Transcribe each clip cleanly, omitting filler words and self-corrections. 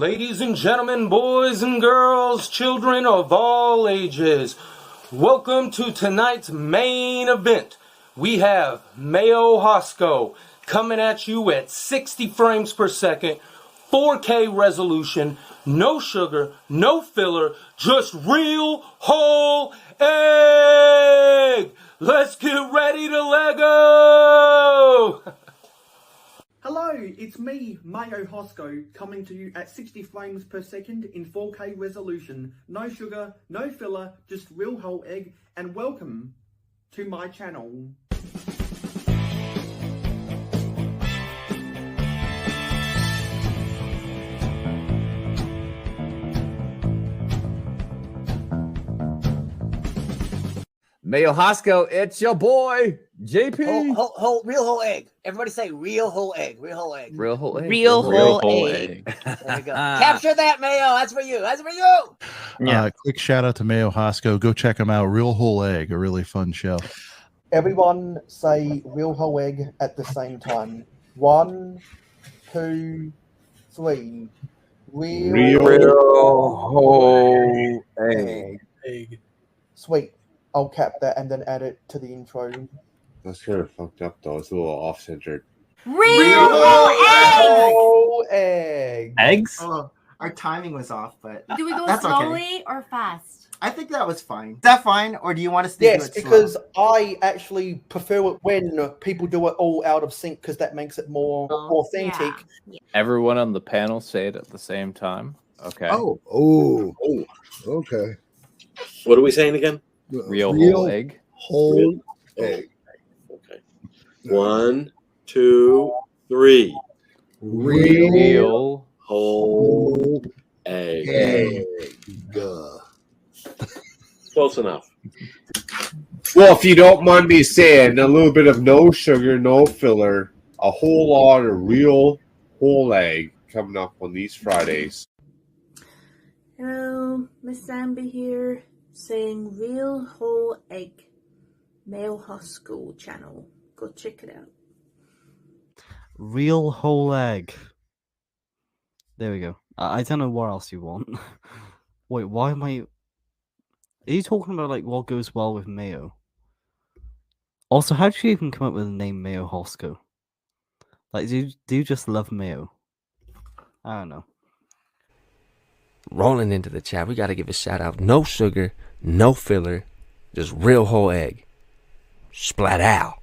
Ladies and gentlemen, boys and girls, children of all ages, welcome to tonight's main event. We have Mayo Hosko coming at you at 60 frames per second, 4K resolution, no sugar, no filler, just real whole egg! Let's get ready to Lego! Hello, it's me, Mayo Hosko, coming to you at 60 frames per second in 4K resolution. No sugar, no filler, just real whole egg, and welcome to my channel. Mayo Hosko, it's your boy, JP. Real whole egg. Everybody say real whole egg. Real whole egg. Real whole egg. Real whole egg. There we go. Capture that, Mayo. That's for you. That's for you. Yeah. Quick shout out to Mayo Hosko. Go check them out. Real Whole Egg, a really fun show. Everyone say real whole egg at the same time. 1, 2, 3. Real whole egg. Sweet. I'll cap that and then add it to the intro. That's kind of fucked up though. It's a little off-centered. Real whole egg. eggs. Oh, our timing was off, but Do we go that's slowly okay. or fast? I think that was fine. Is that fine, or do you want us to Yes, do it because slow? I actually prefer it when people do it all out of sync because that makes it more authentic. Yeah. Everyone on the panel say it at the same time. Okay. Oh, okay. What are we saying again? Real whole egg. Whole egg. Okay. 1, 2, 3. Real Whole egg. Close enough. Well, if you don't mind me saying, a little bit of no sugar, no filler, a whole lot of real whole egg coming up on these Fridays. Hello, Miss Zambi here, saying real whole egg. Mayo Hosko channel. Go check it out. Real whole egg. There we go. I don't know what else you want. Wait, why am I... Are you talking about like what goes well with mayo? Also, how did you even come up with the name Mayo Hosko? Like, do you just love mayo? I don't know. Rolling into the chat, we got to give a shout out. No sugar, no filler, just real whole egg. Splat out.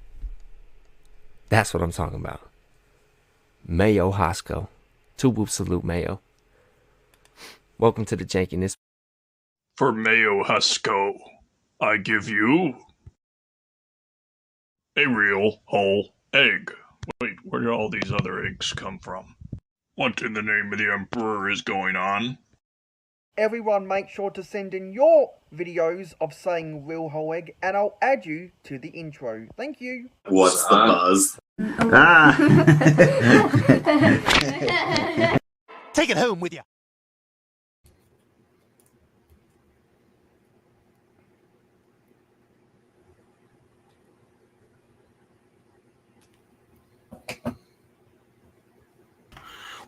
That's what I'm talking about. Mayo Hosko. 2 whoop salute, Mayo. Welcome to the jankiness. For Mayo Hosko, I give you a real whole egg. Wait, where did all these other eggs come from? What in the name of the Emperor is going on? Everyone make sure to send in your videos of saying real whole egg and I'll add you to the intro. Thank you. What's the buzz? Take it home with you.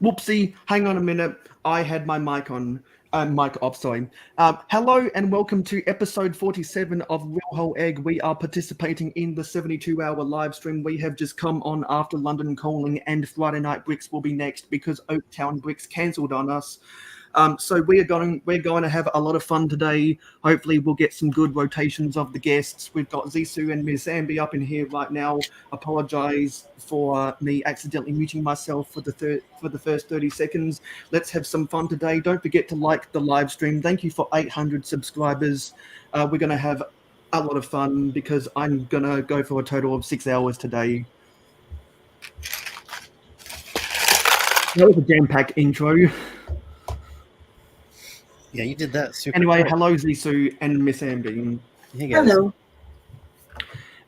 Whoopsie, hang on a minute. I had my mic on. Mic off, sorry. Hello and welcome to episode 47 of Real Whole Egg. We are participating in the 72-hour live stream. We have just come on after London Calling and Friday Night Bricks will be next because Oaktown Bricks cancelled on us. So we're going to have a lot of fun today. Hopefully we'll get some good rotations of the guests. We've got Zissou and Ms. Zambi up in here right now. Apologise for me accidentally muting myself for the first 30 seconds. Let's have some fun today. Don't forget to like the live stream. Thank you for 800 subscribers. We're going to have a lot of fun because I'm going to go for a total of 6 hours today. That was a jam-packed intro. Yeah, you did that super Anyway, quick. hello Zissou and Miss Ambi. Hey guys. Hello.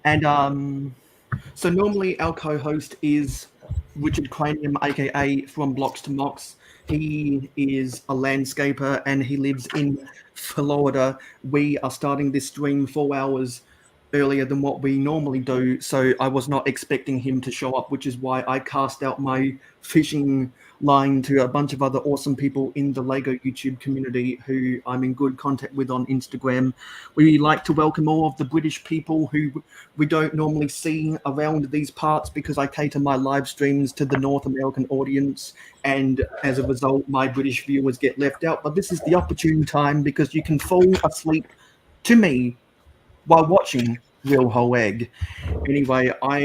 And so normally our co-host is Richard Cranium, aka From Blocks to Mocks. He is a landscaper and he lives in Florida. We are starting this stream 4 hours earlier than what we normally do, so I was not expecting him to show up, which is why I cast out my fishing line to a bunch of other awesome people in the LEGO YouTube community who I'm in good contact with on Instagram. We like to welcome all of the British people who we don't normally see around these parts because I cater my live streams to the North American audience, and as a result, my British viewers get left out. But this is the opportune time because you can fall asleep to me while watching Real Whole Egg. Anyway, I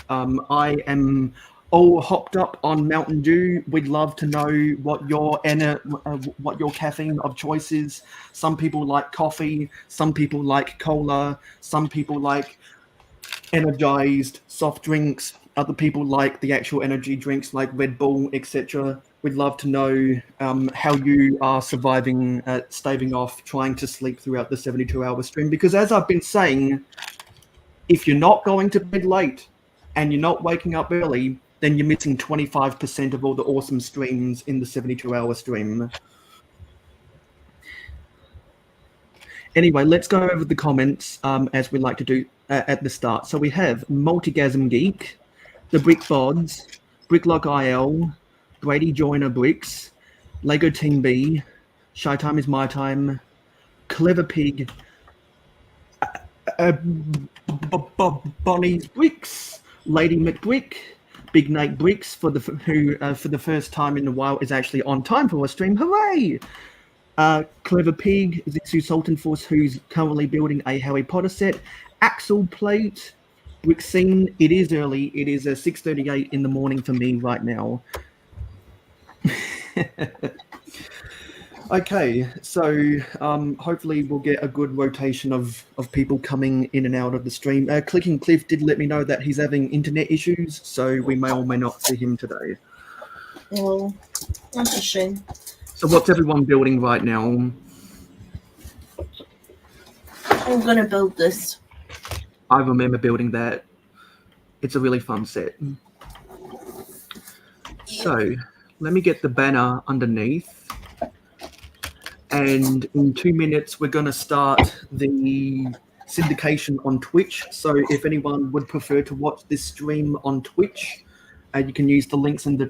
am all hopped up on Mountain Dew. We'd love to know what your caffeine of choice is. Some people like coffee, some people like cola, some people like energized soft drinks, other people like the actual energy drinks like Red Bull, etc. We'd love to know how you are surviving, staving off, trying to sleep throughout the 72-hour stream. Because as I've been saying, if you're not going to bed late and you're not waking up early, then you're missing 25% of all the awesome streams in the 72-hour stream. Anyway, let's go over the comments as we like to do at the start. So we have Multigasm Geek, The Brick Bods, Bricklock IL, Brady Joyner Bricks, Lego Team B, Shy Time is My Time, Clever Pig, Bonnie's Bricks, Lady McBrick, Big Nate Bricks, for the first time in a while is actually on time for a stream. Hooray! Clever Pig, Zitsu Sultan Force, who's currently building a Harry Potter set. Axel Plate, Brick Scene. It is early. It is 6:38 in the morning for me right now. Okay, so hopefully we'll get a good rotation of people coming in and out of the stream. Clicking Cliff did let me know that he's having internet issues, so we may or may not see him today. Well, that's a shame. So what's everyone building right now? I'm gonna build this. I remember building that. It's a really fun set. So let me get the banner underneath. And in 2 minutes, we're going to start the syndication on Twitch. So if anyone would prefer to watch this stream on Twitch, you can use the links in the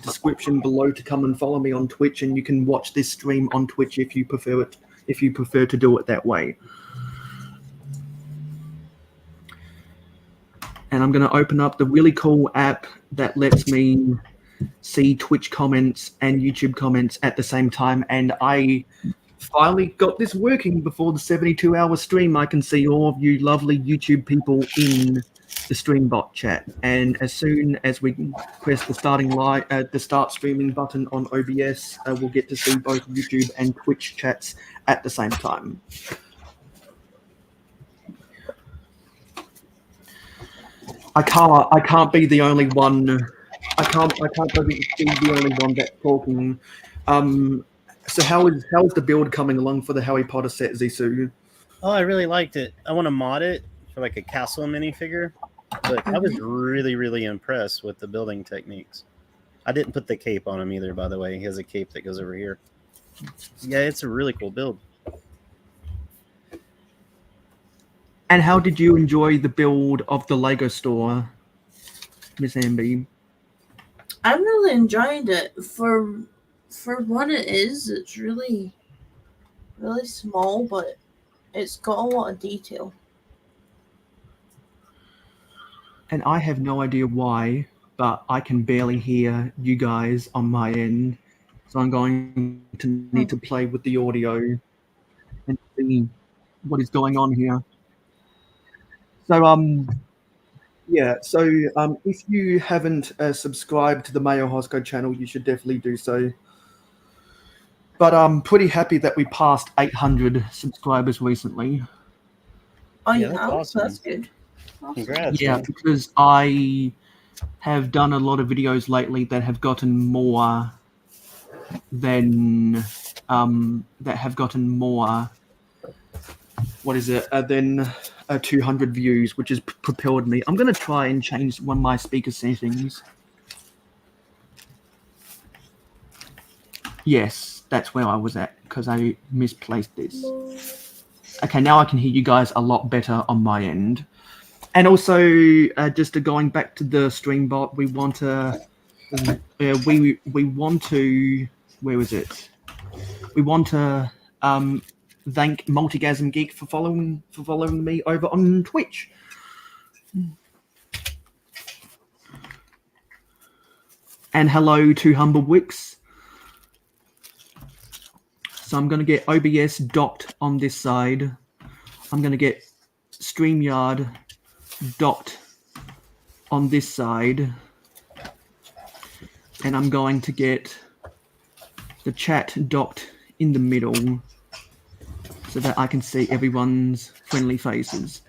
description below to come and follow me on Twitch, and you can watch this stream on Twitch if you prefer it. If you prefer to do it that way. And I'm going to open up the really cool app that lets me see Twitch comments and YouTube comments at the same time, and I finally got this working before the 72-hour stream. I can see all of you lovely YouTube people in the Streambot chat, and as soon as we press the start streaming button on OBS, we'll get to see both YouTube and Twitch chats at the same time. I can't be the only one. I can't be the only one that's talking. So how's the build coming along for the Harry Potter set, Zissou? Oh, I really liked it. I want to mod it for like a castle minifigure, but I was really, really impressed with the building techniques. I didn't put the cape on him either, by the way. He has a cape that goes over here. Yeah, it's a really cool build. And how did you enjoy the build of the Lego store, Miss Amby? I'm really enjoying it. For what it is, it's really, really small, but it's got a lot of detail. And I have no idea why, but I can barely hear you guys on my end. So I'm going to need to play with the audio and see what is going on here. So, yeah, so if you haven't subscribed to the Mayo Hosko channel, you should definitely do so. But I'm pretty happy that we passed 800 subscribers recently. Oh, yeah, that's good. Awesome. Congrats. Yeah, because I have done a lot of videos lately that have gotten more than than 200 views, which has propelled me. I'm going to try and change one of my speaker settings. Yes, that's where I was at because I misplaced this. Okay, now I can hear you guys a lot better on my end. And also, just going back to the stream bot, we want to, we want to, where was it? We want to thank Multigasm Geek for following me over on Twitch. And hello to Humble Wix. So I'm going to get OBS docked on this side. I'm going to get StreamYard docked on this side. And I'm going to get the chat docked in the middle so that I can see everyone's friendly faces.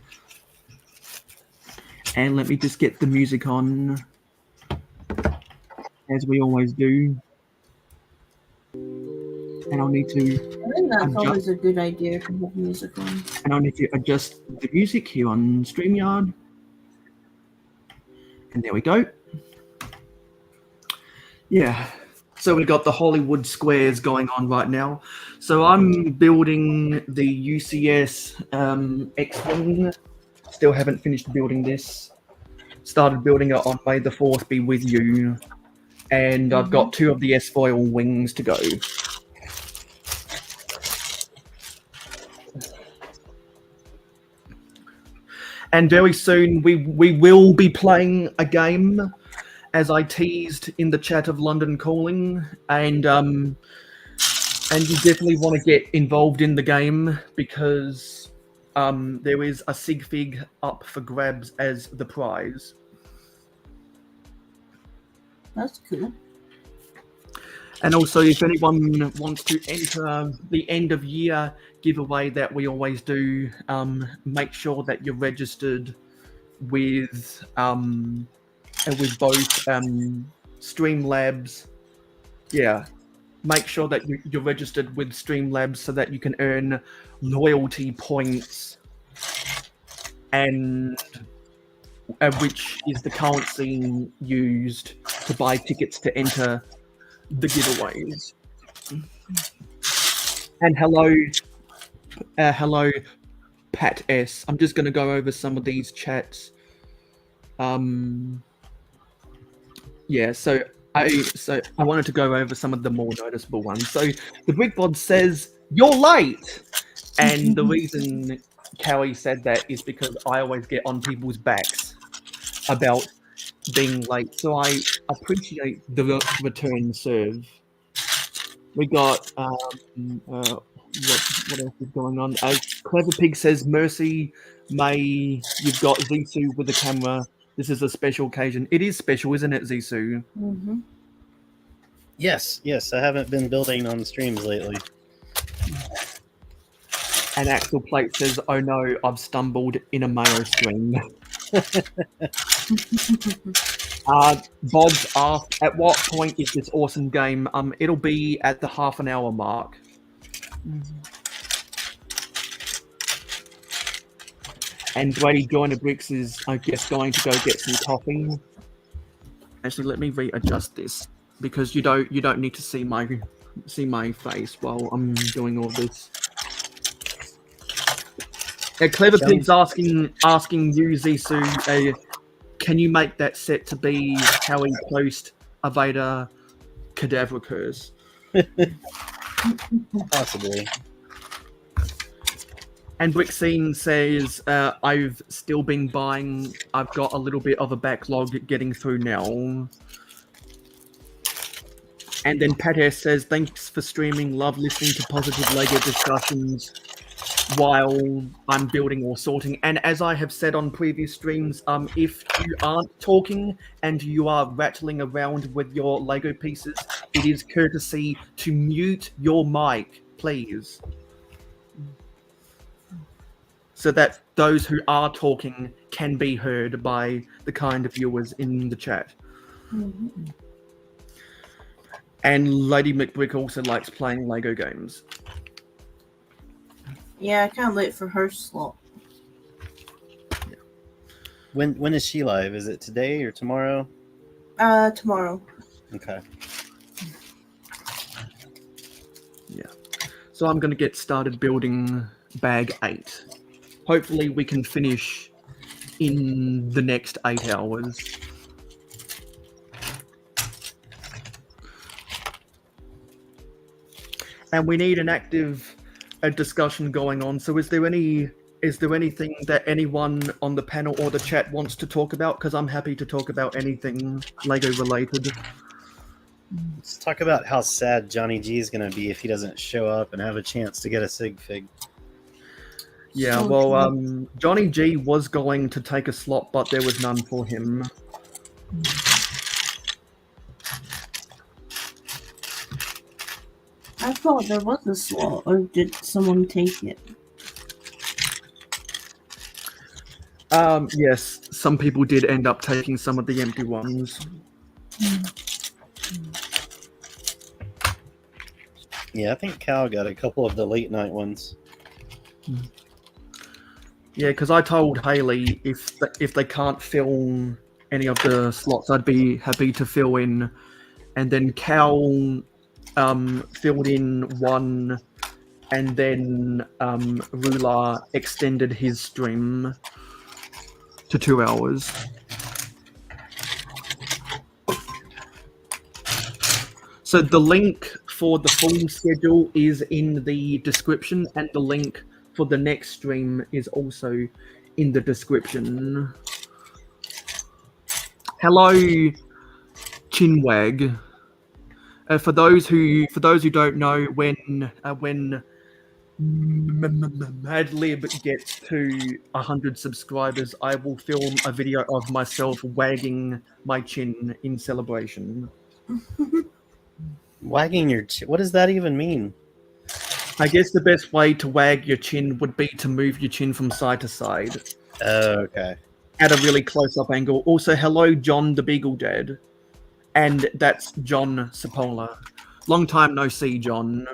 And let me just get the music on, as we always do. And I'll need to I think that's always a good idea to have music on. And I'll need to adjust the music here on StreamYard. And there we go. Yeah. So we've got the Hollywood squares going on right now. So I'm building the UCS X-Wing. Still haven't finished building this. Started building it on May the 4th be with you. And I've got 2 of the S-Foil wings to go. And very soon we will be playing a game, as I teased in the chat of London Calling, and you definitely want to get involved in the game because there is a sig fig up for grabs as the prize. That's cool. And also, if anyone wants to enter the end of year giveaway that we always do, make sure that you're registered with both Streamlabs. Yeah, make sure that you're registered with Streamlabs so that you can earn loyalty points, and which is the currency used to buy tickets to enter the giveaways. And hello, Pat S. I'm just going to go over some of these chats. Yeah, so I wanted to go over some of the more noticeable ones. So the Brickbod says you're late, and the reason Callie said that is because I always get on people's backs about being late. So I appreciate the return serve. We got what else is going on? Clever Pig says, Mercy, May, you've got Zisu with the camera. This is a special occasion. It is special, isn't it, Zisu? Mm-hmm. Yes, I haven't been building on streams lately. And Axel Plate says, oh no, I've stumbled in a Mayo stream. Bob's asked, at what point is this awesome game? It'll be at the half an hour mark. And Brady Joiner Bricks is, I guess, going to go get some coffee. Actually, let me readjust this because you don't need to see my face while I'm doing all this. Clever Pig's asking you, Zisu, can you make that set to be Howie Post Avada Cadaver Curse? Possibly. And Brixine says, I've still been buying. I've got a little bit of a backlog getting through now. And then Pat S says, thanks for streaming. Love listening to positive LEGO discussions while I'm building or sorting. And as I have said on previous streams, if you aren't talking and you are rattling around with your LEGO pieces, it is courtesy to mute your mic, please. So that those who are talking can be heard by the kind of viewers in the chat. Mm-hmm. And Lady McBrick also likes playing LEGO games. Yeah, I can't wait for her slot. Yeah. When is she live? Is it today or tomorrow? Tomorrow. Okay. Yeah. So I'm going to get started building bag 8. Hopefully we can finish in the next 8 hours. And we need an active discussion going on. So is there anything that anyone on the panel or the chat wants to talk about? Because I'm happy to talk about anything LEGO related. Let's talk about how sad Johnny G is going to be if he doesn't show up and have a chance to get a sig fig. Yeah, well, Johnny G was going to take a slot, but there was none for him. I thought there was a slot, or did someone take it? Yes, some people did end up taking some of the empty ones. Yeah, I think Cal got a couple of the late night ones. Yeah, because I told Haley if they can't fill any of the slots, I'd be happy to fill in. And then Cal filled in one, and then Ruler extended his stream to 2 hours. So the link for the full schedule is in the description, and the link for the next stream is also in the description. Hello, Chinwag. For those who don't know, when Madlib gets to 100 subscribers, I will film a video of myself wagging my chin in celebration. Wagging your chin? What does that even mean? I guess the best way to wag your chin would be to move your chin from side to side. Okay. At a really close-up angle. Also, hello, John the Beagle Dad. And that's John Sapola. Long time no see, John.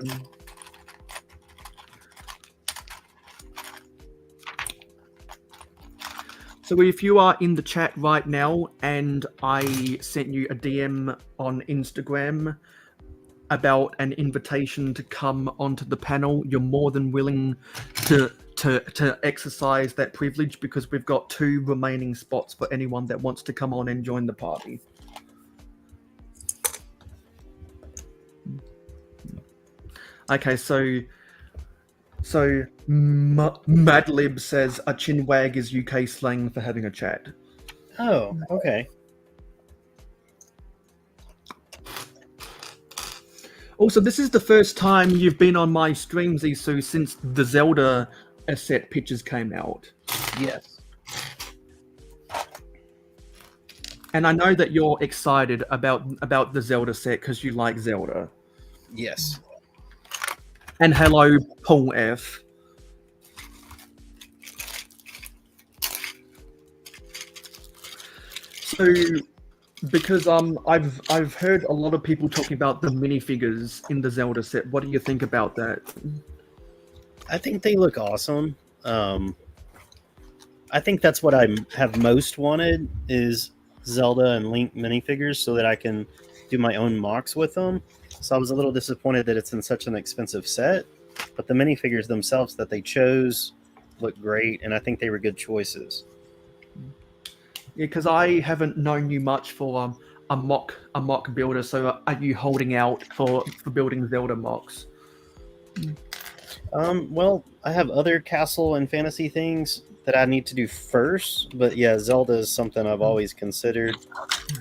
So if you are in the chat right now and I sent you a DM on Instagram about an invitation to come onto the panel, you're more than willing to exercise that privilege, because we've got 2 remaining spots for anyone that wants to come on and join the party. Okay, so Madlib says a chin wag is UK slang for having a chat. Oh, okay. Also, this is the first time you've been on my stream, Zisu, since the Zelda set pictures came out. Yes. And I know that you're excited about the Zelda set because you like Zelda. Yes. And hello, Paul F. So, because I've heard a lot of people talking about the minifigures in the Zelda set. What do you think about that? I think they look awesome. I think that's what I have most wanted is Zelda and Link minifigures, so that I can do my own mocks with them. So I was a little disappointed that it's in such an expensive set, but the minifigures themselves that they chose look great, and I think they were good choices. Yeah, because I haven't known you much for a mock builder. So are you holding out for building Zelda mocks? Well, I have other castle and fantasy things that I need to do first, but yeah, Zelda is something I've always considered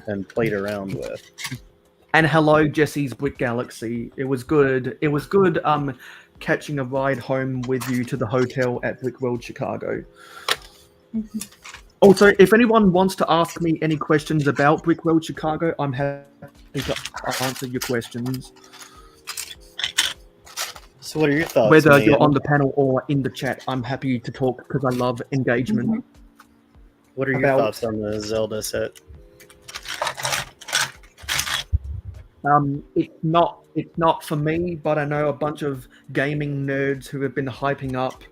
and played around with. And hello, Jesse's Brick Galaxy. It was good. It was good catching a ride home with you to the hotel at Brick World Chicago. Also, if anyone wants to ask me any questions about Brick World Chicago, I'm happy to answer your questions. So what are your thoughts? Whether Mayo? you're on the panel or in the chat, I'm happy to talk because I love engagement. What are your thoughts on the Zelda set? It's not for me, but I know a bunch of gaming nerds who have been hyping up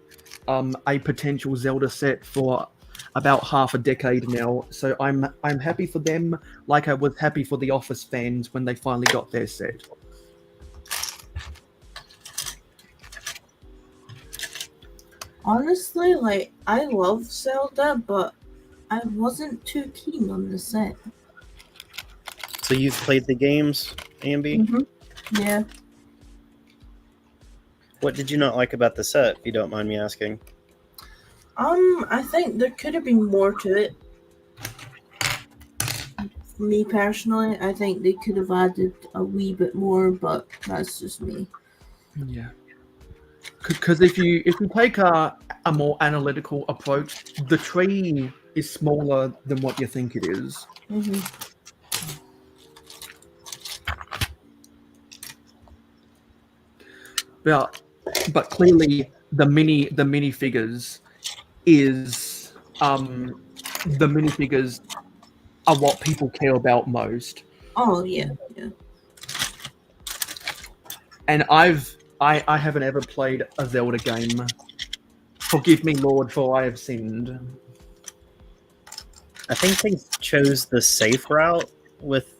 a potential Zelda set for about half a decade now. So I'm happy for them, like I was happy for the Office fans when they finally got their set. Honestly, like, I love Zelda, but I wasn't too keen on the set. So you've played the games, Ambi? Yeah. What did you not like about the set, if you don't mind me asking? I think there could have been more to it. Me personally, I think they could have added a wee bit more, but that's just me. Yeah. Because if you take a more analytical approach, the tree is smaller than what you think it is. But clearly the minifigures is the minifigures are what people care about most. Oh yeah. And I haven't ever played a Zelda game. Forgive me, Lord, for I have sinned. I think they chose the safe route with.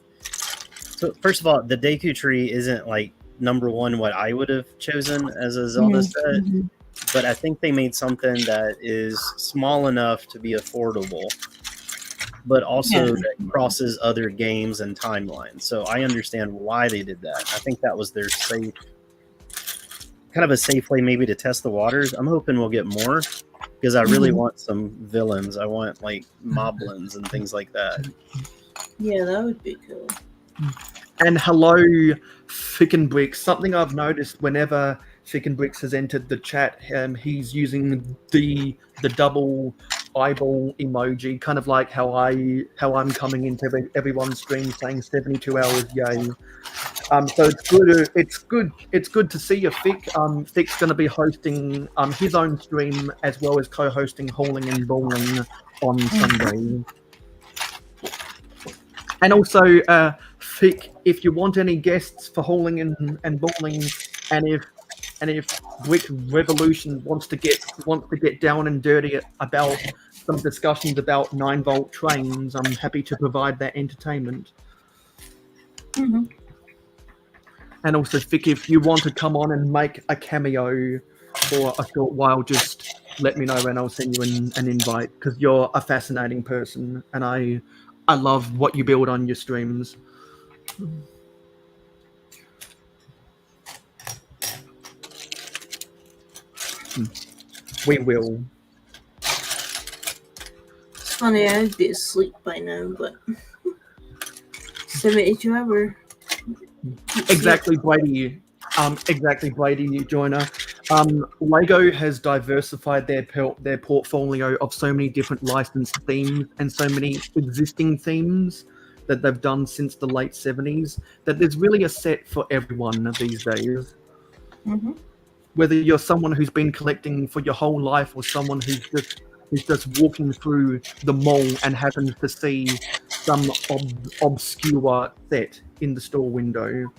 So first of all, the Deku Tree isn't like number one what I would have chosen as a Zelda set, but I think they made something that is small enough to be affordable, but also that crosses other games and timelines. So I understand why they did that. I think that was their safe, kind of a safe way maybe to test the waters. I'm hoping we'll get more because I really want some villains. I want like moblins and things like that. Yeah, that would be cool. And hello, Fickenbricks. Something I've noticed whenever Fickenbricks has entered the chat, he's using the double eyeball emoji, kind of like how I'm coming into everyone's stream saying 72 hours, yay. So it's good to see you, Fick. Fick's going to be hosting his own stream as well as co-hosting Hauling and Bowling on Sunday. And also, Fick, if you want any guests for Hauling and Bowling, and if Brick Revolution wants to get down and dirty about some discussions about 9-volt trains, I'm happy to provide that entertainment. And also, Fick, if you want to come on and make a cameo for a short while, just let me know and I'll send you an invite, because you're a fascinating person and I love what you build on your streams. We will. It's funny, I'd be asleep by now, but 72 hour. Exactly, Brady. You joiner. Lego has diversified their portfolio of so many different licensed themes and so many existing themes that they've done since the late 70s that there's really a set for everyone these days. Whether you're someone who's been collecting for your whole life or someone who's just walking through the mall and happens to see some obscure set in the store window.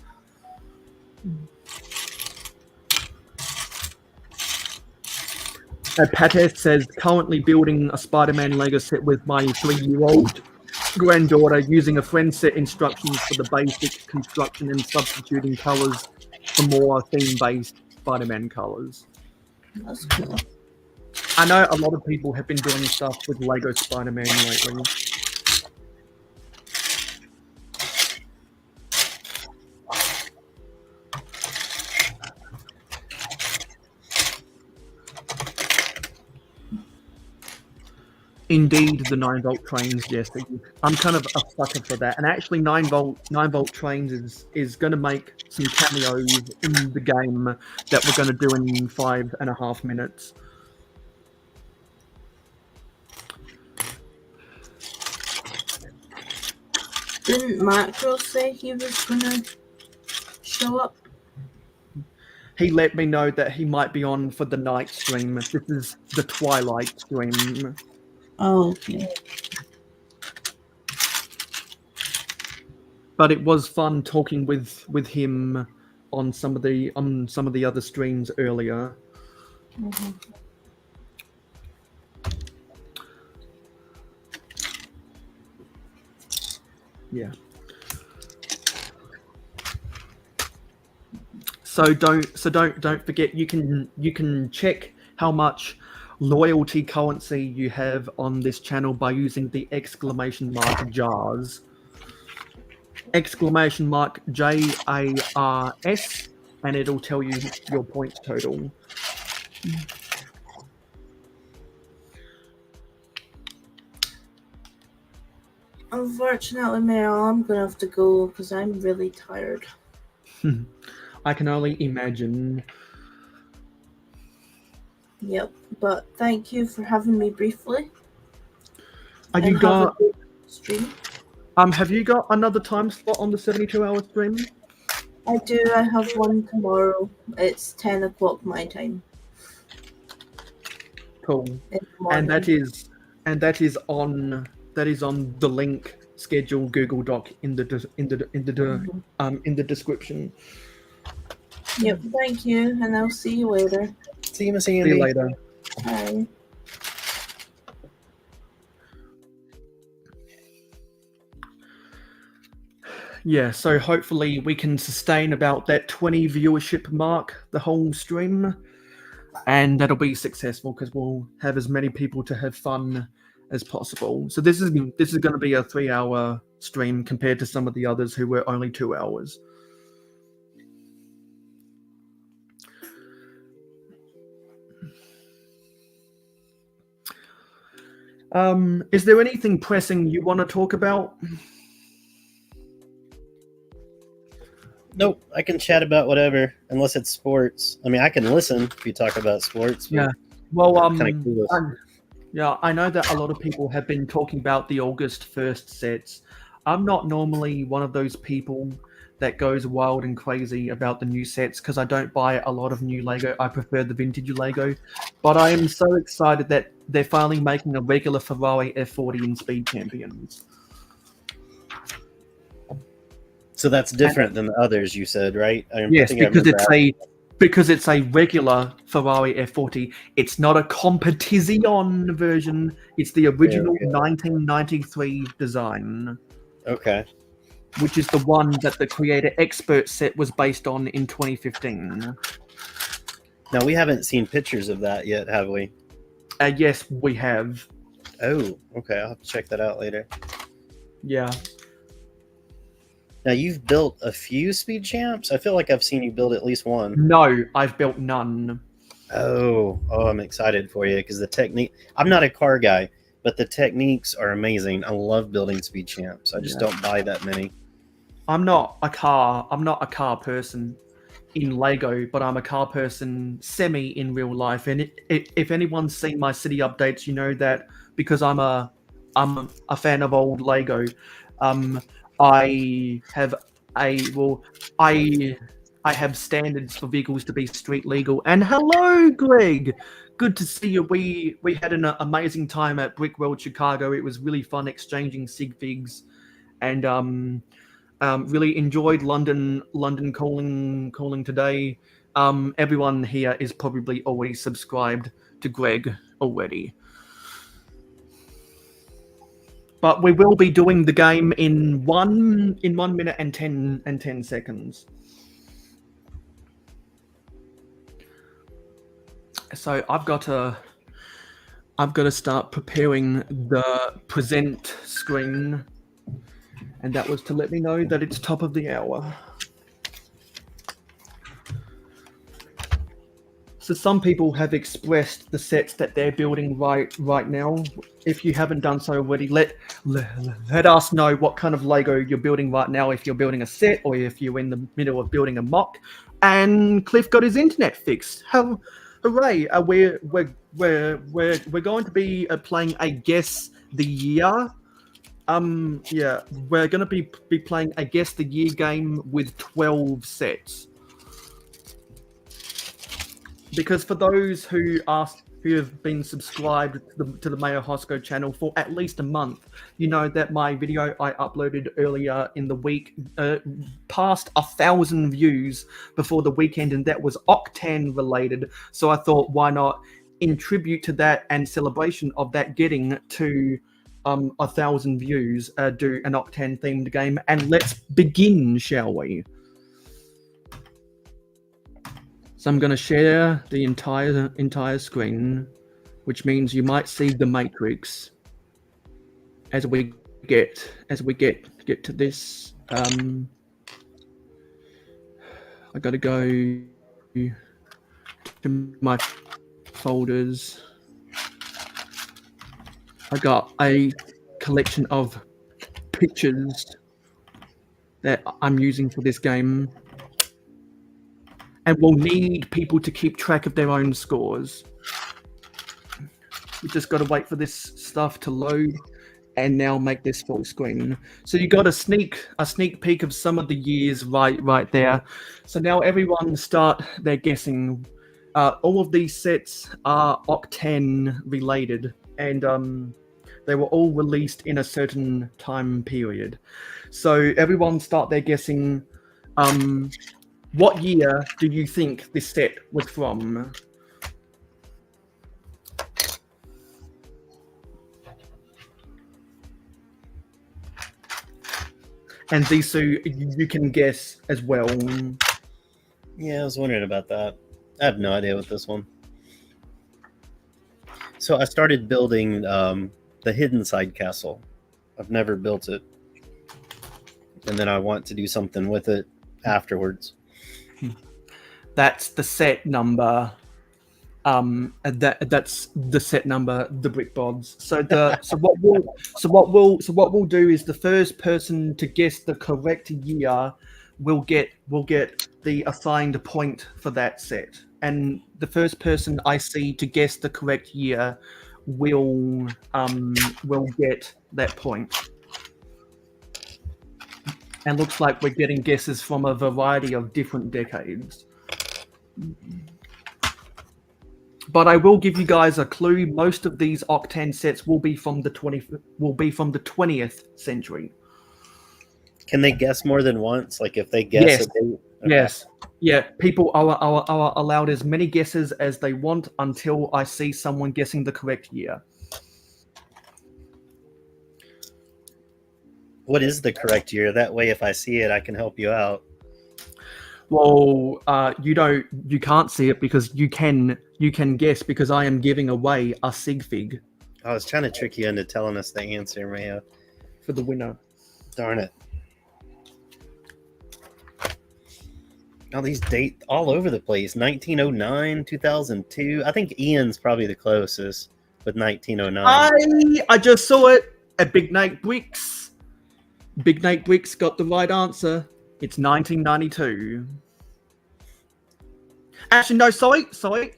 Pates says, currently building a Spider-Man Lego set with my 3-year-old granddaughter using a friend set instructions for the basic construction and substituting colors for more theme-based Spider-Man colors. That's cool. I know a lot of people have been doing stuff with Lego Spider-Man lately. Indeed, the 9-volt trains, yes. I'm kind of a sucker for that. And actually 9-volt trains is going to make some cameos in the game that we're going to do in 5.5 minutes. Didn't Macro say he was going to show up? He let me know that he might be on for the night stream. This is the Twilight stream. Oh, okay. But it was fun talking with him on some of the other streams earlier. Yeah. So don't forget, you can check how much loyalty currency you have on this channel by using the exclamation mark JARS. Exclamation mark JARS, and it'll tell you your points total. Unfortunately, Meryl, I'm gonna have to go because I'm really tired. I can only imagine. Yep, but thank you for having me briefly. Are you And have got a good stream? have you got another time slot on the 72-hour stream? I do. I have one tomorrow. It's 10 o'clock my time. Cool. And that is on the link schedule Google Doc in the description. Yep. Thank you, and I'll see you later. See you, Miss See Andy. you later. Bye. Yeah, so hopefully we can sustain about that 20 viewership mark the whole stream, and that'll be successful because we'll have as many people to have fun as possible. So this is going to be a 3-hour stream compared to some of the others who were only 2 hours. Is there anything pressing you want to talk about? Nope, I can chat about whatever, unless it's sports. I mean, I can listen if you talk about sports. Yeah. Well, kinda clueless. yeah, I know that a lot of people have been talking about the August 1st sets. I'm not normally one of those people that goes wild and crazy about the new sets because I don't buy a lot of new Lego. I prefer the vintage Lego. But I am so excited that they're finally making a regular Ferrari F40 in Speed Champions. So that's different than the others you said, right? Yes, because it's a regular Ferrari F40. It's not a competition version. It's the original 1993 design. Okay. Which is the one that the Creator Expert set was based on in 2015. Now, we haven't seen pictures of that yet, have we? Yes, we have. Oh, okay. I'll have to check that out later. Yeah. Now, you've built a few Speed Champs? I feel like I've seen you build at least one. No, I've built none. Oh, I'm excited for you because the technique... I'm not a car guy, but the techniques are amazing. I love building Speed Champs. I just don't buy that many. I'm not a car person in Lego, but I'm a car person semi in real life. And if anyone's seen my city updates, you know that because I'm a fan of old Lego. I have standards for vehicles to be street legal. And hello, Greg. Good to see you. We had an amazing time at Brick World Chicago. It was really fun exchanging sig figs, and really enjoyed London calling today. Everyone here is probably already subscribed to Greg already. But we will be doing the game in 1 minute and 10 seconds. So I've got to start preparing the present screen, and that was to let me know that it's top of the hour. So some people have expressed the sets that they're building right now. If you haven't done so already, let us know what kind of Lego you're building right now. If you're building a set or if you're in the middle of building a mock. And Cliff got his internet fixed. Hooray! We're going to be playing a Guess the Year. Yeah, we're going to be playing a Guess the Year game with 12 sets. Because for those who have been subscribed to the Mayo Hosko channel for at least a month, you know that my video I uploaded earlier in the week passed 1,000 views before the weekend, and that was Octane related. So I thought, why not, in tribute to that and celebration of that getting to 1,000 views, do an Octane themed game, and let's begin, shall we? So I'm going to share the entire screen, which means you might see the matrix as we get to this. I got to go to my folders. I got a collection of pictures that I'm using for this game, and we'll need people to keep track of their own scores. We just got to wait for this stuff to load and now make this full screen. So you got a sneak peek of some of the years right there. So now everyone start their guessing. All of these sets are Octane related, and they were all released in a certain time period. So everyone start their guessing. What year do you think this set was from? And Zisu, you can guess as well. Yeah, I was wondering about that. I have no idea with this one. So I started building the Hidden Side Castle. I've never built it. And then I want to do something with it afterwards. That's the set number. That's the set number, the brick bods. So what we'll do is the first person to guess the correct year will get the assigned point for that set, and the first person I see to guess the correct year will get that point. And looks like we're getting guesses from a variety of different decades. But I will give you guys a clue. Most of these Octane sets will be from the 20th century. Can they guess more than once? Like if they guess Yes. a date? Okay. Yes. Yeah. People are allowed as many guesses as they want until I see someone guessing the correct year. What is the correct year? That way, if I see it, I can help you out. Well, you can't see it because you can guess because I am giving away a sig fig. I was trying to trick you into telling us the answer, Mayo. For the winner. Darn it. All these dates all over the place. 1909, 2002. I think Ian's probably the closest with 1909. I just saw it at Big Nate Bricks. Big Nate Bricks got the right answer. It's 1992. Actually, no, sorry.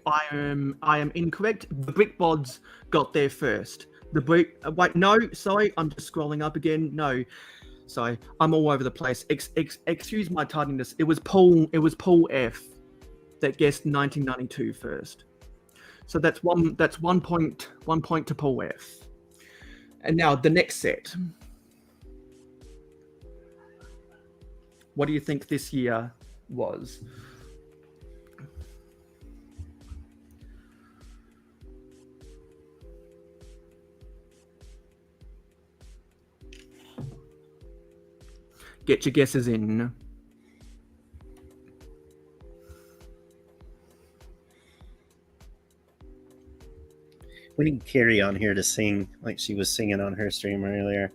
I am incorrect. The brick bods got there first. The brick. Wait, no, sorry. I'm just scrolling up again. No, sorry. I'm all over the place. Excuse my tardiness. It was Paul F that guessed 1992 first. So that's one point to Paul F. And now the next set. What do you think this year was? Get your guesses in. We need Carrie on here to sing like she was singing on her stream earlier.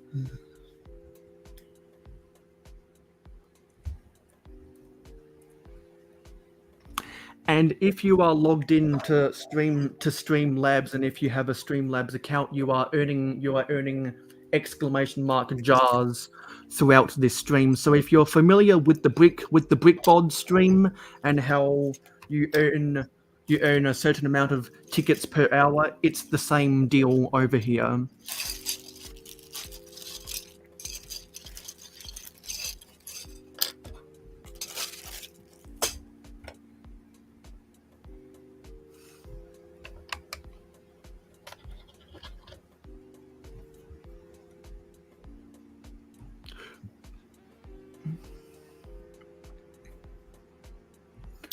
And if you are logged in to Streamlabs, and if you have a Streamlabs account, you are earning exclamation mark jars throughout this stream. So if you're familiar with the brick bod stream and how you earn a certain amount of tickets per hour, it's the same deal over here.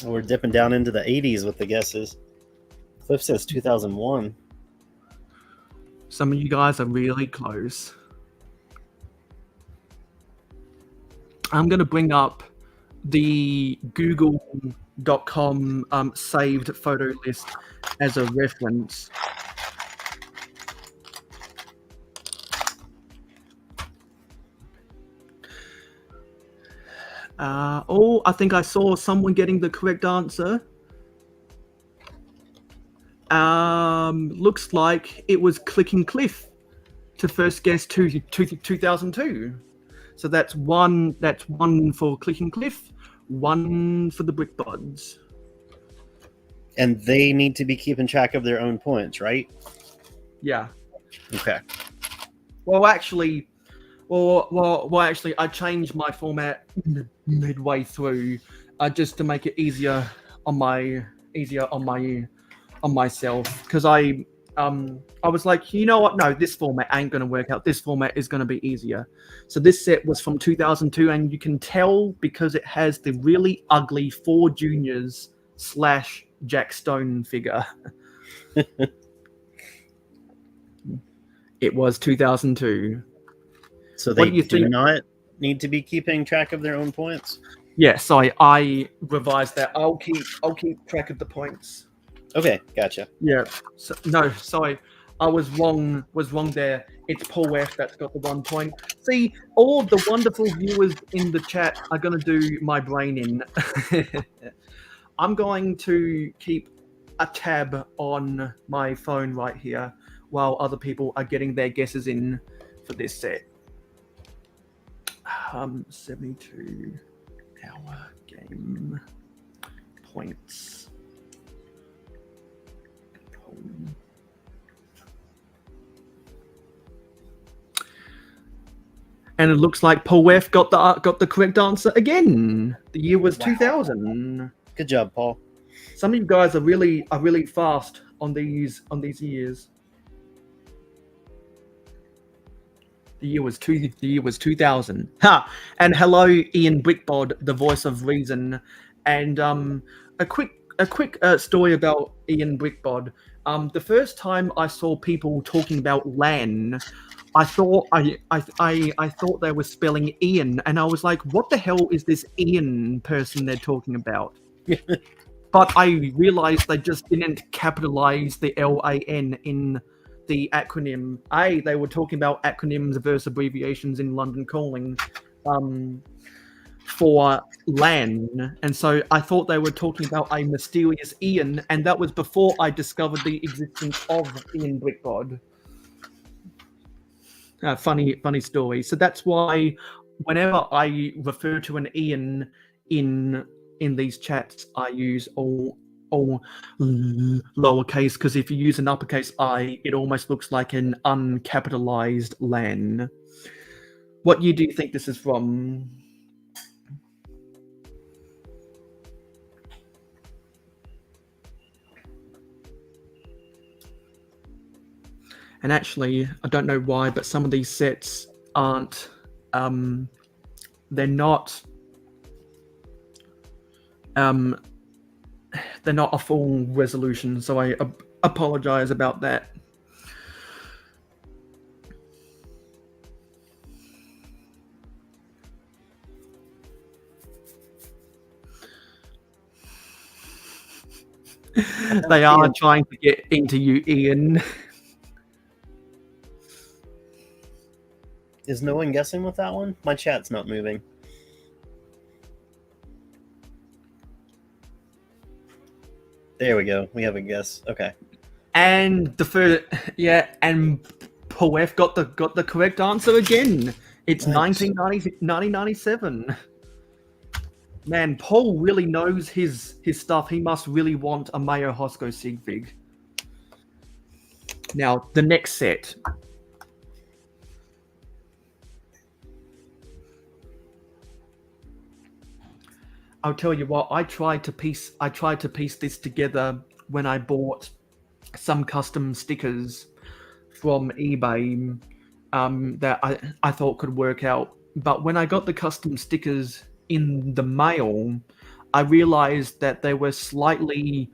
We're dipping down into the 80s with the guesses. Cliff says 2001. Some of you guys are really close. I'm going to bring up the Google saved photo list as a reference. I think I saw someone getting the correct answer. Looks like it was Clicking Cliff to first guess 2002. So that's one for Clicking Cliff, one for the Brick Buds. And they need to be keeping track of their own points, right? Yeah. Okay. Well, actually, I changed my format midway through, just to make it easier on myself, because I was like, you know what? No, this format ain't gonna work out. This format is gonna be easier. So this set was from 2002, and you can tell because it has the really ugly 4 Juniors / Jack Stone figure. It was 2002. So they do not need to be keeping track of their own points? Yes, I revised that. I'll keep track of the points. Okay, gotcha. Yeah. So, no, sorry. I was wrong there. It's Paul F that's got the 1 point. See, all the wonderful viewers in the chat are going to do my brain in. I'm going to keep a tab on my phone right here while other people are getting their guesses in for this set. 72-hour game points. And it looks like Paul F got the correct answer again. The year was 2000. Good job, Paul. Some of you guys are really fast on these years. The year was 2000. Ha! And hello, Ian Brickbod, the voice of reason. And a quick story about Ian Brickbod. The first time I saw people talking about LAN, I thought they were spelling Ian, and I was like, what the hell is this Ian person they're talking about? But I realized they just didn't capitalize the LAN in the acronym. They were talking about acronyms versus abbreviations in London Calling for LAN, and so I thought they were talking about a mysterious Ian, and that was before I discovered the existence of Ian Brickbod. Funny story. So that's why whenever I refer to an Ian in these chats, I use all lowercase, because if you use an uppercase I, it almost looks like an uncapitalized LAN. What year do you think this is from? And actually, I don't know why, but some of these sets aren't, they're not a full resolution, so I apologize about that. They are trying to get into you, Ian. Is no one guessing with that one? My chat's not moving. There we go. We have a guess. Okay. And the first, and Paul F got the correct answer again. It's nice. 1997. Man, Paul really knows his stuff. He must really want a Mayo Hosko sig fig. Now, the next set. I'll tell you what, I tried to piece this together when I bought some custom stickers from eBay that I thought could work out. But when I got the custom stickers in the mail, I realized that they were slightly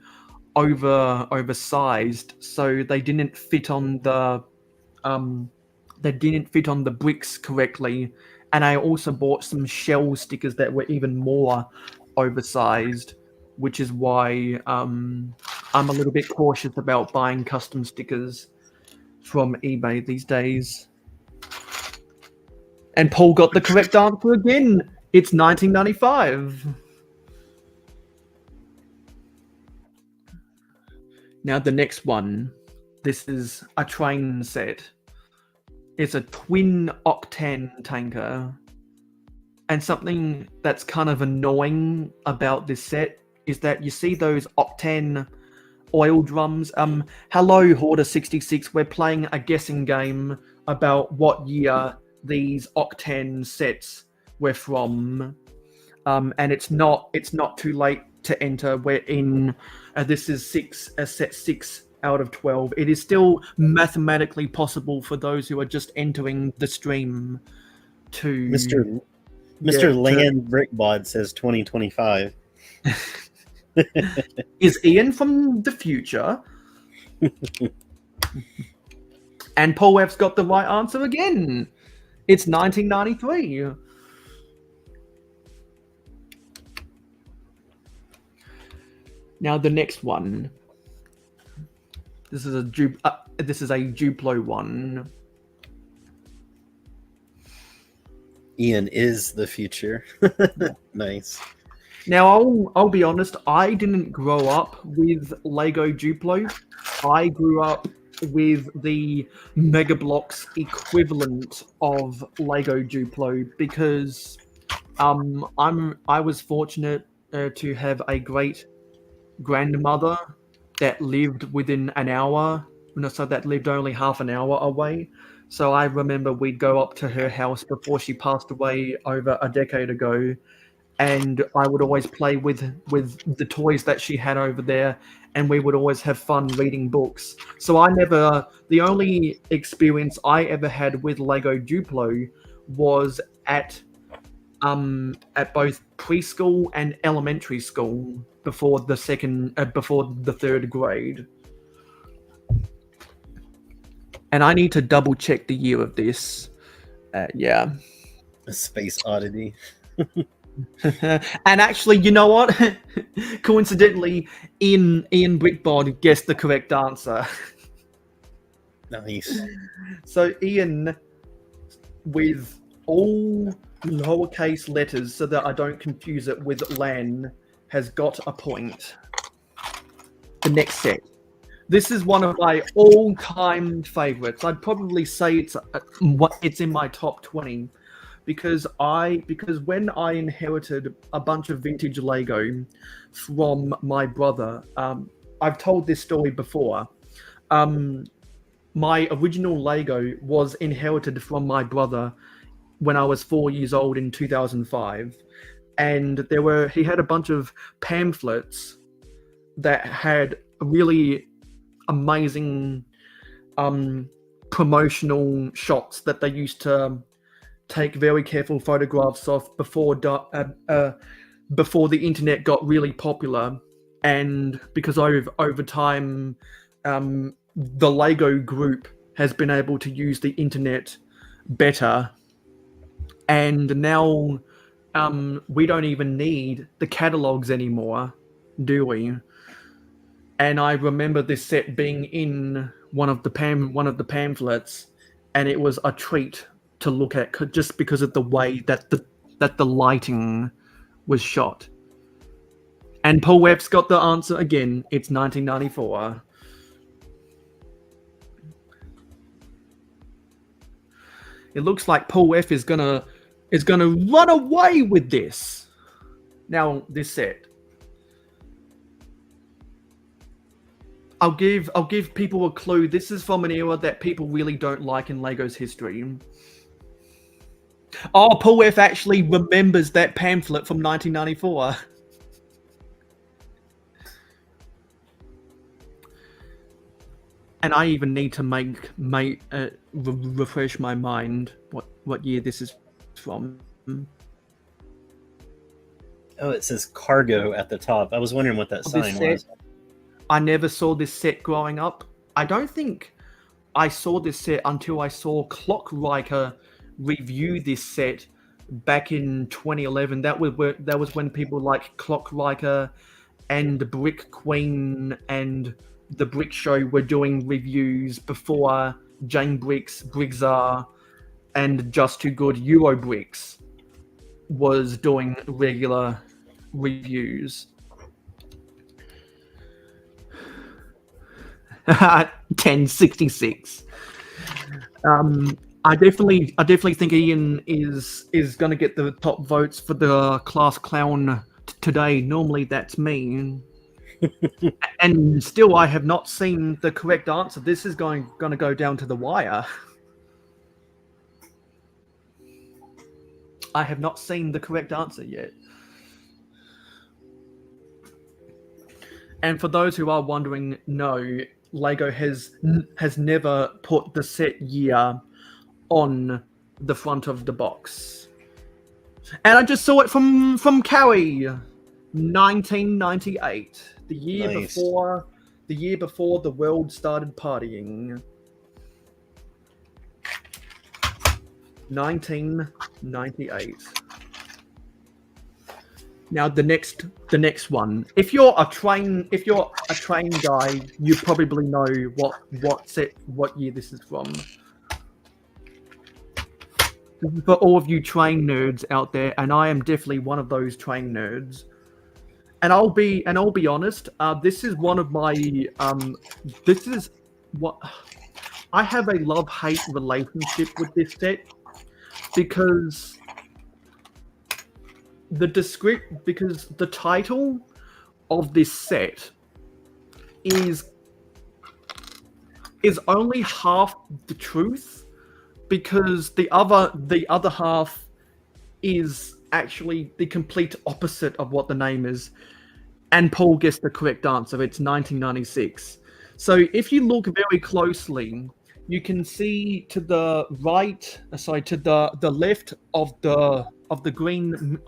oversized, so they didn't fit on the bricks correctly. And I also bought some shell stickers that were even more oversized. which is why I'm a little bit cautious about buying custom stickers from eBay these days. And Paul got the correct answer again. It's 1995. Now the next one. This is a train set. It's a twin octane tanker. And something that's kind of annoying about this set is that you see those octane oil drums. Hello, Hoarder66. We're playing a guessing game about what year these octane sets were from. And it's not too late to enter. We're in this is set 6 out of 12. It is still mathematically possible for those who are just entering the stream to Mr. Land Brickbod says 2025. Is Ian from the future? And Paul Webb's got the right answer again. It's 1993. Now the next one. This is a Duplo one. Ian is the future. Nice. Now I'll be honest. I didn't grow up with Lego Duplo. I grew up with the Mega Bloks equivalent of Lego Duplo because I was fortunate to have a great grandmother that lived within an hour, so that lived only half an hour away. So I remember we'd go up to her house before she passed away over a decade ago, and I would always play with the toys that she had over there, and we would always have fun reading books. So the only experience I ever had with Lego Duplo was at both preschool and elementary school before the third grade. And I need to double check the year of this. Yeah. A Space Oddity. And actually, you know what? Coincidentally, Ian Brickbod guessed the correct answer. Nice. So Ian, with all lowercase letters so that I don't confuse it with LAN, has got a point. The next set. This is one of my all-time favorites. I'd probably say it's in my top 20 because when I inherited a bunch of vintage Lego from my brother, I've told this story before. My original Lego was inherited from my brother when I was 4 years old in 2005, and he had a bunch of pamphlets that had really amazing promotional shots that they used to take very careful photographs of before the internet got really popular. And because over time the Lego group has been able to use the internet better, and now we don't even need the catalogs anymore, do we? And I remember this set being in one of the pamphlets, and it was a treat to look at just because of the way that the lighting was shot. And Paul Webb's got the answer again. It's 1994. It looks like Paul F is gonna run away with this. Now this set. I'll give people a clue. This is from an era that people really don't like in Lego's history. Oh, Paul F actually remembers that pamphlet from 1994. And I even need to refresh my mind what year this is from. Oh, it says cargo at the top. I was wondering what that sign was. I never saw this set growing up. I don't think I saw this set until I saw Clockriker review this set back in 2011. That was when people like Clockriker and the Brick Queen and the Brick Show were doing reviews before Jane Bricks, Briggsar, and Just Too Good Euro Bricks was doing regular reviews. 1066. I definitely think Ian is going to get the top votes for the class clown today. Normally that's me. And still I have not seen the correct answer. This is going to go down to the wire. I have not seen the correct answer yet. And for those who are wondering, no, LEGO has never put the set year on the front of the box. And I just saw it from Carrie, 1998, the year Nice. before the world started partying. 1998. Now the next one. If you're a train guy, you probably know what year this is from. This is for all of you train nerds out there, and I am definitely one of those train nerds. And I'll be honest. This is one of my. This is what I have a love-hate relationship with this set because the title of this set is only half the truth, because the other half is actually the complete opposite of what the name is. And Paul guessed the correct answer. It's 1996. So if you look very closely, you can see to the right, to the left of the green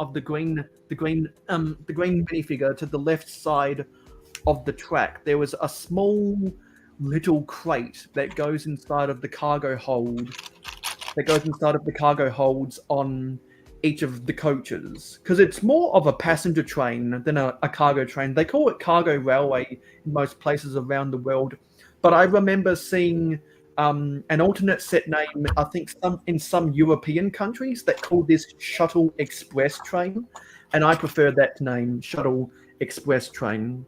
minifigure, to the left side of the track, there was a small little crate that goes inside of the cargo hold. That goes inside of the cargo holds on each of the coaches, because it's more of a passenger train than a cargo train. They call it cargo railway in most places around the world, but I remember seeing an alternate set name, I think in some European countries, that called this Shuttle Express train, and I prefer that name, Shuttle Express train.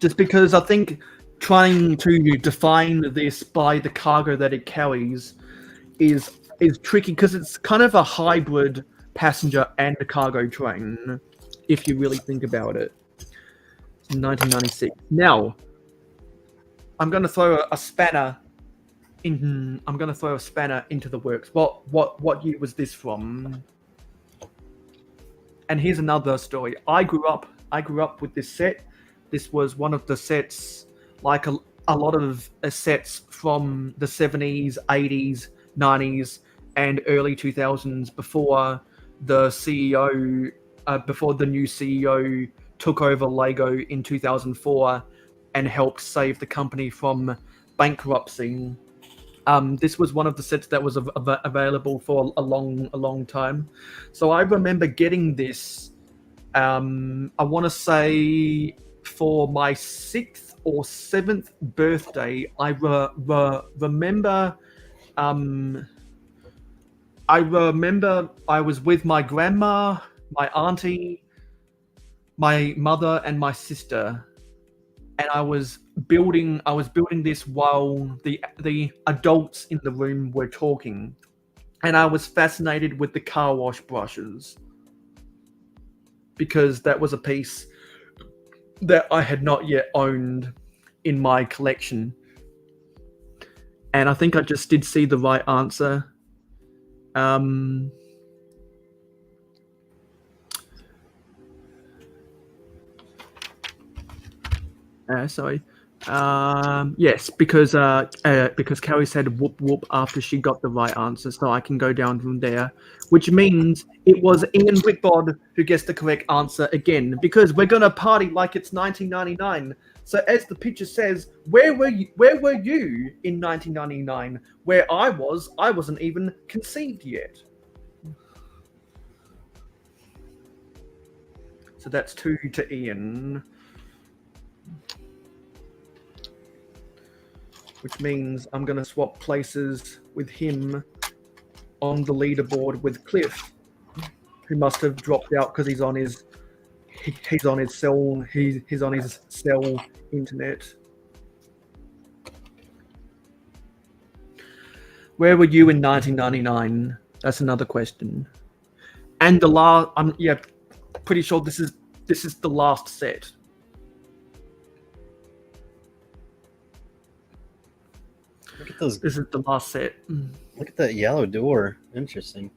Just because I think trying to define this by the cargo that it carries is tricky, because it's kind of a hybrid passenger and a cargo train, if you really think about it. 1996. Now, I'm going to throw a spanner in. I'm going to throw a spanner into the works. What year was this from? And here's another story. I grew up with this set. This was one of the sets, like a lot of sets from the 70s, 80s, 90s, and early 2000s, before the CEO, before the new CEO took over LEGO in 2004 and helped save the company from bankruptcy. This was one of the sets that was available for a long time. So I remember getting this, I want to say for my 6th or 7th birthday. I remember I was with my grandma, my auntie, my mother, and my sister, and I was building this while the adults in the room were talking, and I was fascinated with the car wash brushes, because that was a piece that I had not yet owned in my collection. And I think I just did see the right answer. Sorry. Yes, because Carrie said whoop whoop after she got the right answer, so I can go down from there, which means it was Ian Wickbod who gets the correct answer again, because we're gonna party like it's 1999. So as the picture says, where were you in 1999? Where I wasn't even conceived yet. So that's 2 to Ian. Which means I'm going to swap places with him on the leaderboard with Cliff, who must have dropped out because he's on his cell internet. Where were you in 1999? That's another question. And the last, I'm pretty sure this is the last set. Look at those. This is the last set. Look at that yellow door. Interesting.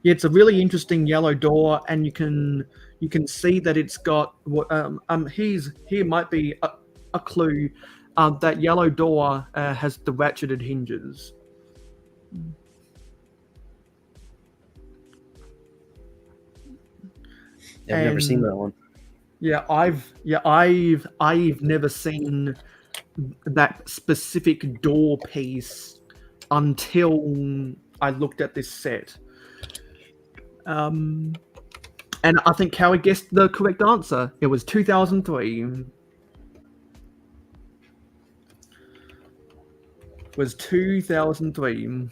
Yeah, it's a really interesting yellow door, and you can see that it's got what here might be a clue. That yellow door has the ratcheted hinges. Yeah, I've never seen that one. Yeah, I've never seen that specific door piece until I looked at this set. And I think Cowie guessed the correct answer. It was 2003. It was 2003.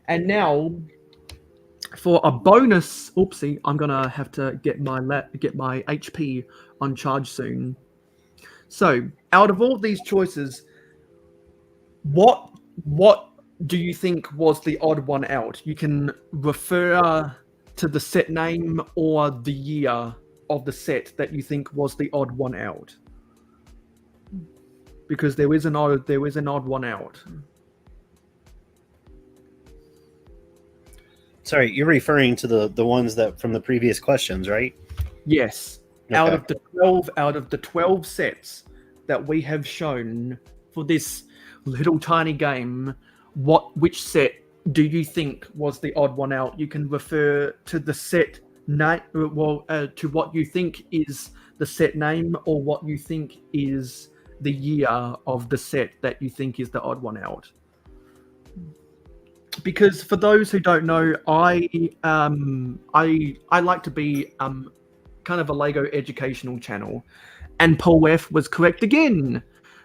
And now, for a bonus, oopsie, I'm gonna have to get my HP on charge soon. So, out of all these choices, what do you think was the odd one out? You can refer to the set name or the year of the set that you think was the odd one out, because there is an odd one out. Sorry, you're referring to the ones that from the previous questions, right? Yes. Okay. Out of the 12 sets that we have shown for this little tiny game, which set do you think was the odd one out? You can refer to the set name, to what you think is the set name, or what you think is the year of the set that you think is the odd one out. Because for those who don't know, I like to be kind of a Lego educational channel, and Paul F was correct again.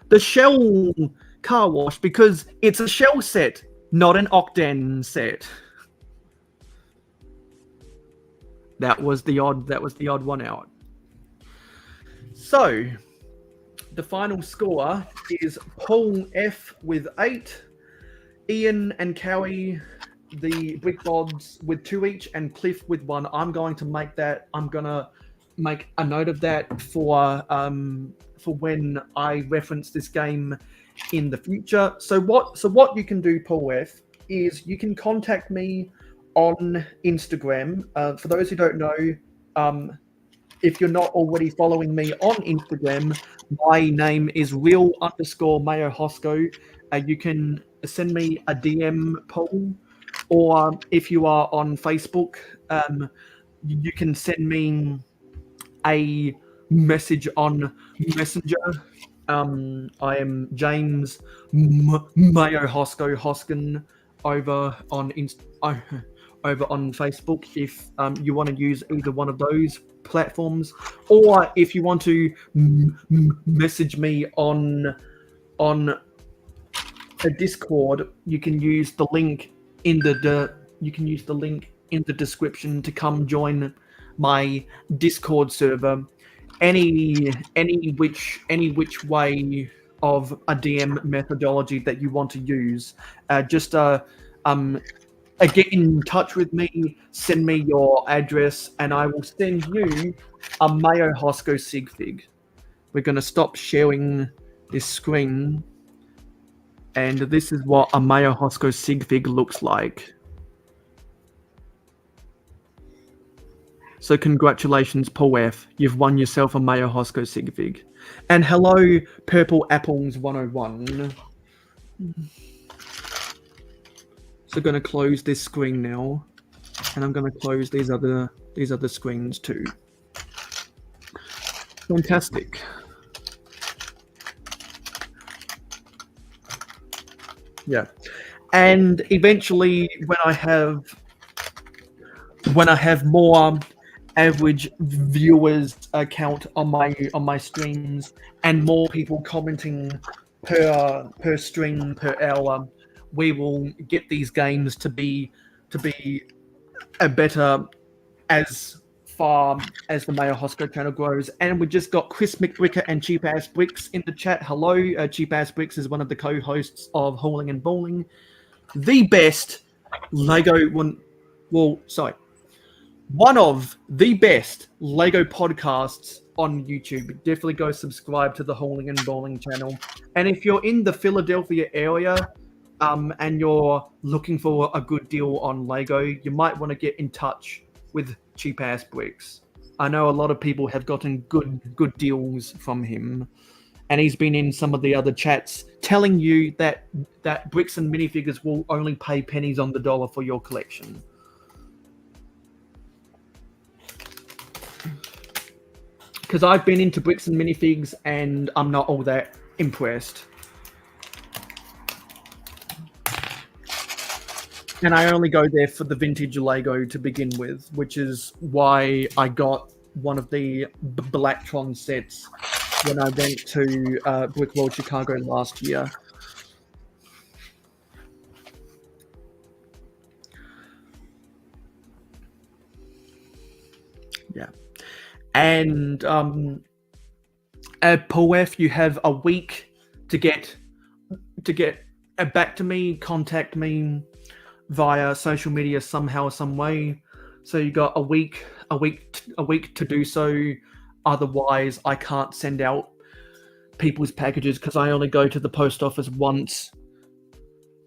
The Shell car wash, because it's a Shell set, not an Octane set. That was the odd one out. So the final score is Paul F with 8. Ian and Cowie, the Brick Bods, with 2 each, and Cliff with 1. I'm going to make a note of that for when I reference this game in the future. So what you can do, Paul F, is you can contact me on Instagram. For those who don't know, if you're not already following me on Instagram, my name is real_Mayo Hosko. You can send me a DM, Paul, or if you are on Facebook, you can send me a message on Messenger. I am James Mayo Hosko Hoskin over on Facebook. If you want to use either one of those platforms, or if you want to message me on a Discord, you can use the link in the description to come join my Discord server. Any which way of a DM methodology that you want to use, just get in touch with me, send me your address, and I will send you a Mayo Hosko sig fig. We're going to stop sharing this screen, and this is what a Mayo Hosko sig fig looks like. So congratulations, Paul F. You've won yourself a Mayo Hosko sig fig. And hello, Purple Apples 101. So I'm going to close this screen now, and I'm going to close these other screens too. Fantastic. Yeah, and eventually, when I have more average viewers count on my streams, and more people commenting per stream per hour, we will get these games to be a better as far as the Mayo Hosko channel grows. And we just got Chris McBricker and Cheap Ass Bricks in the chat. Hello, Cheap Ass Bricks is one of the co-hosts of Hauling and Bowling, the best Lego one. Well, sorry, one of the best Lego podcasts on YouTube. Definitely go subscribe to the Hauling and Bowling channel. And if you're in the Philadelphia area, and you're looking for a good deal on Lego, you might want to get in touch with Cheap Ass Bricks. I know a lot of people have gotten good deals from him, and he's been in some of the other chats telling you that bricks and minifigures will only pay pennies on the dollar for your collection. Because I've been into bricks and minifigs, and I'm not all that impressed. And I only go there for the vintage Lego to begin with, which is why I got one of the Blacktron sets when I went to Brick World Chicago last year. Yeah. And Paul F, you have a week to get back to me, contact me via social media somehow, some way. So you got a week to do so. Otherwise, I can't send out people's packages because I only go to the post office once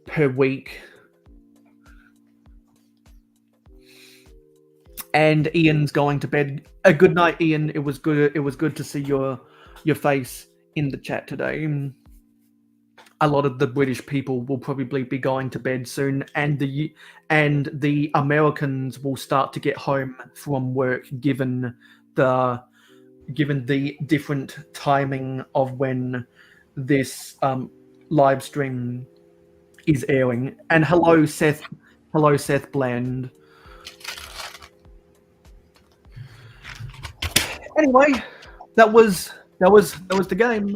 per week. And Ian's going to bed. A good night, Ian. It was good to see your face in the chat today. A lot of the British people will probably be going to bed soon, and the Americans will start to get home from work, given the different timing of when this live stream is airing. And hello, Seth. Hello, Seth Bland. Anyway, that was the game,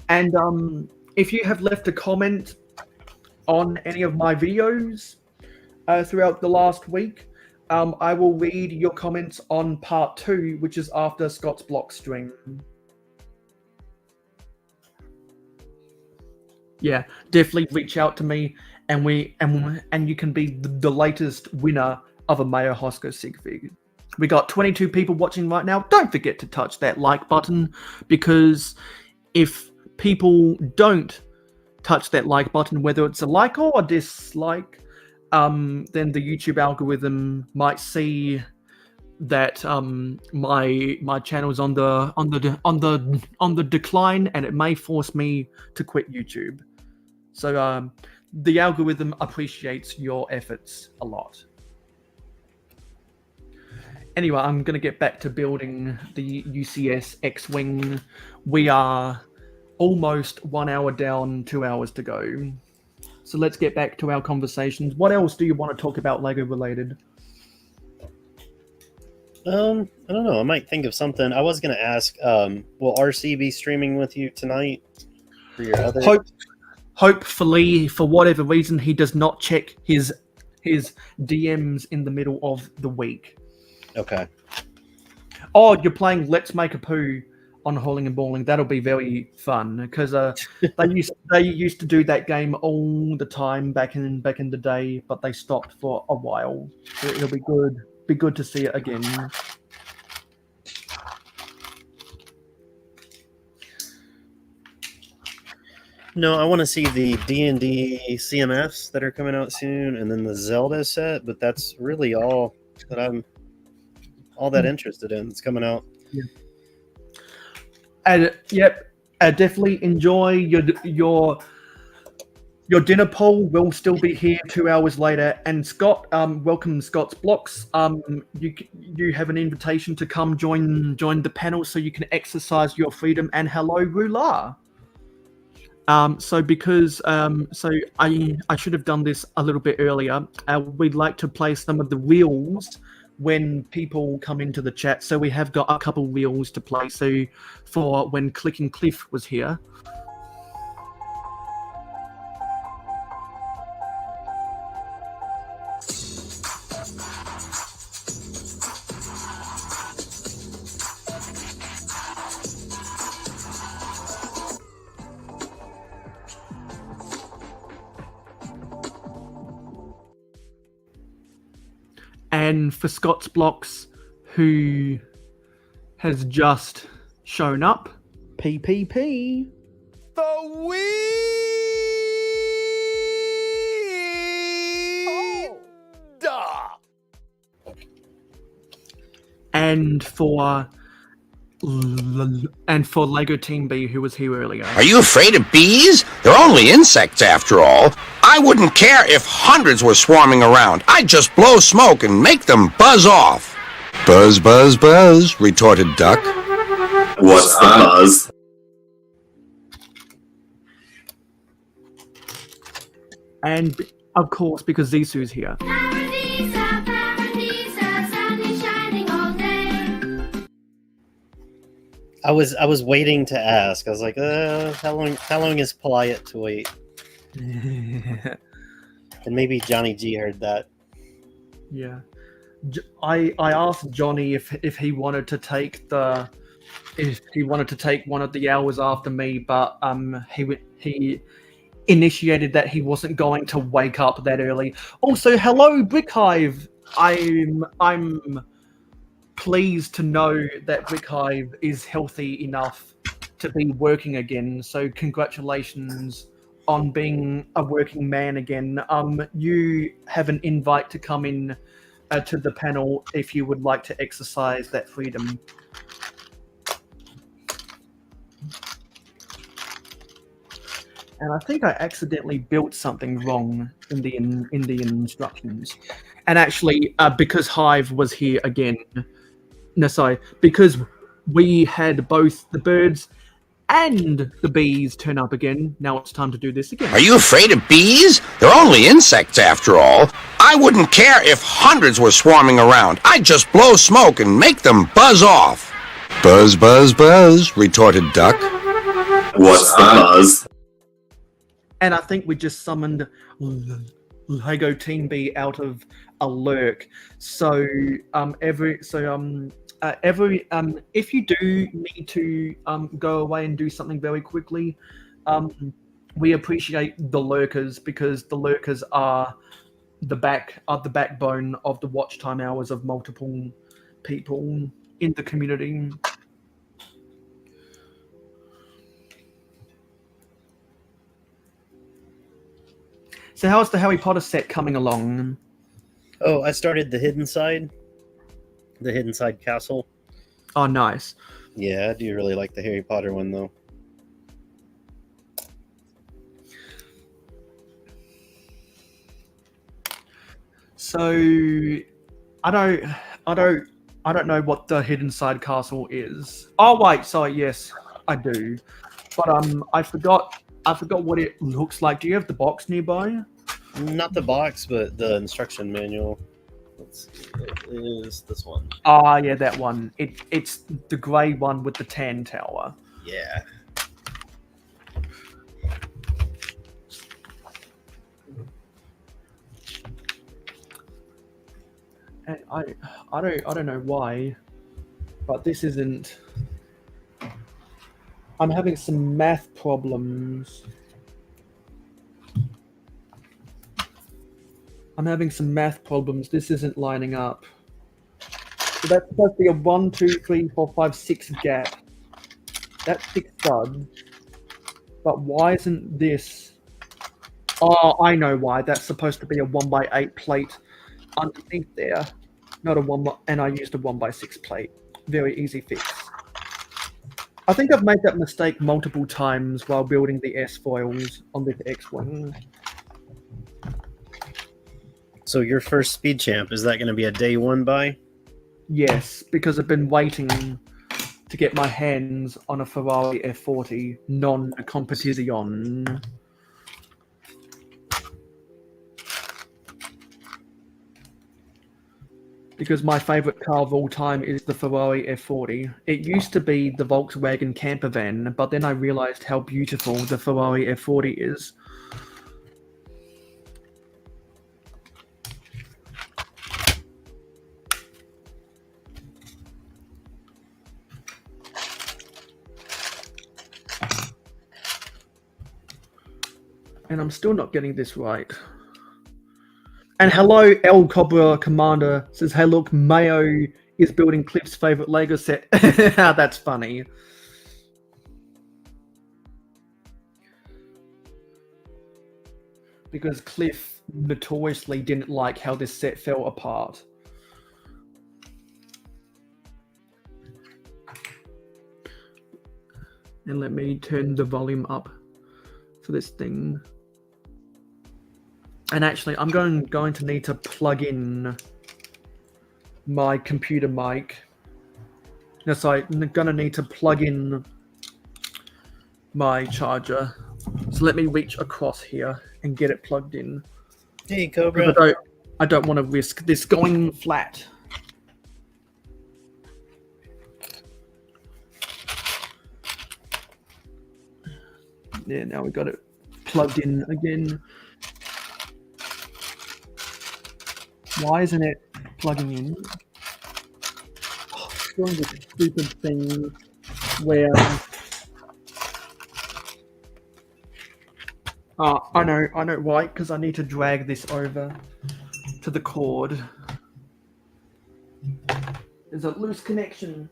and if you have left a comment on any of my videos throughout the last week, I will read your comments on part 2, which is after Scott's block stream. Yeah, definitely reach out to me, and you can be the latest winner of a Mayo Hosko sig fig. We got 22 people watching right now. Don't forget to touch that like button, because if people don't touch that like button, whether it's a like or a dislike, then the YouTube algorithm might see that my channel's on the decline, and it may force me to quit YouTube. So the algorithm appreciates your efforts a lot. Anyway, I'm going to get back to building the UCS X-Wing. We are almost 1 hour down, 2 hours to go. So let's get back to our conversations. What else do you want to talk about Lego related? I don't know. I might think of something. I was going to ask, will RC be streaming with you tonight for your other? Hopefully, for whatever reason, he does not check his DMs in the middle of the week. Okay. Oh, you're playing Let's Make a Poo on Hauling and Bowling. That'll be very fun, because they used to do that game all the time back in the day, but they stopped for a while. So it'll be good to see it again. No, I want to see the D&D CMFs that are coming out soon, and then the Zelda set. But that's really all that I'm interested in. It's coming out. Yeah. And yep, definitely enjoy your dinner poll. Will still be here 2 hours later. And Scott, welcome Scott's Blocks. You have an invitation to come join the panel so you can exercise your freedom. And hello, Rula. So I should have done this a little bit earlier. We'd like to play some of the reels when people come into the chat. So we have got a couple reels to play. So for when Clicking Cliff was here. And for Scott's Blocks, who has just shown up. PPP. The weed. And for Lego Team B, who was here earlier. Are you afraid of bees? They're only insects after all. I wouldn't care if hundreds were swarming around. I'd just blow smoke and make them buzz off. Buzz, buzz, buzz, retorted Duck. What's the buzz? And of course, because Zisu's here. I was waiting to ask. I was like, how long is polite to wait? And maybe Johnny G heard that. Yeah, I asked Johnny if he wanted to take one of the hours after me, but he initiated that he wasn't going to wake up that early. Also, hello Brickhive. I'm pleased to know that Brickhive is healthy enough to be working again. So congratulations on being a working man again. You have an invite to come in to the panel if you would like to exercise that freedom. And I think I accidentally built something wrong in the instructions. And actually, because Hive was here again, because we had both the birds and the bees turn up again. Now it's time to do this again. Are you afraid of bees? They're only insects after all. I wouldn't care if hundreds were swarming around. I'd just blow smoke and make them buzz off. Buzz, buzz, buzz, retorted Duck. What's the buzz? And I think we just summoned Lego Team B out of a lurk. So if you do need to go away and do something very quickly, we appreciate the lurkers, because the lurkers are the backbone of the watch time hours of multiple people in the community. So how's the Harry Potter set coming along? Oh, I started the Hidden Side Castle. Oh, nice. Yeah, I do really like the Harry Potter one though. So I don't know what the Hidden Side Castle is. Oh wait, sorry, yes, I do. But I forgot what it looks like. Do you have the box nearby? Not the box, but the instruction manual. Let's see, it is this one. Ah, yeah, that one. It's the grey one with the tan tower. Yeah. And I don't know why, but this isn't. I'm having some math problems. This isn't lining up. So that's supposed to be a 1, 2, 3, 4, 5, 6 gap. That's 6 studs. But why isn't this? Oh, I know why. That's supposed to be a 1x8 plate underneath there, not a 1. And I used a 1x6 plate. Very easy fix. I think I've made that mistake multiple times while building the S foils on this X-Wing. So your first speed champ, is that going to be a day 1 buy? Yes, because I've been waiting to get my hands on a Ferrari F40 non-competition. because my favorite car of all time is the Ferrari F40. It used to be the Volkswagen camper van, but then I realized how beautiful the Ferrari F40 is. And I'm still not getting this right. And hello, El Cobra Commander says, hey look, Mayo is building Cliff's favorite Lego set. That's funny. Because Cliff notoriously didn't like how this set fell apart. And let me turn the volume up for this thing. And actually, I'm going to need to plug in my computer mic. No, sorry, I'm going to need to plug in my charger. So let me reach across here and get it plugged in. Hey, Cobra. I don't want to risk this going flat. Yeah, now we got it plugged in again. Why isn't it plugging in? It's doing this stupid thing where I know why, because I need to drag this over to the cord. There's a loose connection.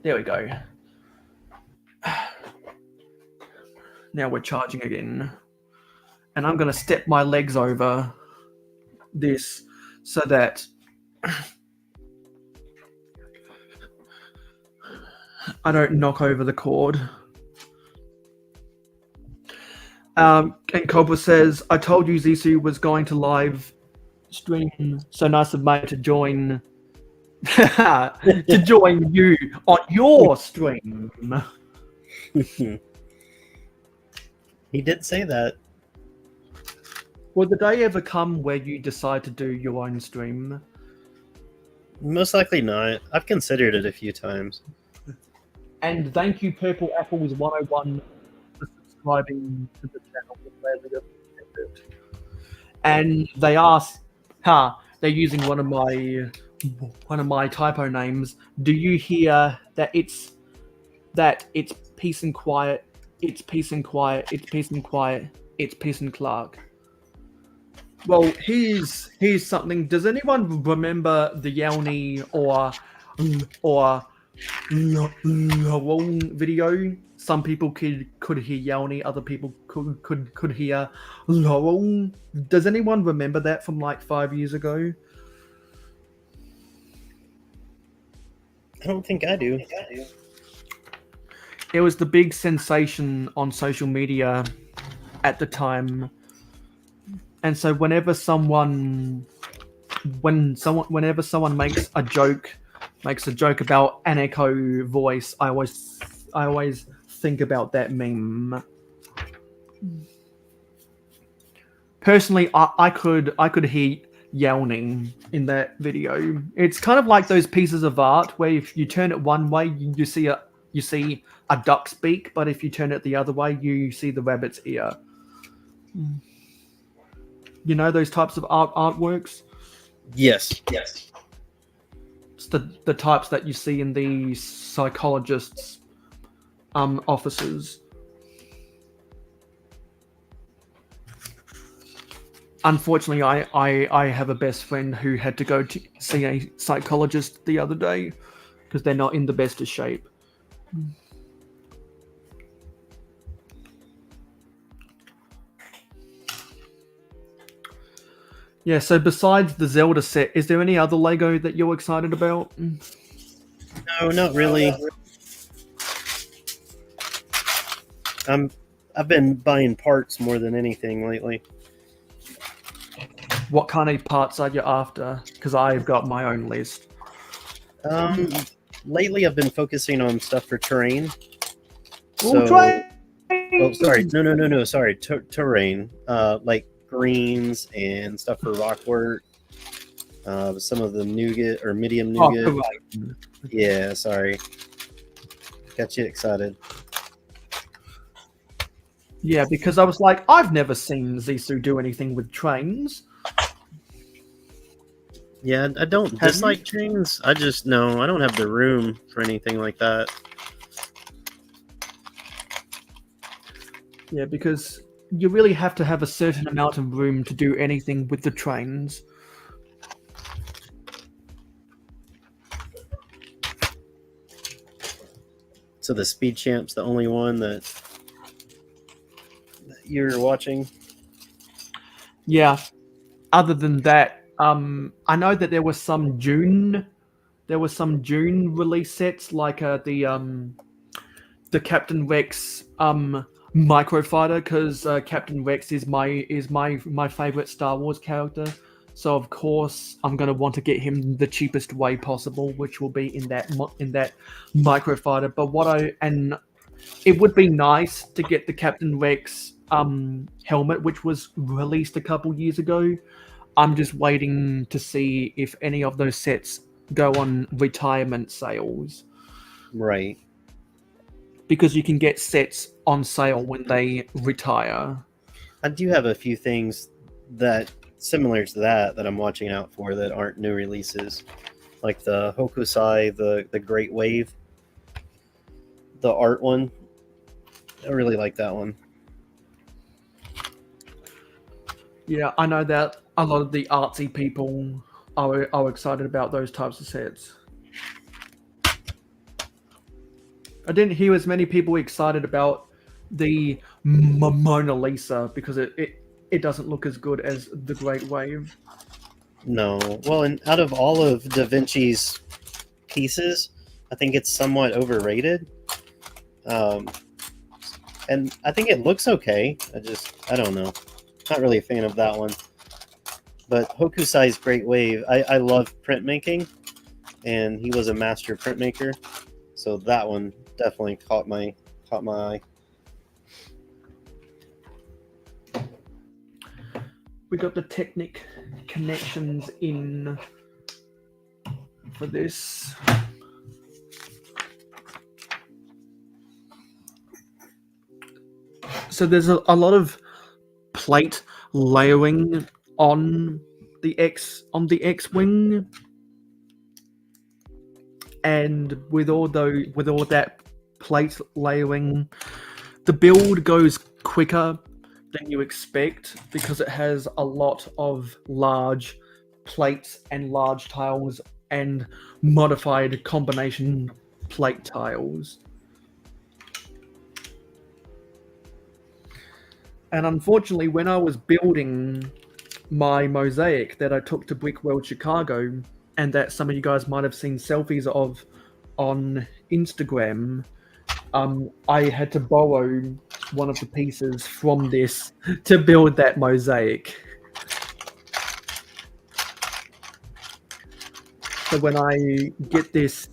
There we go. Now we're charging again. And I'm going to step my legs over this so that I don't knock over the cord. And Cobra says, I told you Zissou was going to live stream. So nice of Mayo to join to join you on your stream. He did say that. Will the day ever come where you decide to do your own stream? Most likely not. I've considered it a few times. And thank you, Purple Apples 101, for subscribing to the channel. And they asked, they're using one of my typo names. Do you hear that it's peace and quiet? It's peace and quiet. It's peace and quiet. It's peace and Clark. Well, here's something. Does anyone remember the Yelny or Lorong video? Some people could hear Yelny, other people could hear Lorong. Does anyone remember that from like 5 years ago? I don't think I do. It was the big sensation on social media at the time. And so whenever someone makes a joke about an echo voice, I always think about that meme. Personally, I could hear yelling in that video. It's kind of like those pieces of art where if you turn it one way, you see a duck's beak, but if you turn it the other way, you see the rabbit's ear. You know those types of artworks? Yes. It's the types that you see in the psychologists' offices. Unfortunately, I have a best friend who had to go to see a psychologist the other day because they're not in the best of shape. Yeah, so besides the Zelda set, is there any other Lego that you're excited about? No, not really. I've been buying parts more than anything lately. What kind of parts are you after? Because I've got my own list. Lately I've been focusing on stuff for terrain. Oh, terrain! Oh, sorry. No. Sorry. Terrain. Like greens and stuff for rock work. Some of the nougat or medium Oh, nougat. right. Yeah, sorry. Got you excited. Yeah, because I was like, I've never seen Zissou do anything with trains. Yeah, I don't Have dislike trains. I just I don't have the room for anything like that. Yeah, because you really have to have a certain amount of room to do anything with the trains. So the Speed Champ's the only one that you're watching? Yeah. Other than that, I know that there was some June release sets like the Captain Rex microfighter, because Captain Rex is my favorite Star Wars character. So of course I'm gonna want to get him the cheapest way possible, which will be in that microfighter. But it would be nice to get the Captain Rex helmet, which was released a couple years ago. I'm just waiting to see if any of those sets go on retirement sales. Right. Because you can get sets on sale when they retire. I do have a few things that similar to that I'm watching out for that aren't new releases. Like the Hokusai, the Great Wave. The art one. I really like that one. Yeah, I know that a lot of the artsy people are excited about those types of sets. I didn't hear as many people excited about the Mona Lisa because it doesn't look as good as the Great Wave. No. Well, and out of all of Da Vinci's pieces, I think it's somewhat overrated. And I think it looks okay. I don't know. Not really a fan of that one. But Hokusai's Great Wave, I love printmaking, and he was a master printmaker, so that one definitely caught my eye. We got the Technic connections in for this. So there's a lot of plate layering on the X-wing, and with all that plate layering, the build goes quicker than you expect because it has a lot of large plates and large tiles and modified combination plate tiles. And unfortunately, when I was building my mosaic that I took to Brickworld Chicago, and that some of you guys might have seen selfies of on Instagram, I had to borrow one of the pieces from this to build that mosaic. So when I get this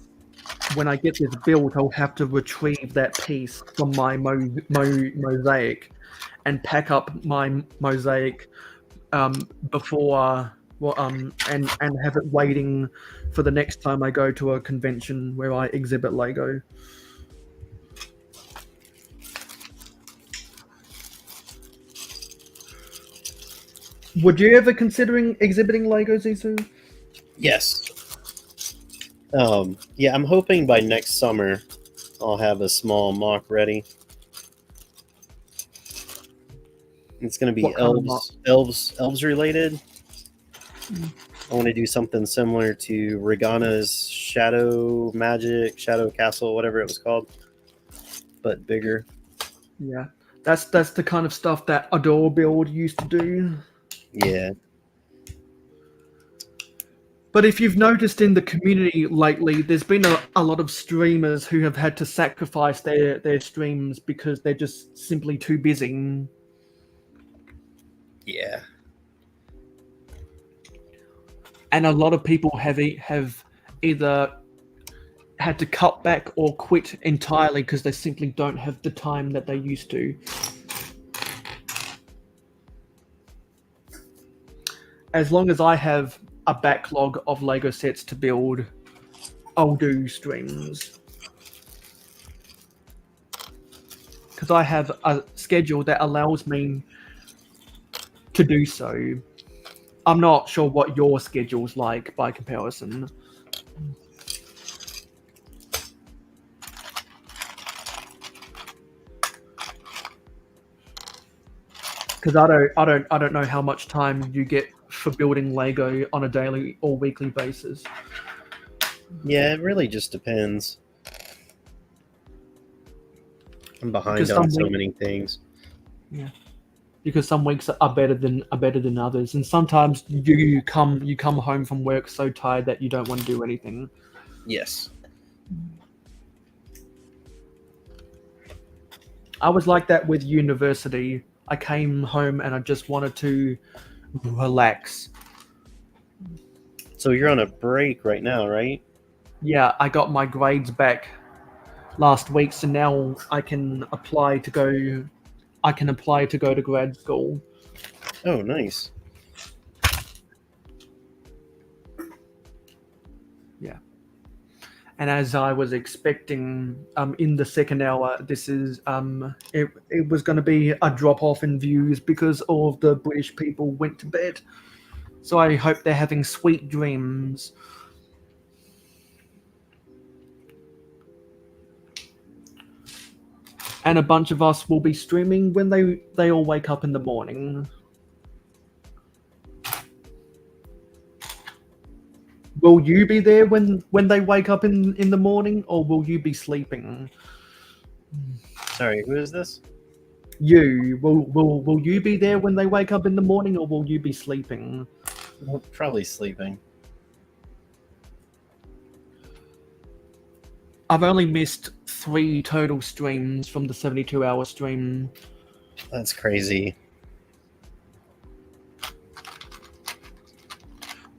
built, I'll have to retrieve that piece from my mosaic and pack up my mosaic before and have it waiting for the next time I go to a convention where I exhibit Lego. Would you ever considering exhibiting Lego, Zissou? Yes. Yeah, I'm hoping by next summer I'll have a small mock ready. It's going to be elves related. I want to do something similar to Regana's Shadow Magic, Shadow Castle, whatever it was called, but bigger. Yeah, that's the kind of stuff that Adore Build used to do. Yeah. But if you've noticed in the community lately, there's been a lot of streamers who have had to sacrifice their streams because they're just simply too busy. Yeah. And a lot of people have either had to cut back or quit entirely because they simply don't have the time that they used to. as long as I have a backlog of Lego sets to build, I'll do streams. Because I have a schedule that allows me to do so. I'm not sure what your schedule's like by comparison. Because I don't know how much time you get for building Lego on a daily or weekly basis. Yeah, it really just depends. I'm behind Because on some so many things. Yeah, because some weeks are better than others, and sometimes you come home from work so tired that you don't want to do anything. Yes. I was like that with university. I came home and I just wanted to relax. So you're on a break right now, right? Yeah, I got my grades back last week, so now I can apply to go. I can apply to go to grad school. Oh, nice. Yeah. And as I was expecting, in the second hour, this is it was going to be a drop off in views because all of the British people went to bed. So I hope they're having sweet dreams. And a bunch of us will be streaming when they all wake up in the morning. Will you be there when they wake up in the morning, or will you be sleeping? Sorry, who is this? You will you be there when they wake up in the morning, or will you be sleeping? Well, probably sleeping. I've only missed 3 total streams from the 72-hour stream. That's crazy.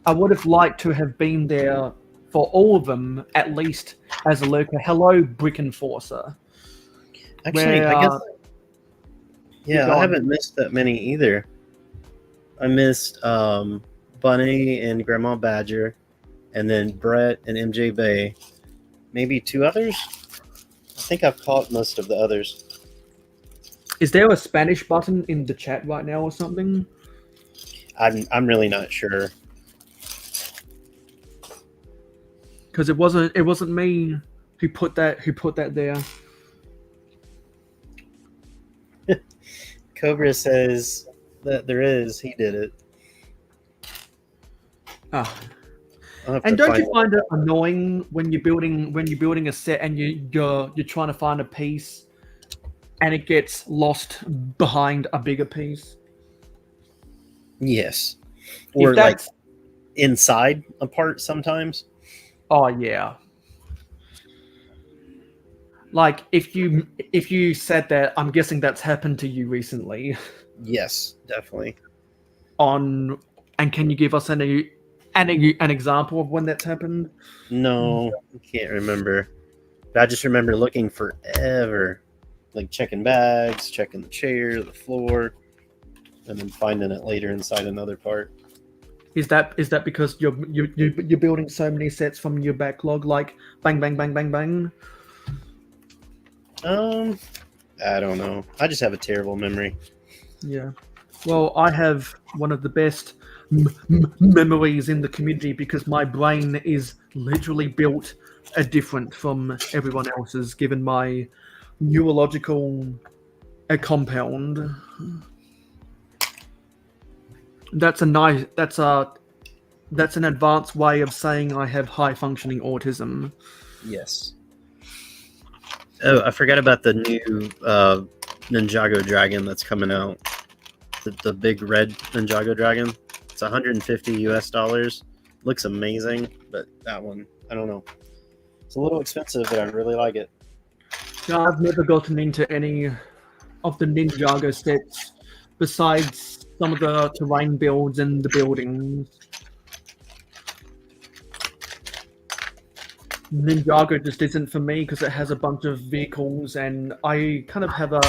I would have liked to have been there for all of them, at least as a lurker. Hello, Brick Enforcer. Actually, I guess... Yeah, I haven't missed that many either. I missed Bunny and Grandma Badger, and then Brett and MJ Bay. Maybe 2 others? I think I've caught most of the others. Is there a Spanish button in the chat right now or something? I'm really not sure. Because it wasn't me who put that there. Cobra says that there is. He did it. Ah. And don't you find it annoying when you're building a set and you're trying to find a piece and it gets lost behind a bigger piece? Yes. Or like inside a part sometimes. Oh yeah. Like if you said that, I'm guessing that's happened to you recently. Yes, definitely. And can you give us an example of when that's happened? No, I can't remember. But I just remember looking forever, like checking bags, checking the chair, the floor, and then finding it later inside another part. Is that because you're building so many sets from your backlog, like bang bang bang bang bang? I don't know. I just have a terrible memory. Yeah. Well, I have one of the best memories in the community because my brain is literally built different from everyone else's, given my neurological compound. That's an advanced way of saying I have high functioning autism. Yes. Oh, I forgot about the new Ninjago dragon that's coming out. The big red Ninjago dragon. It's $150 US. Looks amazing, but that one, I don't know. It's a little expensive, but I really like it. No, I've never gotten into any of the Ninjago sets besides some of the terrain builds and the buildings. Ninjago just isn't for me because it has a bunch of vehicles, and I kind of have a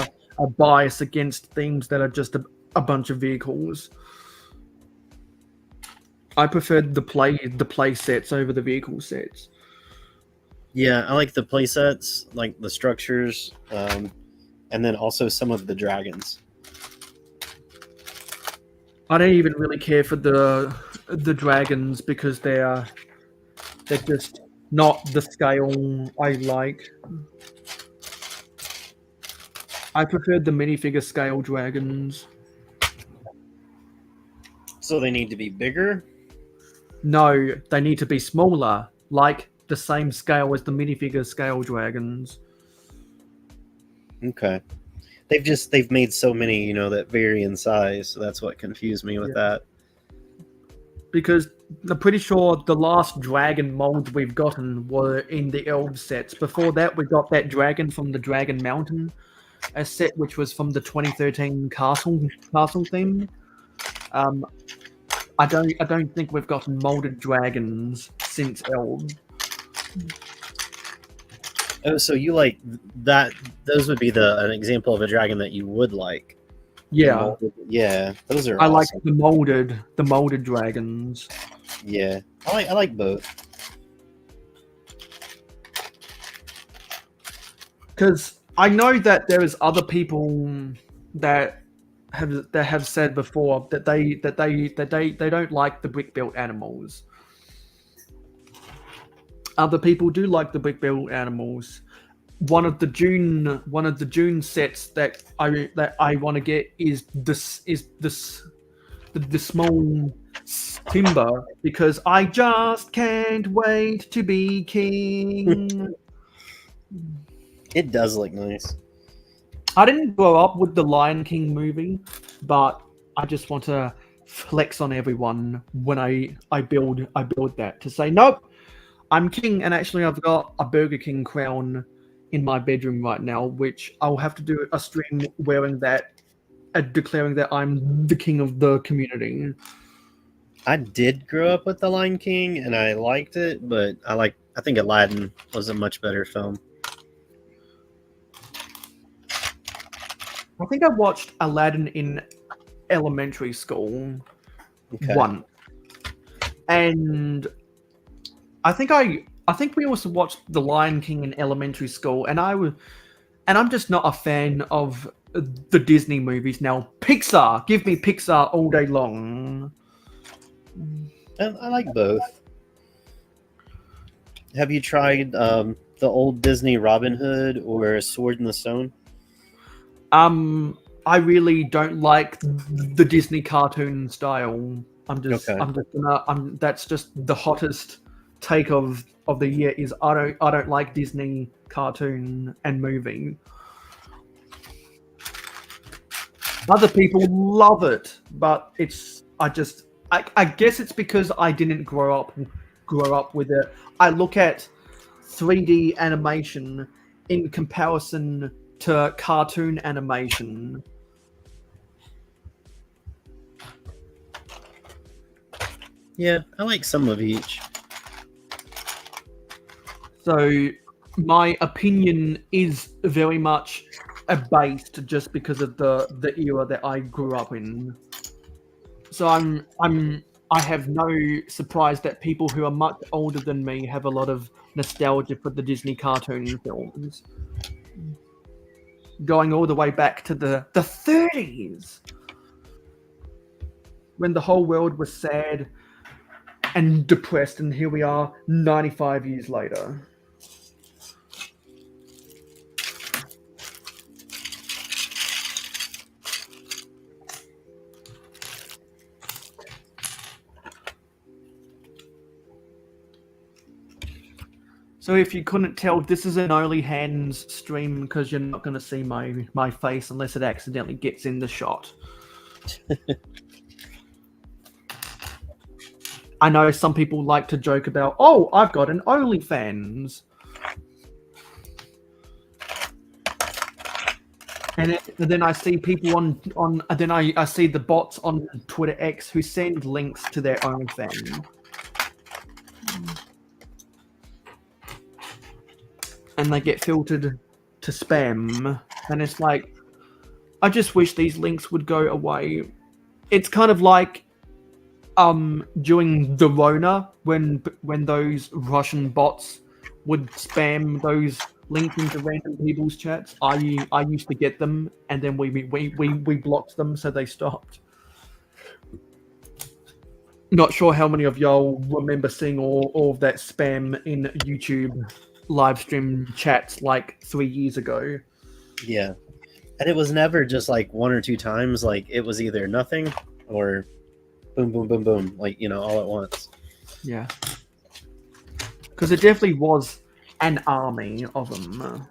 bias against themes that are just a bunch of vehicles. I preferred the play sets over the vehicle sets. Yeah, I like the play sets, like the structures, and then also some of the dragons. I don't even really care for the dragons because they're just not the scale I like. I preferred the minifigure scale dragons. So they need to be bigger? No, they need to be smaller, like the same scale as the minifigure scale dragons. Okay. They've made so many, you know, that vary in size, so that's what confused me with that. Because I'm pretty sure the last dragon molds we've gotten were in the elf sets. Before that, we got that dragon from the Dragon Mountain, a set which was from the 2013 castle theme. I don't think we've gotten molded dragons since elves. Oh, so you like that? Those would be an example of a dragon that you would like. Yeah, yeah, those are. I awesome. like the molded dragons. Yeah, I like both. Because I know that there is other people that have said before that they don't like the brick built animals. Other people do like the brick built animals. One of the June sets that I want to get is the small timber, because I just can't wait to be king. It does look nice. I didn't grow up with the Lion King movie, but I just want to flex on everyone when I build that, to say, nope, I'm king, and actually I've got a Burger King crown in my bedroom right now, which I'll have to do a stream wearing that, declaring that I'm the king of the community. I did grow up with The Lion King, and I liked it, but I think Aladdin was a much better film. I think I watched Aladdin in elementary school once, and I think we also watched The Lion King in elementary school, and I'm just not a fan of the Disney movies now. Pixar, give me Pixar all day long. I like both. Have you tried the old Disney Robin Hood or Sword in the Stone? I really don't like the Disney cartoon style. That's just the hottest take of the year is I don't like Disney cartoon and movie. Other people love it, but I guess it's because I didn't grow up with it. I look at 3D animation in comparison to cartoon animation. Yeah, I like some of each. So my opinion is very much based just because of the era that I grew up in. So I have no surprise that people who are much older than me have a lot of nostalgia for the Disney cartoon films, going all the way back to the 30s, when the whole world was sad and depressed, and here we are 95 years later. So if you couldn't tell, this is an only hands stream because you're not going to see my face unless it accidentally gets in the shot. I know some people like to joke about, oh, I've got an OnlyFans. And then I see people I see the bots on Twitter X who send links to their OnlyFans. And they get filtered to spam. And it's like, I just wish these links would go away. It's kind of like during the Rona, when those Russian bots would spam those links into random people's chats, I used to get them, and then we blocked them, so they stopped. Not sure how many of y'all remember seeing all of that spam in YouTube live stream chats like 3 years ago. Yeah. And it was never just like 1 or 2 times. Like it was either nothing or boom, boom, boom, boom. Like, you know, all at once. Yeah. Because it definitely was an army of them.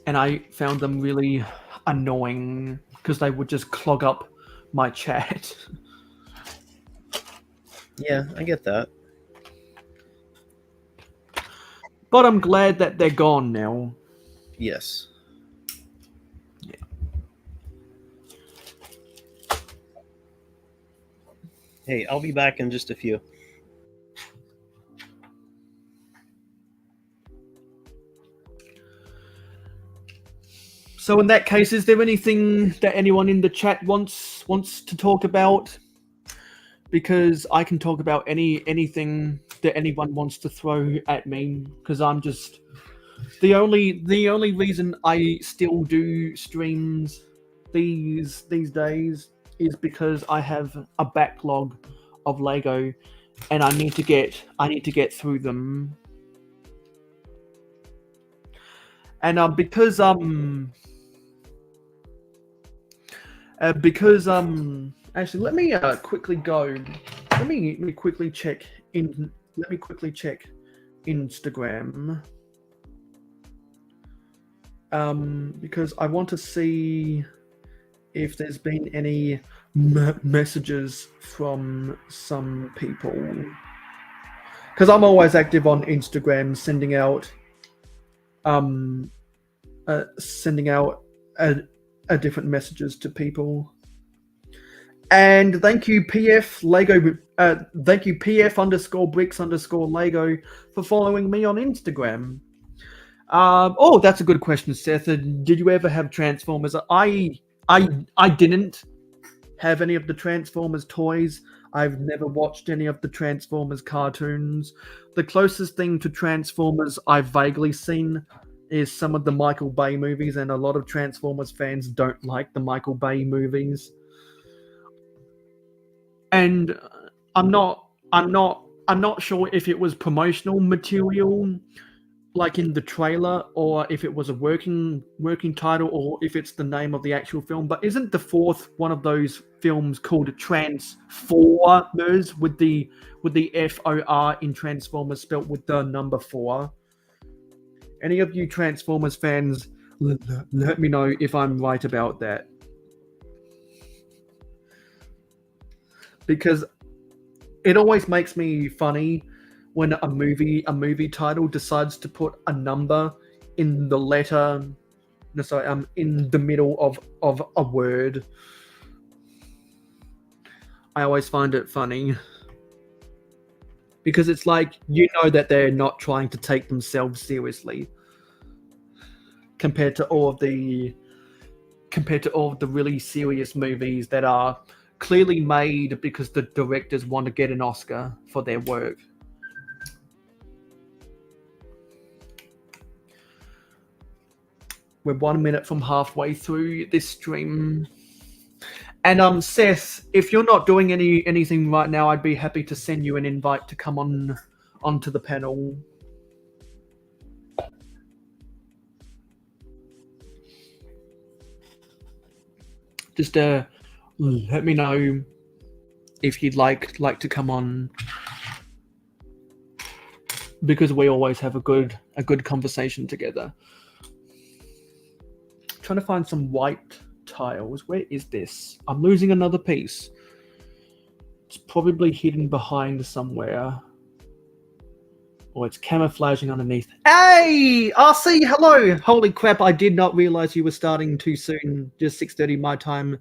And I found them really annoying because they would just clog up my chat. Yeah, I get that. But I'm glad that they're gone now. Yes. Yeah. Hey, I'll be back in just a few. So in that case, is there anything that anyone in the chat wants to talk about? Because I can talk about anything that anyone wants to throw at me. Because I'm just the only reason I still do streams these days is because I have a backlog of Lego, and I need to get through them. And because actually, let me quickly go. Let me quickly check Instagram. Because I want to see if there's been any messages from some people. Because I'm always active on Instagram, sending out different messages to people. And thank you PF Lego, thank you PF_bricks_Lego for following me on Instagram. Oh, that's a good question, Seth. Did you ever have Transformers? I didn't have any of the Transformers toys. I've never watched any of the Transformers cartoons. The closest thing to Transformers I've vaguely seen is some of the Michael Bay movies, and a lot of Transformers fans don't like the Michael Bay movies. And I'm not sure if it was promotional material, like in the trailer, or if it was a working title, or if it's the name of the actual film. But isn't the fourth one of those films called Transformers with the FOR in Transformers spelt with the number 4? Any of you Transformers fans, let me know if I'm right about that. Because it always makes me funny when a movie title decides to put a number in the letter, in the middle of a word. I always find it funny. Because it's like, you know that they're not trying to take themselves seriously. Compared to all of the really serious movies that are clearly made because the directors want to get an Oscar for their work. We're 1 minute from halfway through this stream. And Seth, if you're not doing anything right now, I'd be happy to send you an invite to come onto the panel. Just let me know if you'd like to come on, because we always have a good conversation together. Trying to find some white tiles. Where is this? I'm losing another piece. It's probably hidden behind somewhere. Or it's camouflaging underneath. Hey! RC, hello! Holy crap, I did not realize you were starting too soon. Just 6:30 my time.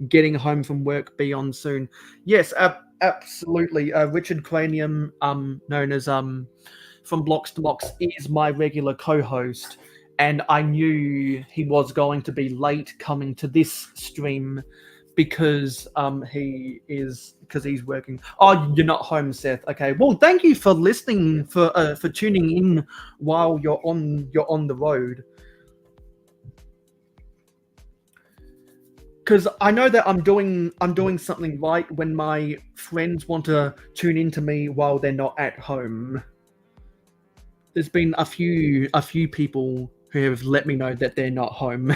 Getting home from work beyond soon. Yes, absolutely. Richard Cranium, known as from Blocks to Blocks is my regular co-host, and I knew he was going to be late coming to this stream because he's working. Oh, you're not home, Seth. Okay. Well, thank you for listening, for tuning in while you're on the road. Because I know that I'm doing something right when my friends want to tune into me while they're not at home. There's been a few people who have let me know that they're not home.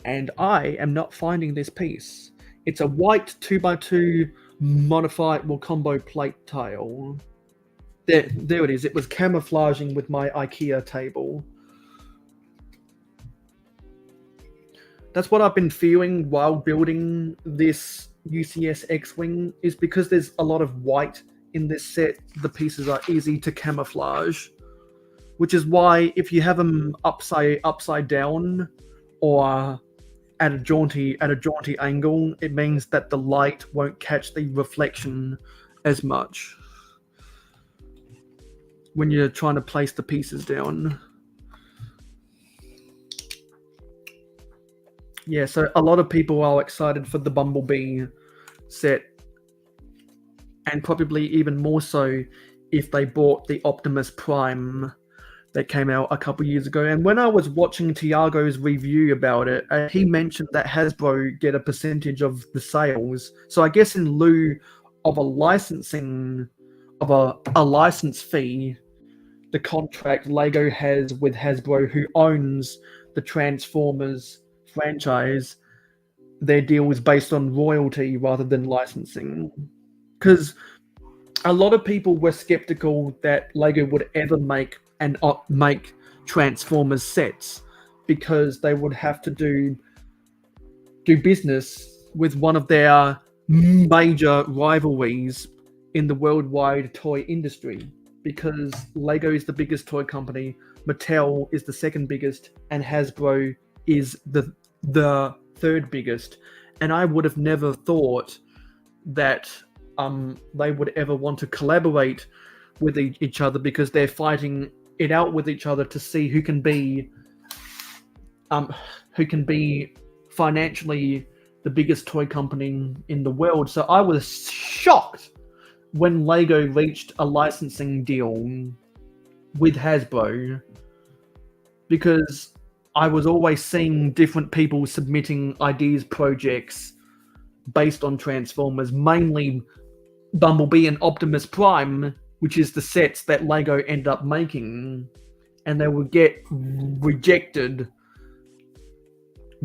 And I am not finding this piece. It's a white 2x2 modifiable combo plate tile. There it is. It was camouflaging with my IKEA table. That's what I've been feeling while building this UCS X-Wing, is because there's a lot of white in this set, the pieces are easy to camouflage. Which is why if you have them upside down or at a jaunty angle, it means that the light won't catch the reflection as much when you're trying to place the pieces down. Yeah, so a lot of people are excited for the Bumblebee set, and probably even more so if they bought the Optimus Prime that came out a couple years ago. And when I was watching Tiago's review about it, he mentioned that Hasbro get a percentage of the sales. So I guess in lieu of a licensing, of a license fee, the contract LEGO has with Hasbro, who owns the Transformers franchise, their deal is based on royalty rather than licensing. Because a lot of people were skeptical that LEGO would ever make Transformers sets, because they would have to do business with one of their major rivalries in the worldwide toy industry, because LEGO is the biggest toy company, Mattel is the second biggest, and Hasbro is the third biggest. And I would have never thought that they would ever want to collaborate with each other, because they're fighting it out with each other to see who can be financially the biggest toy company in the world. So I was shocked when LEGO reached a licensing deal with Hasbro, because I was always seeing different people submitting ideas, projects based on Transformers, mainly Bumblebee and Optimus Prime, which is the sets that LEGO end up making, and they would get rejected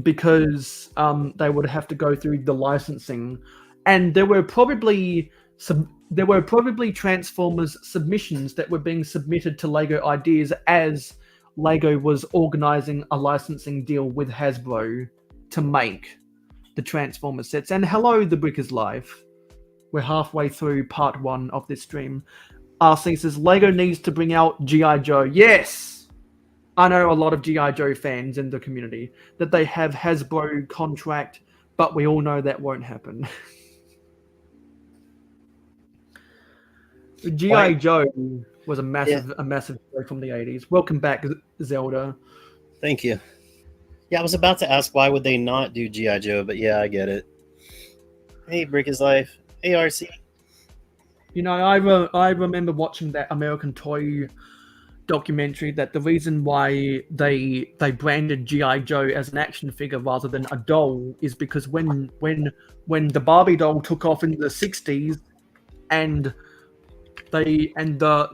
because they would have to go through the licensing. And there were probably Transformers submissions that were being submitted to LEGO Ideas as LEGO was organizing a licensing deal with Hasbro to make the Transformers sets. And hello, The Brick is Live. We're halfway through part 1 of this stream. RC says, LEGO needs to bring out G.I. Joe. Yes! I know a lot of G.I. Joe fans in the community, that they have Hasbro contract, but we all know that won't happen. G.I. Joe was a massive show from the 80s. Welcome back, Zelda. Thank you. Yeah, I was about to ask why would they not do G.I. Joe, but yeah, I get it. Hey, Brick is Life. Hey, RC. You know, I remember watching that American Toy documentary, that the reason why they branded G.I. Joe as an action figure rather than a doll is because when the Barbie doll took off in the 60s and either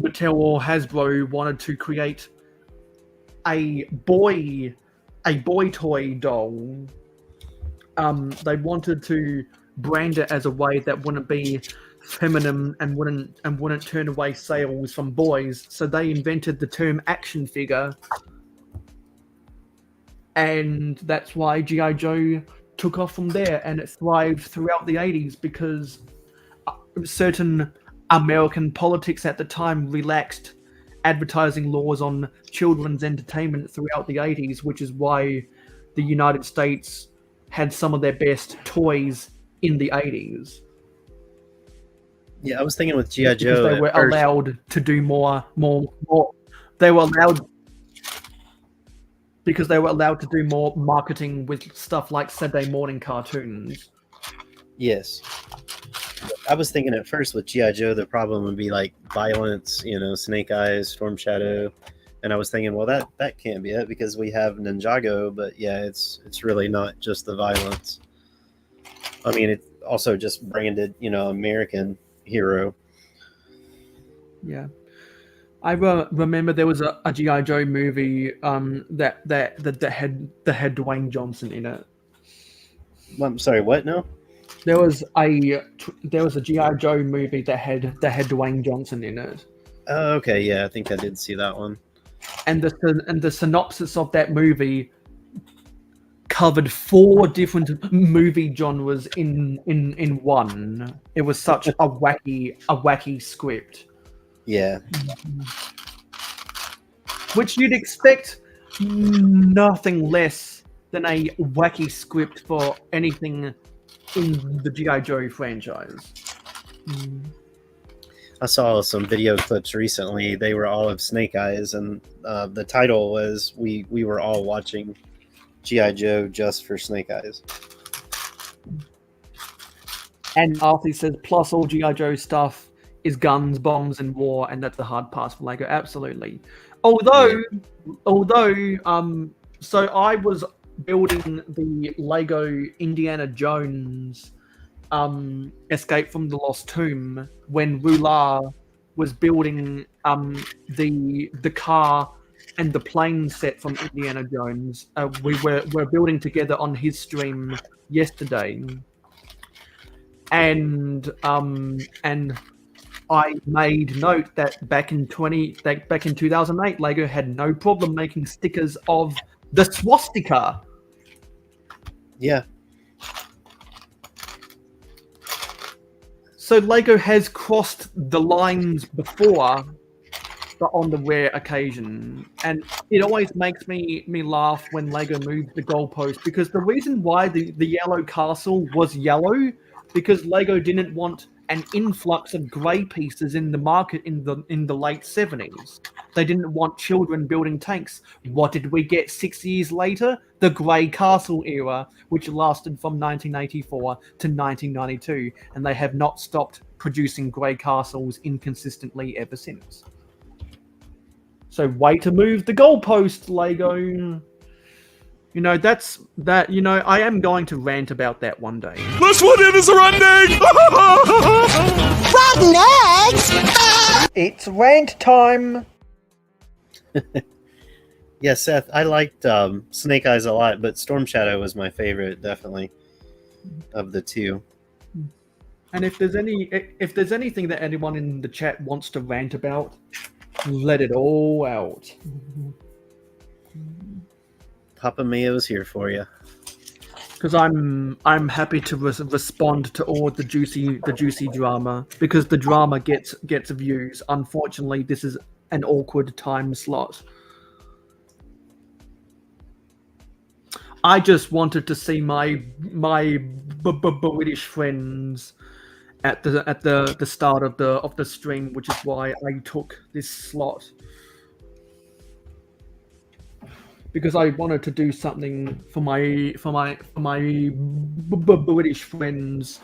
Mattel or Hasbro wanted to create a boy toy doll, they wanted to brand it as a way that wouldn't be feminine and wouldn't turn away sales from boys. So they invented the term action figure, and that's why G.I. Joe took off from there, and it thrived throughout the 80s because certain American politics at the time relaxed advertising laws on children's entertainment throughout the 80s, which is why the United States had some of their best toys in the 80s. Yeah, I was thinking with G.I. Because Joe. they were at first- allowed to do more. They were allowed because they were allowed to do more marketing with stuff like Saturday morning cartoons. Yes. I was thinking at first with G.I. Joe, the problem would be like violence, you know, Snake Eyes, Storm Shadow. And I was thinking, well, that can't be it because we have Ninjago, but yeah, it's really not just the violence. I mean, it's also just branded, you know, American hero. Yeah. I remember there was a G.I. Joe movie that had Dwayne Johnson in it. I'm sorry, what now? There was a G.I. Joe movie that had Dwayne Johnson in it. Oh, okay, yeah, I think I did see that one. And the synopsis of that movie covered 4 different movie genres in one. It was such a wacky script. Yeah. Which you'd expect nothing less than a wacky script for anything in the G.I. Joe franchise. I saw some video clips recently. They were all of Snake Eyes, and the title was we were all watching G.I. Joe just for Snake Eyes. And Arthur says, plus all G.I. Joe stuff is guns, bombs, and war, and that's the hard pass for LEGO. Absolutely. Although, so I was building the LEGO Indiana Jones Escape from the Lost Tomb when Rular was building the car and the plane set from Indiana Jones. We were building together on his stream yesterday, and I made note that back in 2008, LEGO had no problem making stickers of the swastika. Yeah. So LEGO has crossed the lines before, but on the rare occasion. And it always makes me laugh when LEGO moves the goalpost, because the reason why the yellow castle was yellow, because LEGO didn't want an influx of grey pieces in the market in the late 70s. They didn't want children building tanks. What did we get 6 years later? The grey castle era, which lasted from 1984 to 1992, and they have not stopped producing grey castles inconsistently ever since. So way to move the goalpost, LEGO. You know, I am going to rant about that one day. This one is a rotten egg! Rotten eggs! It's rant time! Yeah, Seth, I liked Snake Eyes a lot, but Storm Shadow was my favorite, definitely, of the two. And if there's anything that anyone in the chat wants to rant about, let it all out. Papa Mayo's here for you. Because I'm happy to respond to all the juicy drama, because the drama gets views. Unfortunately, this is an awkward time slot. I just wanted to see my British friends at the start of the stream, which is why I took this slot. Because I wanted to do something for my British friends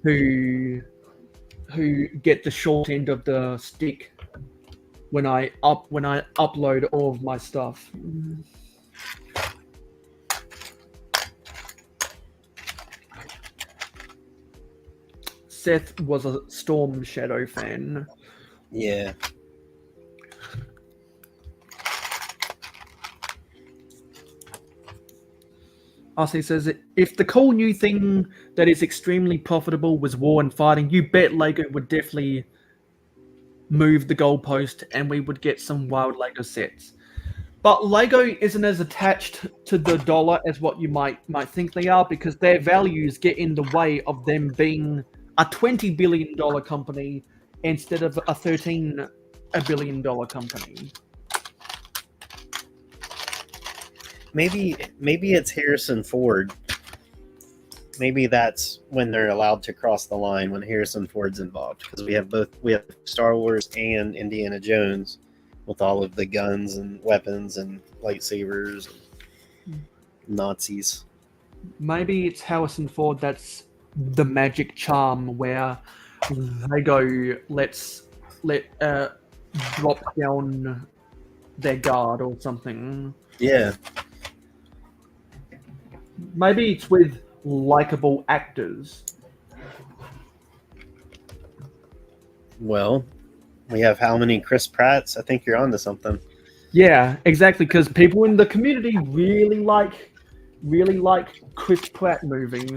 who get the short end of the stick when I upload all of my stuff. Seth was a Storm Shadow fan. Yeah. RC says, if the cool new thing that is extremely profitable was war and fighting, you bet LEGO would definitely move the goalpost and we would get some wild LEGO sets. But LEGO isn't as attached to the dollar as what you might think they are, because their values get in the way of them being a $20 billion company instead of a $13 a billion-dollar company. Maybe it's Harrison Ford. Maybe that's when they're allowed to cross the line, when Harrison Ford's involved, because we have Star Wars and Indiana Jones with all of the guns and weapons and lightsabers and Nazis. Maybe it's Harrison Ford that's the magic charm where they go, let's drop down their guard or something. Yeah. Maybe it's with likable actors. Well, we have how many Chris Pratts? I think you're onto something. Yeah, exactly, because people in the community really like Chris Pratt movies.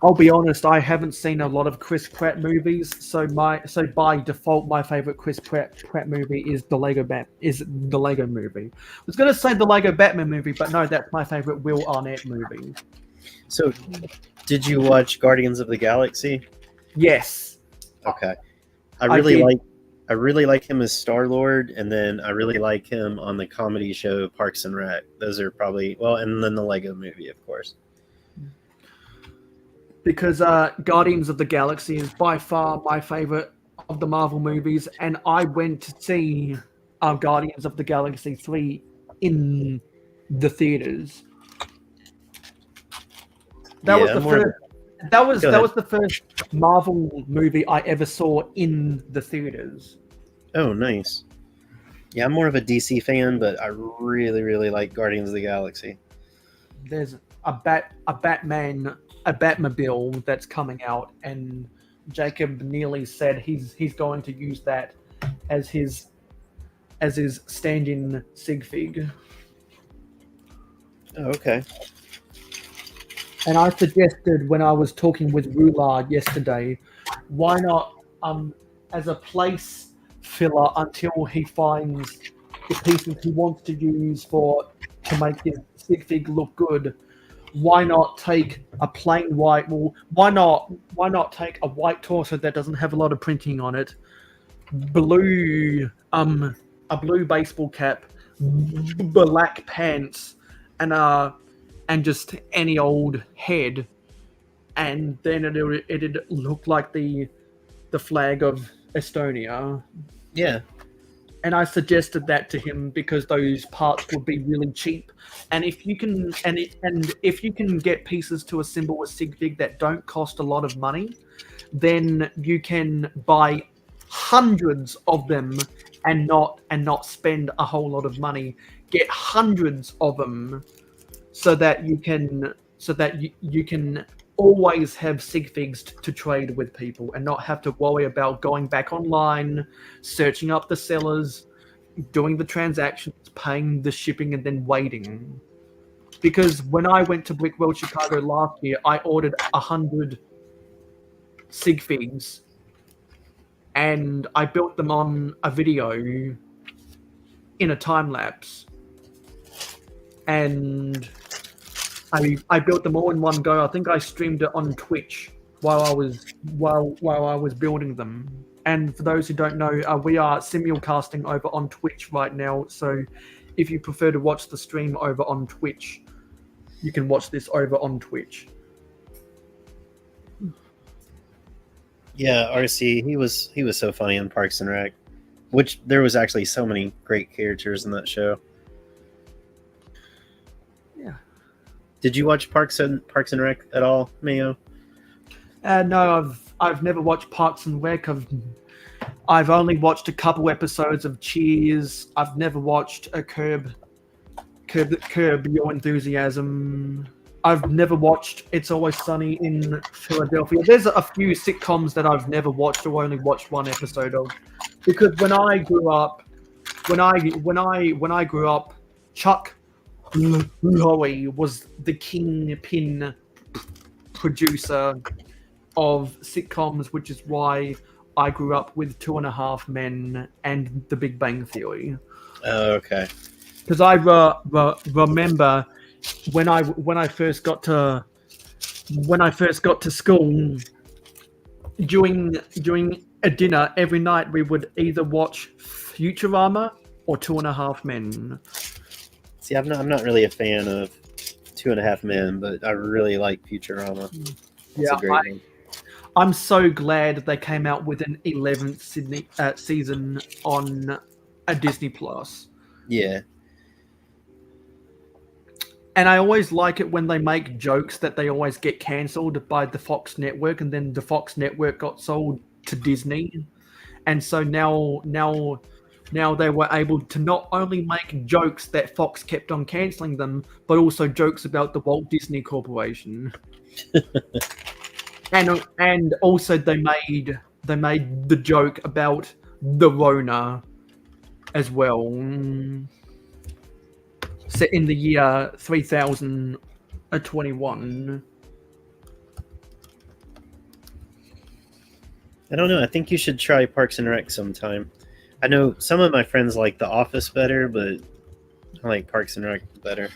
I'll be honest, I haven't seen a lot of Chris Pratt movies, so by default, my favorite Chris Pratt movie is the Lego movie. I was gonna say the Lego Batman movie, but no, that's my favorite Will Arnett movie. So, did you watch Guardians of the Galaxy? Yes. Okay. I really like him as Star-Lord, and then I really like him on the comedy show Parks and Rec. Those are probably, well, and then the Lego movie, of course. Because Guardians of the Galaxy is by far my favorite of the Marvel movies, and I went to see Guardians of the Galaxy 3 in the theaters. That was the first Marvel movie I ever saw in the theaters. Oh, nice. Yeah, I'm more of a DC fan, but I really, really like Guardians of the Galaxy. There's a Batmobile that's coming out, and Jacob Neely said he's going to use that as his stand-in sig fig. Oh, okay. And I suggested when I was talking with Roulard yesterday, why not as a place filler until he finds the pieces he wants to use to make his sig fig look good. Why not take a plain white? Well, why not take a white torso that doesn't have a lot of printing on it, blue a blue baseball cap, black pants, and just any old head, and then it'd look like the flag of Estonia. Yeah. And I suggested that to him because those parts would be really cheap, and if you can get pieces to assemble a sig fig that don't cost a lot of money, then you can buy hundreds of them and not spend a whole lot of money. Get hundreds of them so that you can always have sig figs to trade with people and not have to worry about going back online, searching up the sellers, doing the transactions, paying the shipping, and then waiting. Because when I went to Brick World Chicago last year, I ordered 100 sig figs, and I built them on a video in a time lapse, and I built them all in one go. I think I streamed it on Twitch while I was building them. And for those who don't know, we are simulcasting over on Twitch right now. So if you prefer to watch the stream over on Twitch, you can watch this over on Twitch. Yeah, RC, he was so funny in Parks and Rec, which there was actually so many great characters in that show. Yeah. Did you watch Parks and Rec at all, Mayo? No, I've never watched Parks and Rec. I've only watched a couple episodes of Cheers. I've never watched a Curb Your Enthusiasm. I've never watched It's Always Sunny in Philadelphia. There's a few sitcoms that I've never watched or only watched one episode of, because when I grew up, Chuck Lorre was the kingpin producer of sitcoms, which is why I grew up with 2.5 Men and The Big Bang Theory. Oh, okay. Because I remember when I first got to when I first got to school, during a dinner every night, we would either watch Futurama or 2.5 Men. See, I'm not really a fan of 2.5 Men, but I really like Futurama. It's a great one. I'm so glad they came out with an 11th season on a Disney Plus. Yeah. And I always like it when they make jokes that they always get cancelled by the Fox network, and then the Fox network got sold to Disney. And so now they were able to not only make jokes that Fox kept on cancelling them, but also jokes about the Walt Disney Corporation. And also they made the joke about the Rona as well. Set in the year 3021. I don't know. I think you should try Parks and Rec sometime. I know some of my friends like The Office better, but I like Parks and Rec better.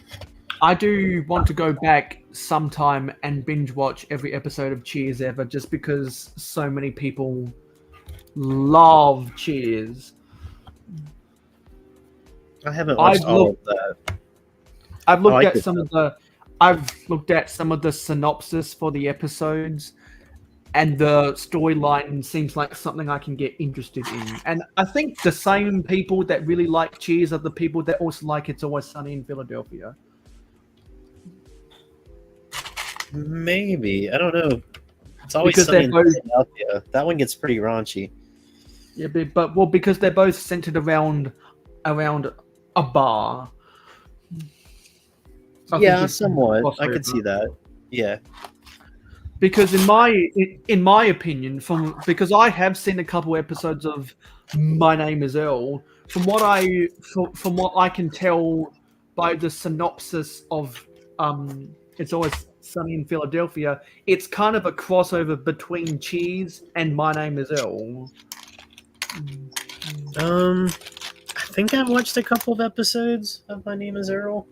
I do want to go back sometime and binge watch every episode of Cheers ever, just because so many people love Cheers. I haven't watched all of that. I've looked at some of the synopsis for the episodes, and the storyline seems like something I can get interested in. And I think the same people that really like Cheers are the people that also like It's Always Sunny in Philadelphia. Maybe. I don't know. It's Always Because Sunny in they're both- Philadelphia. That one gets pretty raunchy. Yeah, but because they're both centered around a bar. I think Yeah, it's somewhat. I crossover. could see that. Yeah. Because in my opinion, because I have seen a couple episodes of My Name Is Earl, from what I can tell by the synopsis of It's Always Sunny in Philadelphia, it's kind of a crossover between Cheers and My Name Is Earl. I think I've watched a couple of episodes of My Name Is Earl.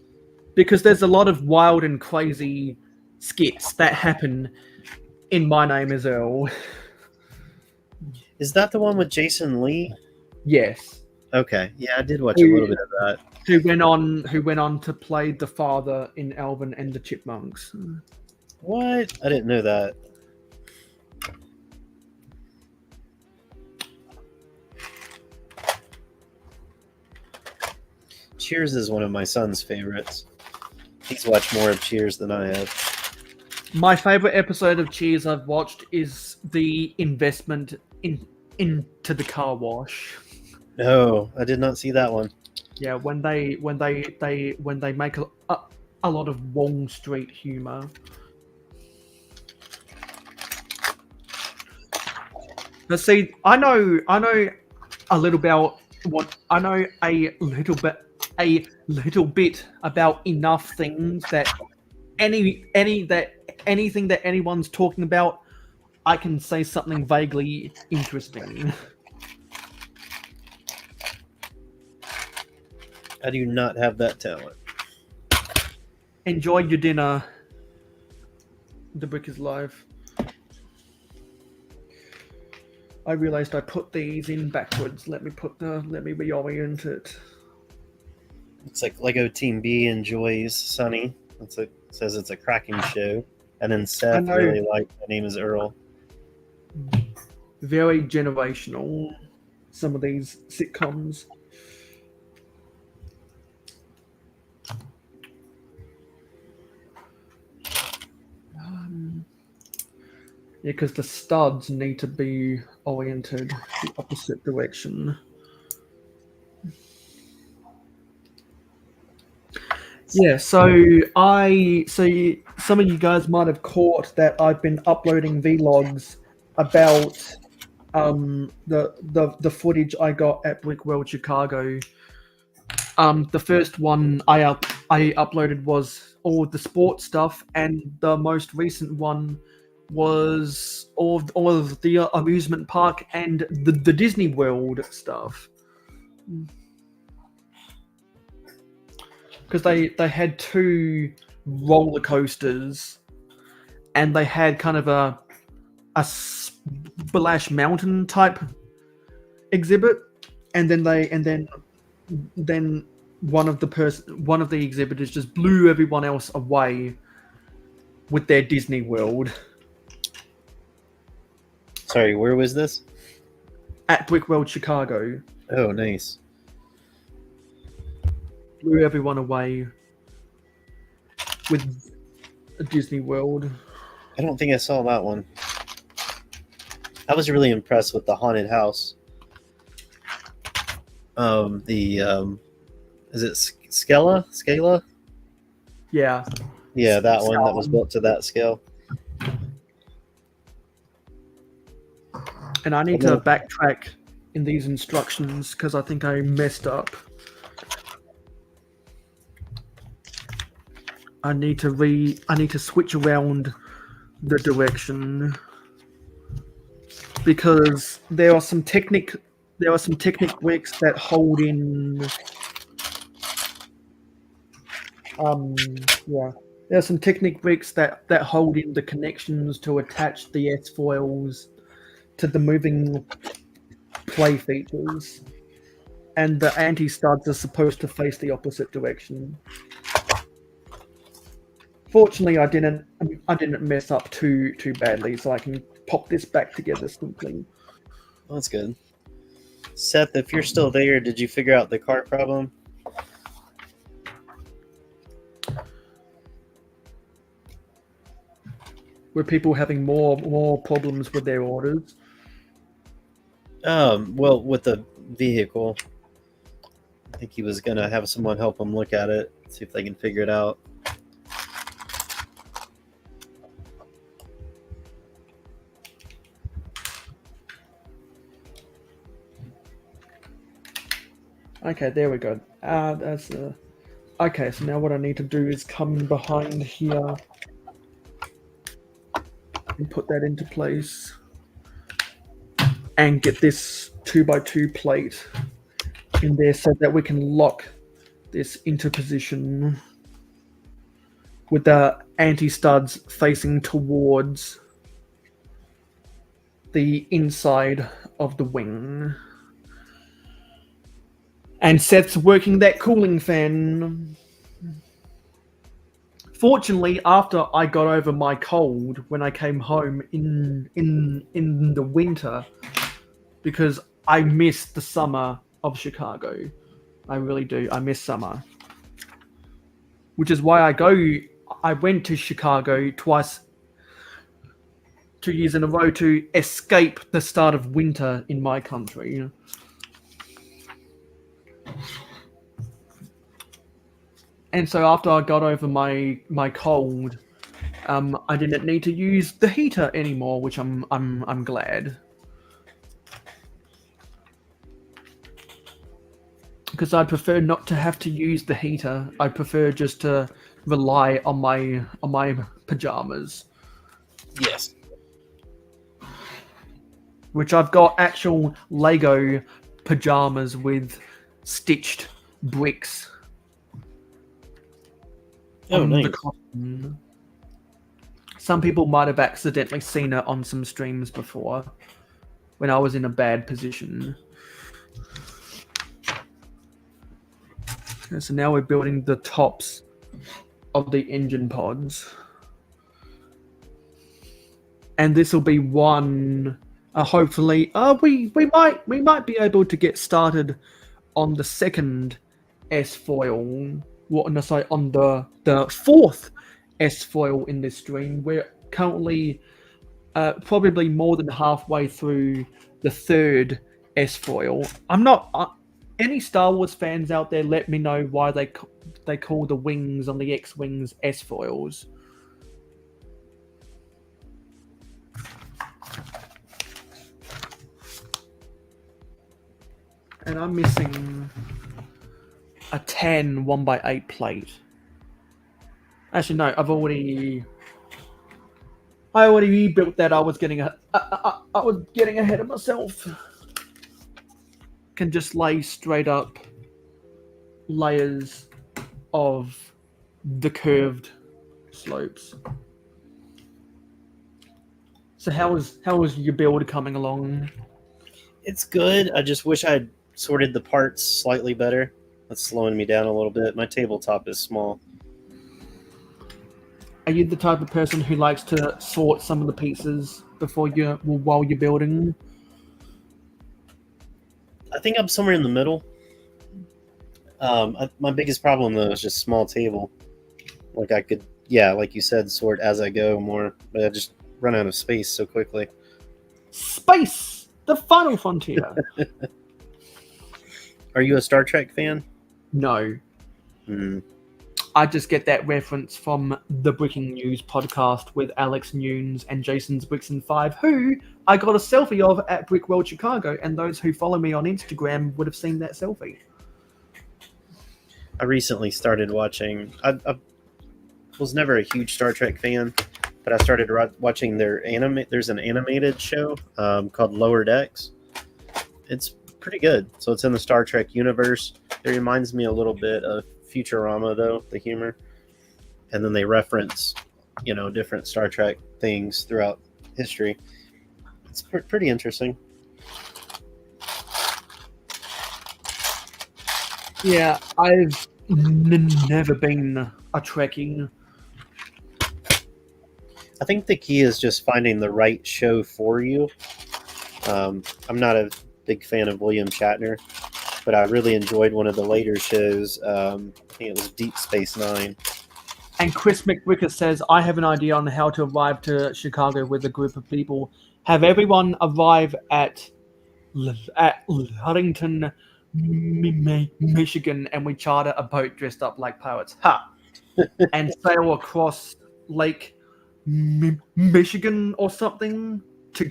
Because there's a lot of wild and crazy skits that happen in My Name Is Earl. Is that the one with Jason Lee? Yes. Okay. Yeah, I did watch a little bit of that. Who went on to play the father in Alvin and the Chipmunks. What? I didn't know that. Cheers is one of my son's favorites. He's watched more of Cheers than I have. My favorite episode of Cheers I've watched is the investment into the car wash. No, I did not see that one. Yeah, when they make a lot of Wall Street humor. But see, I know a little about what I know a little bit about enough things that anything that anyone's talking about, I can say something vaguely interesting. I do not have that talent. Enjoy your dinner. The brick is live. I realized I put these in backwards. Let me reorient it. It's like Lego Team B enjoys Sunny. Says it's a cracking show. And then Seth really liked My Name Is Earl. Very generational, some of these sitcoms. Yeah, because the studs need to be oriented the opposite direction. Yeah, so some of you guys might have caught that I've been uploading vlogs about the footage I got at Brick World Chicago. The first one I uploaded was all the sports stuff, and the most recent one was all of the amusement park and the Disney World stuff. Because they had 2 roller coasters, and they had kind of a Splash Mountain type exhibit, and then one of the exhibitors just blew everyone else away with their Disney World. Sorry, where was this? At Brick World Chicago. Oh, nice. Blew everyone away with Disney World. I don't think I saw that one. I was really impressed with the haunted house. Is it Scala? Yeah. Yeah, that one that was built to that scale. And I need to backtrack in these instructions because I think I messed up. I need to switch around the direction because there are some technic bricks that hold in there are some technic bricks that hold in the connections to attach the S foils to the moving play features, and the anti-studs are supposed to face the opposite direction. Fortunately, I didn't mess up too badly, so I can pop this back together simply. Well, that's good. Seth, if you're still there, did you figure out the cart problem? Were people having more problems with their orders? Well, with the vehicle. I think he was gonna have someone help him look at it, see if they can figure it out. Okay, there we go. Okay, so now what I need to do is come behind here and put that into place and get this 2x2 plate in there so that we can lock this into position with the anti-studs facing towards the inside of the wing. And Seth's working that cooling fan. Fortunately, after I got over my cold when I came home in the winter, because I miss the summer of Chicago. I really do. I miss summer. Which is why I went to Chicago twice, 2 years in a row, to escape the start of winter in my country. And so after I got over my cold, I didn't need to use the heater anymore, which I'm glad. Because I prefer not to have to use the heater. I prefer just to rely on my pajamas. Yes. Which I've got actual Lego pajamas with stitched bricks. Oh, nice. The cotton. Some people might have accidentally seen it on some streams before when I was in a bad position. Okay, so now we're building the tops of the engine pods. And this will be one, hopefully, we might be able to get started on the second S-foil. On the fourth S-foil in this stream. We're currently probably more than halfway through the third S-foil. I'm not... any Star Wars fans out there, let me know why they call the wings on the X-wings S-foils. And I'm missing a 10 1x8 plate. Actually, no, I already rebuilt that. I was getting ahead of myself. Can just lay straight up layers of the curved slopes. So how is your build coming along? It's good. I just wish I'd sorted the parts slightly better. That's slowing me down a little bit. My tabletop is small. Are you the type of person who likes to sort some of the pieces while you're building? I think I'm somewhere in the middle. My biggest problem though is just small table. Like I could, like you said, sort as I go more, but I just run out of space so quickly. Space, the final frontier. Are you a Star Trek fan? No. I just get that reference from the Breaking News podcast with Alex Nunes and Jason's Bricks and 5, who I got a selfie of at Brickworld Chicago, and those who follow me on Instagram would have seen that selfie. I recently started watching. I was never a huge Star Trek fan, but I started watching their There's an animated show called Lower Decks. It's pretty good. So it's in the Star Trek universe. It reminds me a little bit of Futurama, though, the humor. And then they reference, different Star Trek things throughout history. It's pretty interesting. Yeah, I've never been a Trekkie. I think the key is just finding the right show for you. I'm not a big fan of William Shatner, but I really enjoyed one of the later shows. I think it was Deep Space Nine. And Chris McWicker says, I have an idea on how to arrive to Chicago with a group of people. Have everyone arrive at Huntington, Michigan, and we charter a boat dressed up like pirates. Ha! And sail across Lake Michigan or something to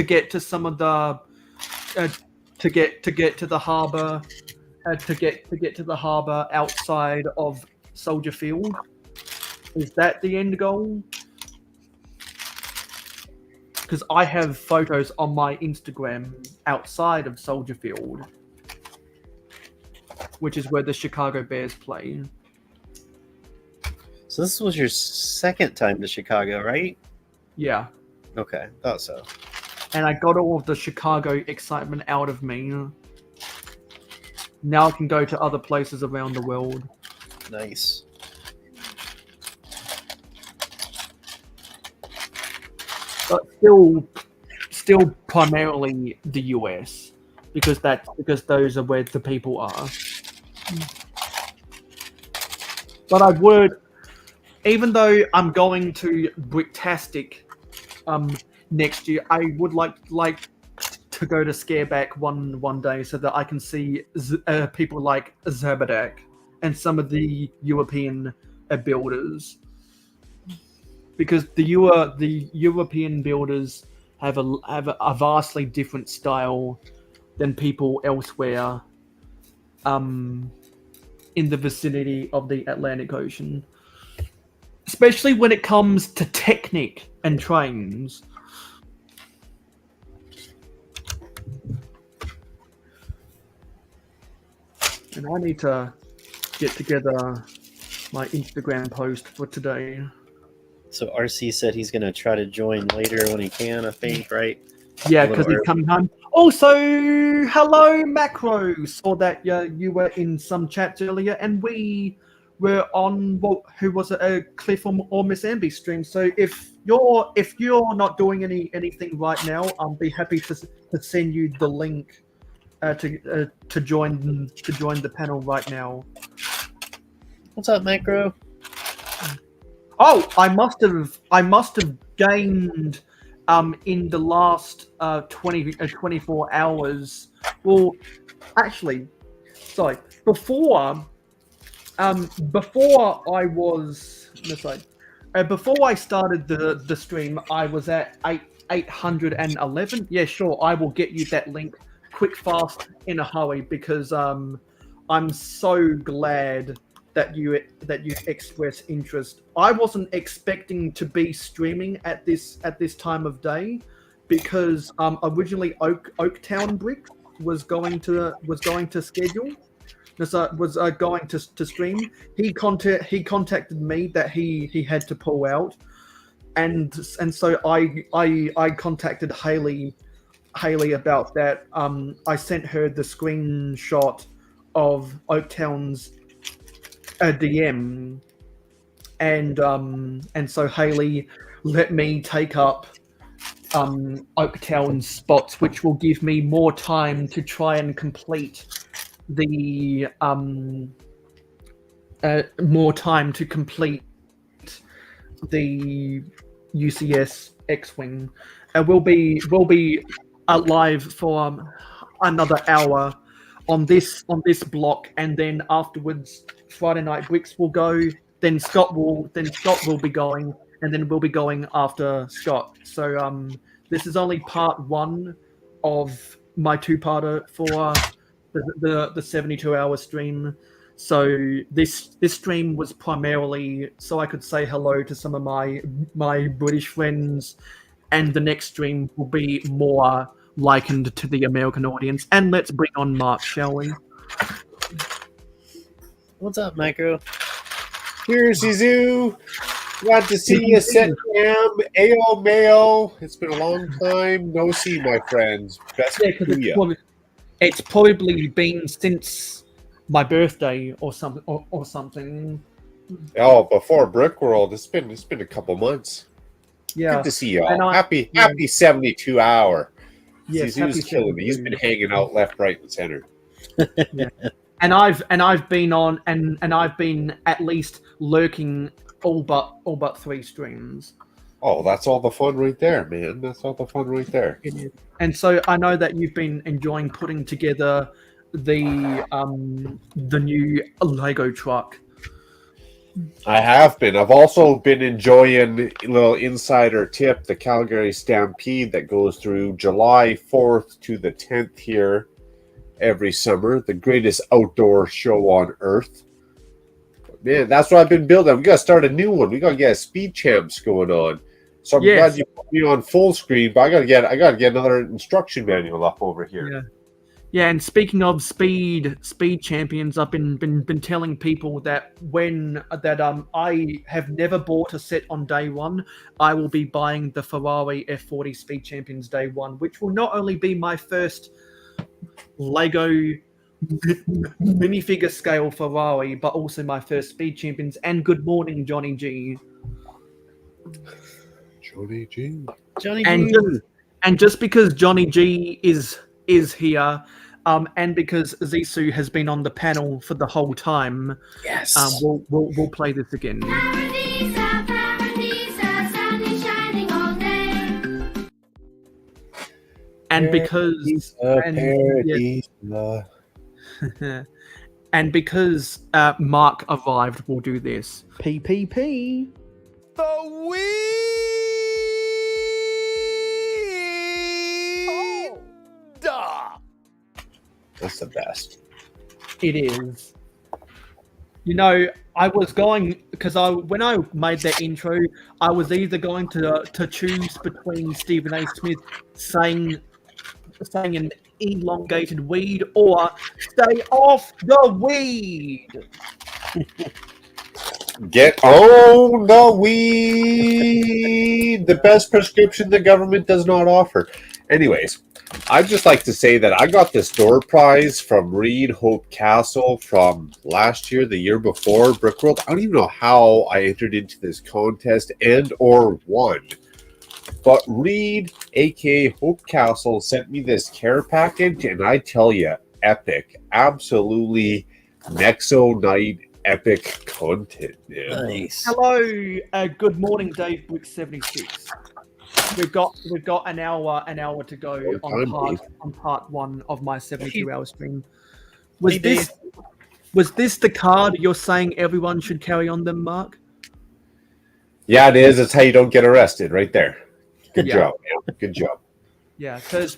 get to some of the to get to the harbor to get to the harbor outside of Soldier Field. Is that the end goal? Because I have photos on my Instagram outside of Soldier Field, which is where the Chicago Bears play. So this was your second time to Chicago, right? Yeah. Okay, thought so. And I got all of the Chicago excitement out of me. Now I can go to other places around the world. Nice. But still primarily the US, because those are where the people are. But I would, even though I'm going to Bricktastic next year, I would like to go to Scareback one day so that I can see people like Zerbadak and some of the European builders. Because the European builders have a vastly different style than people elsewhere in the vicinity of the Atlantic Ocean. Especially when it comes to technique and trains. And I need to get together my Instagram post for today. So RC said he's going to try to join later when he can, I think, right? Yeah, because he's coming home. Also, hello, Macro. Saw that you were in some chats earlier, and we were on who was it, a Cliff or Miss Amby's stream. So if you're not doing anything right now, I'll be happy to send you the link to join the panel right now. What's up, Macro? Oh, I must have gained in the last 24 hours. Well, actually, sorry. Before I started the stream, I was at 811. Yeah, sure. I will get you that link quick, fast, in a hurry, because I'm so glad that you express interest. I wasn't expecting to be streaming at this time of day, because originally Oaktown Brick was going to schedule. Was going to stream. He contacted me that he had to pull out, and so I contacted Haley about that. I sent her the screenshot of Oaktown's DM, and so Haley let me take up Oaktown's spots, which will give me more time to try and complete the UCS X-Wing. We'll be live for another hour on this block, and then afterwards Friday Night Bricks will go. Then Scott will be going, and then we'll be going after Scott. So this is only part one of my two-parter for the 72-hour stream. So this stream was primarily so I could say hello to some of my British friends, and the next stream will be more likened to the American audience. And let's bring on Mark, shall we? What's up, Micro? Here's Zizu. Glad to see you, Set Cam. Ayo, Mayo. It's been a long time no see, my friends. Best to you. It's probably been since my birthday or something. Oh, before Brick World, it's been a couple months. Yeah. Good to see you all. Happy 72 hour. Yes, Zizu's killing me. He's been hanging out left, right, and center. Yeah. And I've been on and I've been at least lurking all but 3 streams. Oh, that's all the fun right there, man. That's all the fun right there. It is. And so I know that you've been enjoying putting together the new Lego truck. I have been. I've also been enjoying a little insider tip, the Calgary Stampede that goes through July 4th to the 10th here every summer. The greatest outdoor show on earth. But man, that's what I've been building. We got to start a new one. We got to get a Speed Champs going on. So I'm glad you put me on full screen, but I got to get another instruction manual up over here. Yeah. Yeah, and speaking of speed champions, I've been telling people that I have never bought a set on day one. I will be buying the Ferrari F40 Speed Champions day one, which will not only be my first Lego minifigure scale Ferrari, but also my first Speed Champions. And good morning, Johnny G. Johnny G. And just because Johnny G is here, and because Zisu has been on the panel for the whole time, yes, we'll play this again. And because and because Mark arrived, we'll do this. PPP. The Wii. That's the best. It is. You know, I was going because when I made that intro, I was either going to choose between Stephen A. Smith saying an elongated weed or stay off the weed. Get on the weed. The best prescription the government does not offer. Anyways, I'd just like to say that I got this door prize from Reed Hope Castle from last year, the year before, Brickworld. I don't even know how I entered into this contest and or won. But Reed, aka Hope Castle, sent me this care package, and I tell you, epic. Absolutely Nexo Night epic content, man. Nice. Hello, good morning, Dave Brick 76. We've got an hour to go on part one of my 72-hour stream. Was this the card you're saying everyone should carry on them, Mark? Yeah, it is. It's how you don't get arrested, right there. Good job, man. Good job. Yeah, because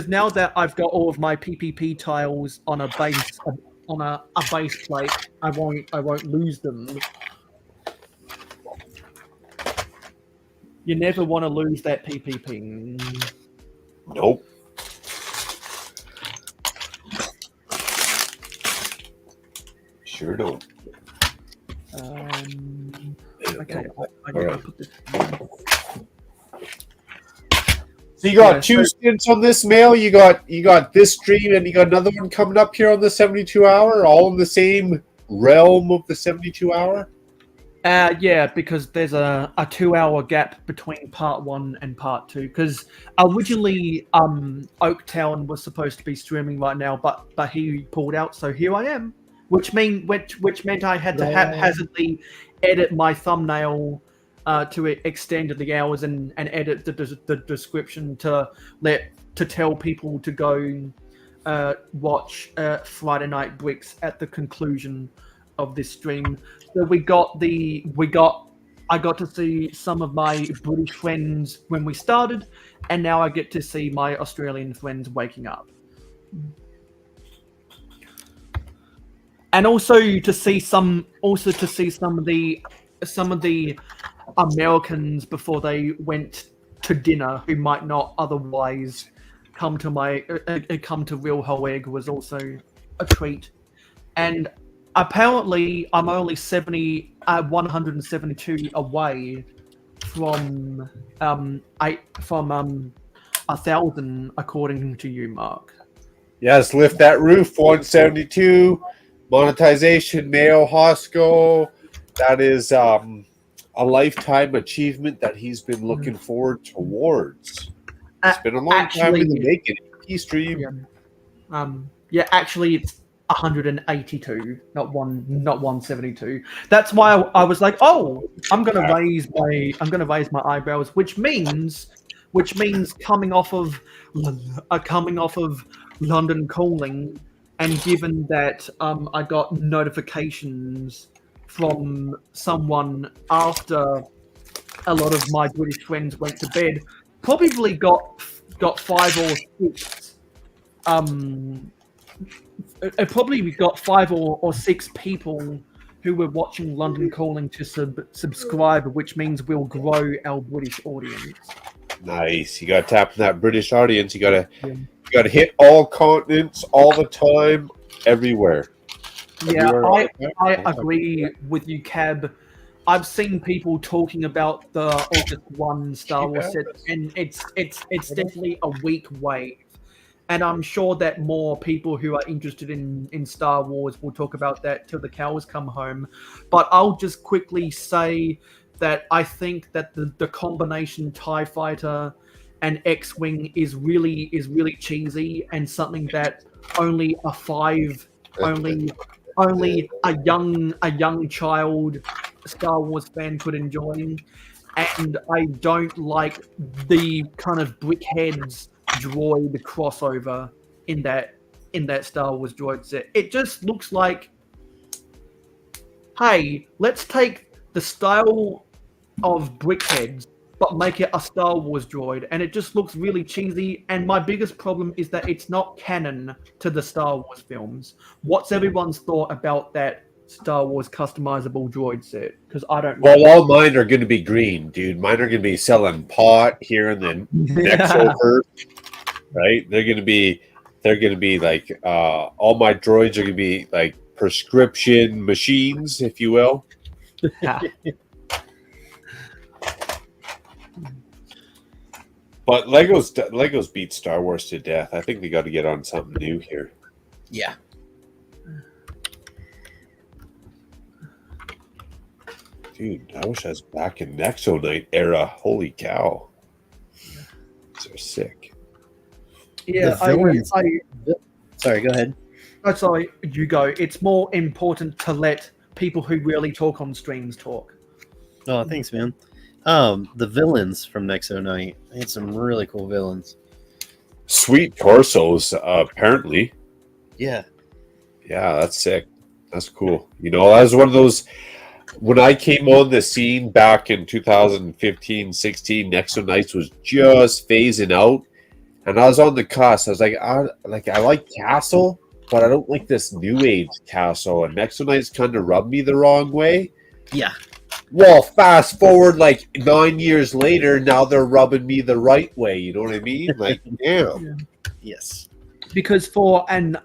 now that I've got all of my PPP tiles on a base plate, I won't lose them. You never want to lose that PPP. Nope. Sure don't. Okay, I All right. put this. So you got two stints on this mail. You got this stream, and you got another one coming up here on the 72 hour, all in the same realm of the 72 hour. Yeah, because there's a 2-hour gap between part 1 and part 2. Because originally, Oaktown was supposed to be streaming right now, but he pulled out, so here I am. Which meant I had to haphazardly edit my thumbnail to extend the hours and edit the description to tell people to go watch Friday Night Bricks at the conclusion of this stream. So I got to see some of my British friends when we started, and now I get to see my Australian friends waking up. And also to see some of the Americans before they went to dinner who might not otherwise come to Real Whole Egg was also a treat. And apparently I'm only 172 away from 1,000 according to you, Mark. Yes, lift that roof. 172 monetization. Mayo Hosko. That is a lifetime achievement that he's been looking forward towards. It's been a long time in the making. He stream. Actually, it's 182, not 172. That's why I was like, oh, I'm gonna raise my eyebrows, which means coming off of London Calling, and given that I got notifications from someone after a lot of my British friends went to bed, probably got 5 or 6. Probably we got 5 or 6 people who were watching London Calling to subscribe, which means we'll grow our British audience. Nice. You got to tap that British audience. You got to hit all continents all the time, everywhere. Yeah, I agree with you, Cab. I've seen people talking about the August 1 Star Wars set, and it's definitely a weak wave. And I'm sure that more people who are interested in Star Wars will talk about that till the cows come home. But I'll just quickly say that I think that the combination TIE Fighter and X-Wing is really cheesy, and something that only a young child Star Wars fan could enjoy. And I don't like the kind of brickheads droid crossover in that Star Wars droid set. It just looks like, hey, let's take the style of brickheads but make it a Star Wars droid, and it just looks really cheesy. And my biggest problem is that it's not canon to the Star Wars films. What's everyone's thought about that Star Wars customizable droid set? Because I don't. Well, all mine are going to be green, dude. Mine are going to be selling pot here and then next over, right? They're going to be like all my droids are going to be like prescription machines, if you will. But Legos beat Star Wars to death. I think they got to get on something new here. Yeah. Dude, I wish I was back in Nexo Knight era. Holy cow. They're sick. Yeah, Sorry, go ahead. Oh, sorry, you go. It's more important to let people who really talk on streams talk. Oh, thanks, man. The villains from Nexo Knight. They had some really cool villains. Sweet torsos, apparently. Yeah. Yeah, that's sick. That's cool. You know, I was one of those. When I came on the scene back in 2015, 16, Nexo Knights was just phasing out. And I was on the cusp. I was like, I like Castle, but I don't like this new age Castle. And Nexo Knights kind of rubbed me the wrong way. Yeah. Well, fast forward like 9 years later, now they're rubbing me the right way. You know what I mean? Like, damn. Yes. because for an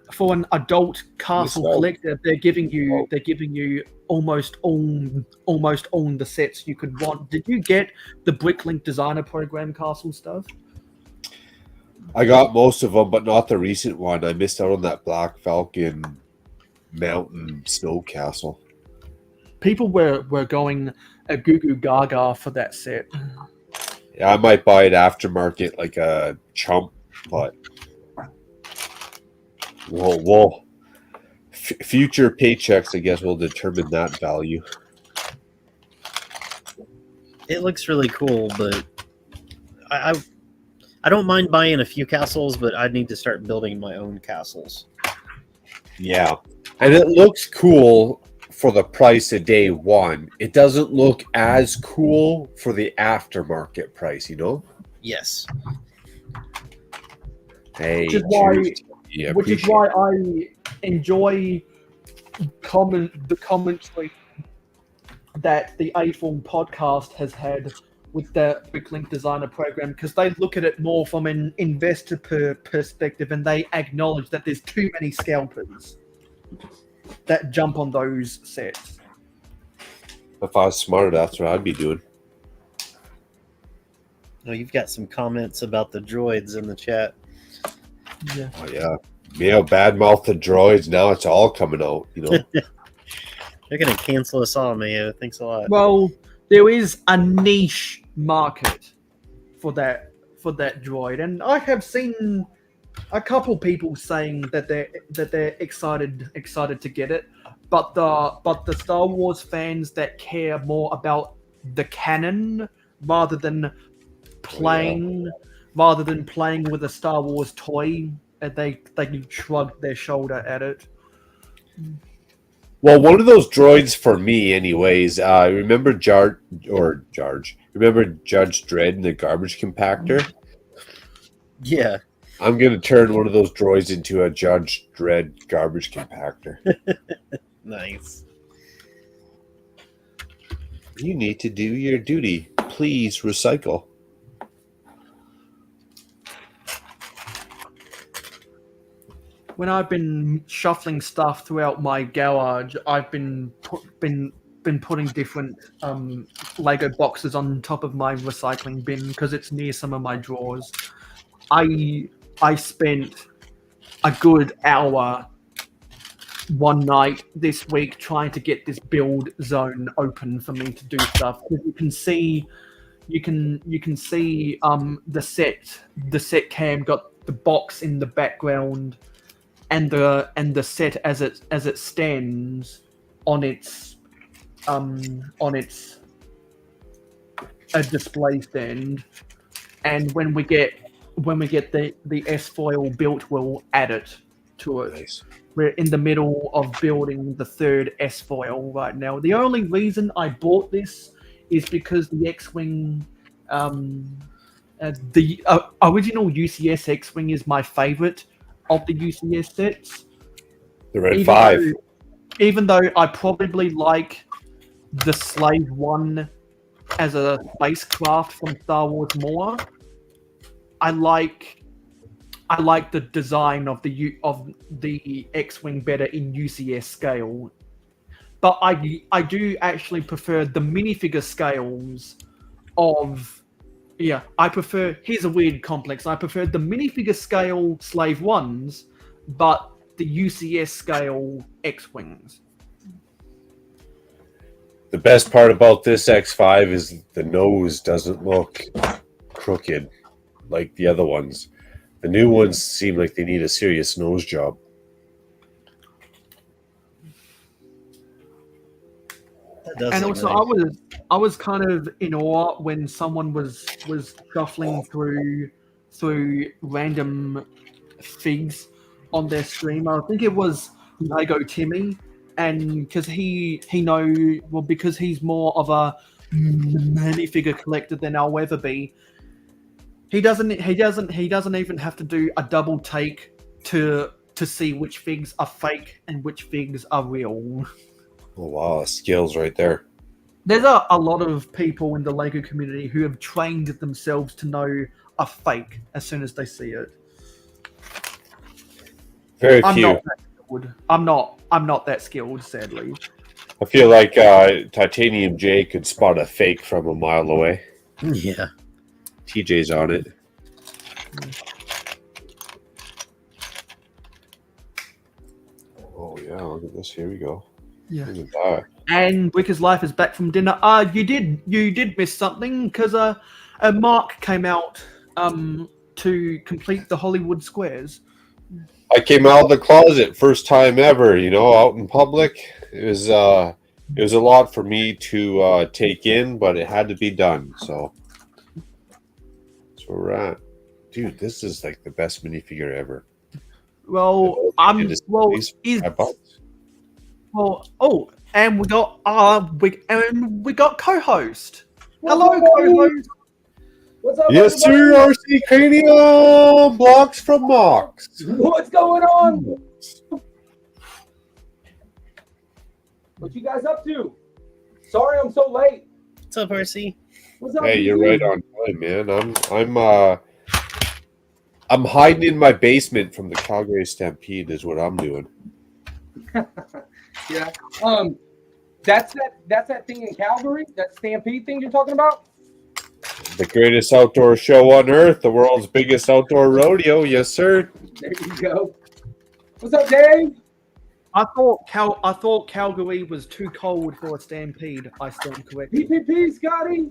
adult castle collector, they're giving you almost all the sets you could want. Did you get the Bricklink Designer Program castle stuff? I got most of them, but not the recent one. I missed out on that Black Falcon Mountain Snow Castle. People were going a goo goo gaga for that set. Yeah, I might buy it aftermarket like a chump, but future paychecks, I guess, will determine that value. It looks really cool, but I don't mind buying a few castles, but I need to start building my own castles. Yeah, and it looks cool for the price of day one. It doesn't look as cool for the aftermarket price, you know? Yes. Hey, which is why I enjoy the commentary that the A-Form podcast has had with the Bricklink Designer Program, because they look at it more from an investor perspective, and they acknowledge that there's too many scalpers that jump on those sets. If I was smarter, that's what I'd be doing. Oh, you've got some comments about the droids in the chat. Yeah. Oh, yeah. Mayo badmouth the droids. Now it's all coming out, you know? They're going to cancel us all, Mayo. Thanks a lot. Well, there is a niche market for that droid, and I have seen a couple people saying that they're excited to get it, but the Star Wars fans that care more about the canon rather than playing with a Star Wars toy, they shrug their shoulder at it. Well, one of those droids for me, anyways. Remember Remember Judge Dredd in the garbage compactor? Yeah. I'm going to turn one of those droids into a Judge Dredd garbage compactor. Nice. You need to do your duty. Please recycle. When I've been shuffling stuff throughout my garage, I've been putting different Lego boxes on top of my recycling bin because it's near some of my drawers. I spent a good hour one night this week trying to get this build zone open for me to do stuff. You can see the set cam got the box in the background, and the set as it stands on its a display stand, and when we get the S foil built, we'll add it to it. Nice. We're in the middle of building the third S foil right now. The only reason I bought this is because the X-Wing, the original UCS X-Wing is my favorite of the UCS sets. The Red 5. Even though I probably like the Slave 1 as a spacecraft from Star Wars more, I like the design of the X-Wing better in UCS scale. But I do actually prefer the minifigure scales of... Yeah, I prefer... Here's a weird complex. I prefer the minifigure scale Slave 1s, but the UCS scale X-Wings. The best part about this X5 is the nose doesn't look crooked like the other ones. The new ones seem like they need a serious nose job. And also, I was kind of in awe when someone was shuffling through random figs on their stream. I think it was Lego Timmy, and because because he's more of a minifigure collector than I'll ever be. He doesn't even have to do a double take to see which figs are fake and which figs are real. Oh wow, skills right there. There's a lot of people in the Lego community who have trained themselves to know a fake as soon as they see it. Very I'm few. not that skilled. I'm not that skilled, sadly. I feel like Titanium J could spot a fake from a mile away. Yeah. TJ's on it. Oh yeah, look at this. Here we go. Yeah. Look at that. And Wicker's Life is back from dinner. You did miss something because Mark came out to complete the Hollywood Squares. I came out of the closet first time ever, out in public. It was a lot for me to take in, but it had to be done. So that's where we're at. Dude, this is like the best minifigure ever. Well, and we got co-host. Hello, co-host. What's up, Yes, sir, everybody? RC Cranium, blocks from Mox. What's going on? What you guys up to? Sorry I'm so late. What's up, RC? What's up, Hey, you're BG? right on time, man. I'm hiding in my basement from the Calgary Stampede is what I'm doing. Yeah. That's that thing in Calgary, that Stampede thing you're talking about? The greatest outdoor show on earth, the world's biggest outdoor rodeo. Yes, sir. There you go. What's up, Dave? I thought Calgary was too cold for a stampede. I stand corrected. PPP, Scotty.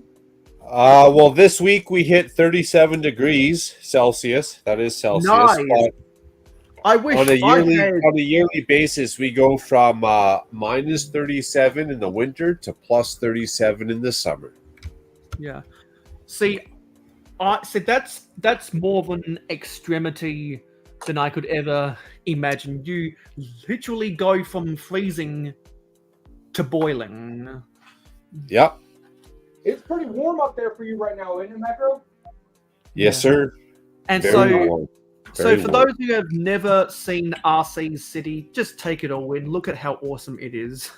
Well, this week we hit 37 degrees Celsius. That is Celsius. Nice. But I wish on a I yearly basis, we go from minus 37 in the winter to plus 37 in the summer. Yeah. See, that's more of an extremity than I could ever imagine. You literally go from freezing to boiling. Yep. It's pretty warm up there for you right now, isn't it, Macro? Yes, sir. And Very warm. so Very for warm. those who have never seen RC's city, just take it all in. Look at how awesome it is.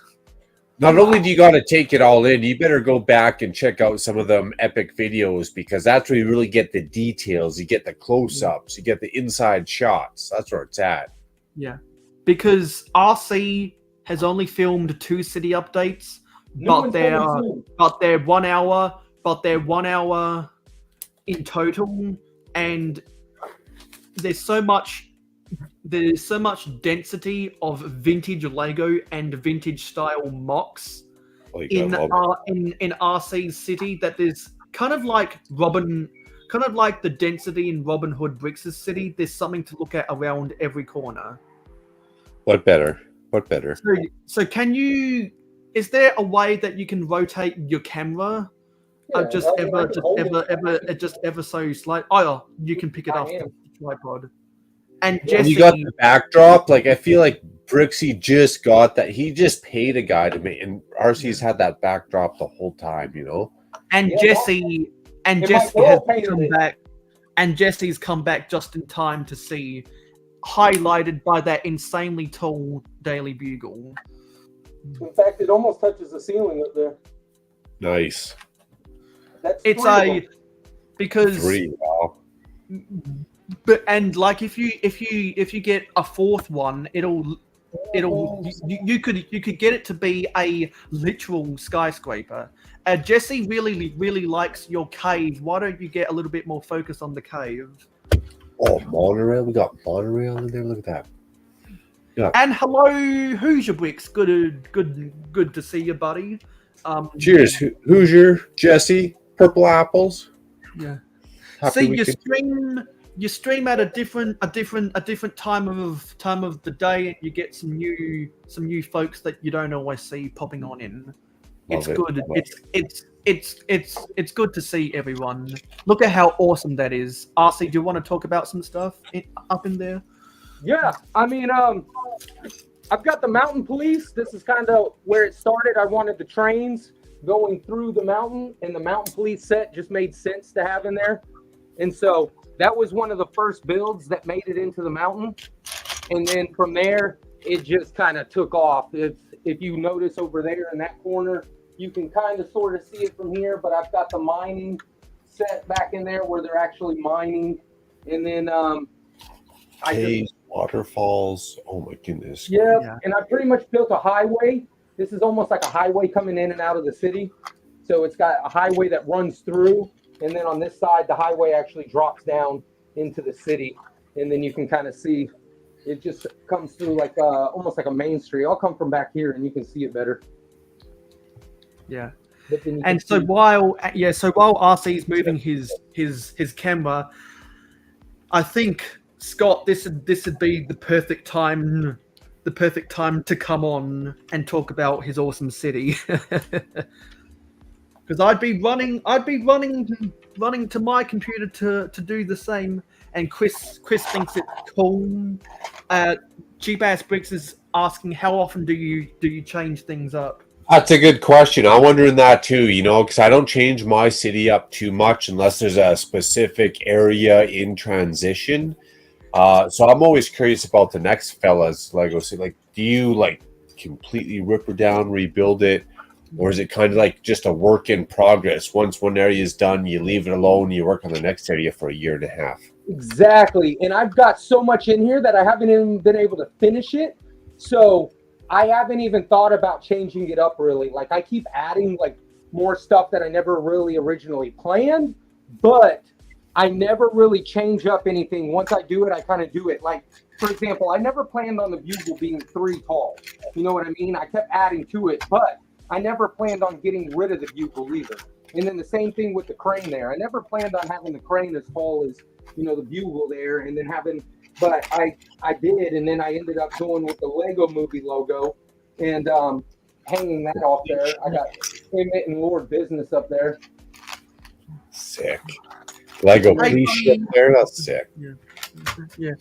Not only do you got to take it all in, you better go back and check out some of them epic videos because that's where you really get the details. You get the close-ups. You get the inside shots. That's where it's at. Yeah. Because RC has only filmed 2 city updates, No but one's they're 1 hour, in total, and there's so much density of vintage Lego and vintage style mocks in RC's city that there's kind of like the density in Robin Hood Bricks' city. There's something to look at around every corner. What better? So is there a way that you can rotate your camera? Just ever so slight. Oh, you can pick it up the tripod. And Jesse, you got the backdrop. Like I feel like Brixie just got that. He just paid a guy to make, and RC's had that backdrop the whole time. And Jesse has come back, and Jesse's come back just in time to see, highlighted by that insanely tall Daily Bugle. In fact, it almost touches the ceiling up there. Nice. That's It's three because 3. Wow. But and like if you get a 4th one, you could get it to be a literal skyscraper. Jesse really likes your cave. Why don't you get a little bit more focus on the cave? Oh, monorail! We got monorail in there. Look at that. Yeah. And hello, Hoosier Bricks. Good to see you, buddy. Cheers, Hoosier, Jesse, Purple Apples. Yeah. Happy See, weekend. you stream at a different time of the day. You get some new folks that you don't always see popping on in. It's good. It's good to see everyone. Look at how awesome that is. RC, do you want to talk about some stuff up in there? Yeah, I mean, I've got the mountain police. This is kind of where it started. I wanted the trains going through the mountain, and the mountain police set just made sense to have in there. And so that was one of the first builds that made it into the mountain. And then from there, it just kind of took off. If you notice over there in that corner, you can kind of sort of see it from here, but I've got the mining set back in there where they're actually mining. And then Waterfalls. Oh my goodness. Yeah, and I pretty much built a highway. This is almost like a highway coming in and out of the city. So it's got a highway that runs through, and then on this side, the highway actually drops down into the city, and then you can kind of see it just comes through like almost like a main street. I'll come from back here, and you can see it better. Yeah. And so while RC is moving his camera, I think Scott, this would be the perfect time to come on and talk about his awesome city. Because I'd be running to my computer to do the same. And Chris thinks it's cool. Cheap Ass Bricks is asking, how often do you change things up? That's a good question. I'm wondering that too, because I don't change my city up too much unless there's a specific area in transition. So I'm always curious about the next fella's Lego city. Like, do you completely rip it down, rebuild it, or is it kind of like just a work in progress? Once one area is done, you leave it alone, you work on the next area for a year and a half. Exactly. And I've got so much in here that I haven't even been able to finish it. So I haven't even thought about changing it up really. Like, I keep adding more stuff that I never really originally planned, but I never really change up anything. Once I do it, I kind of do it. Like, for example, I never planned on the bugle being 3 tall. You know what I mean? I kept adding to it, but I never planned on getting rid of the bugle either. And then the same thing with the crane there. I never planned on having the crane as tall as, the bugle there, and then but I did, and then I ended up going with the Lego movie logo and hanging that off there. I got Emmett and Lord Business up there. Sick. Lego police ship there. That's sick. Yeah.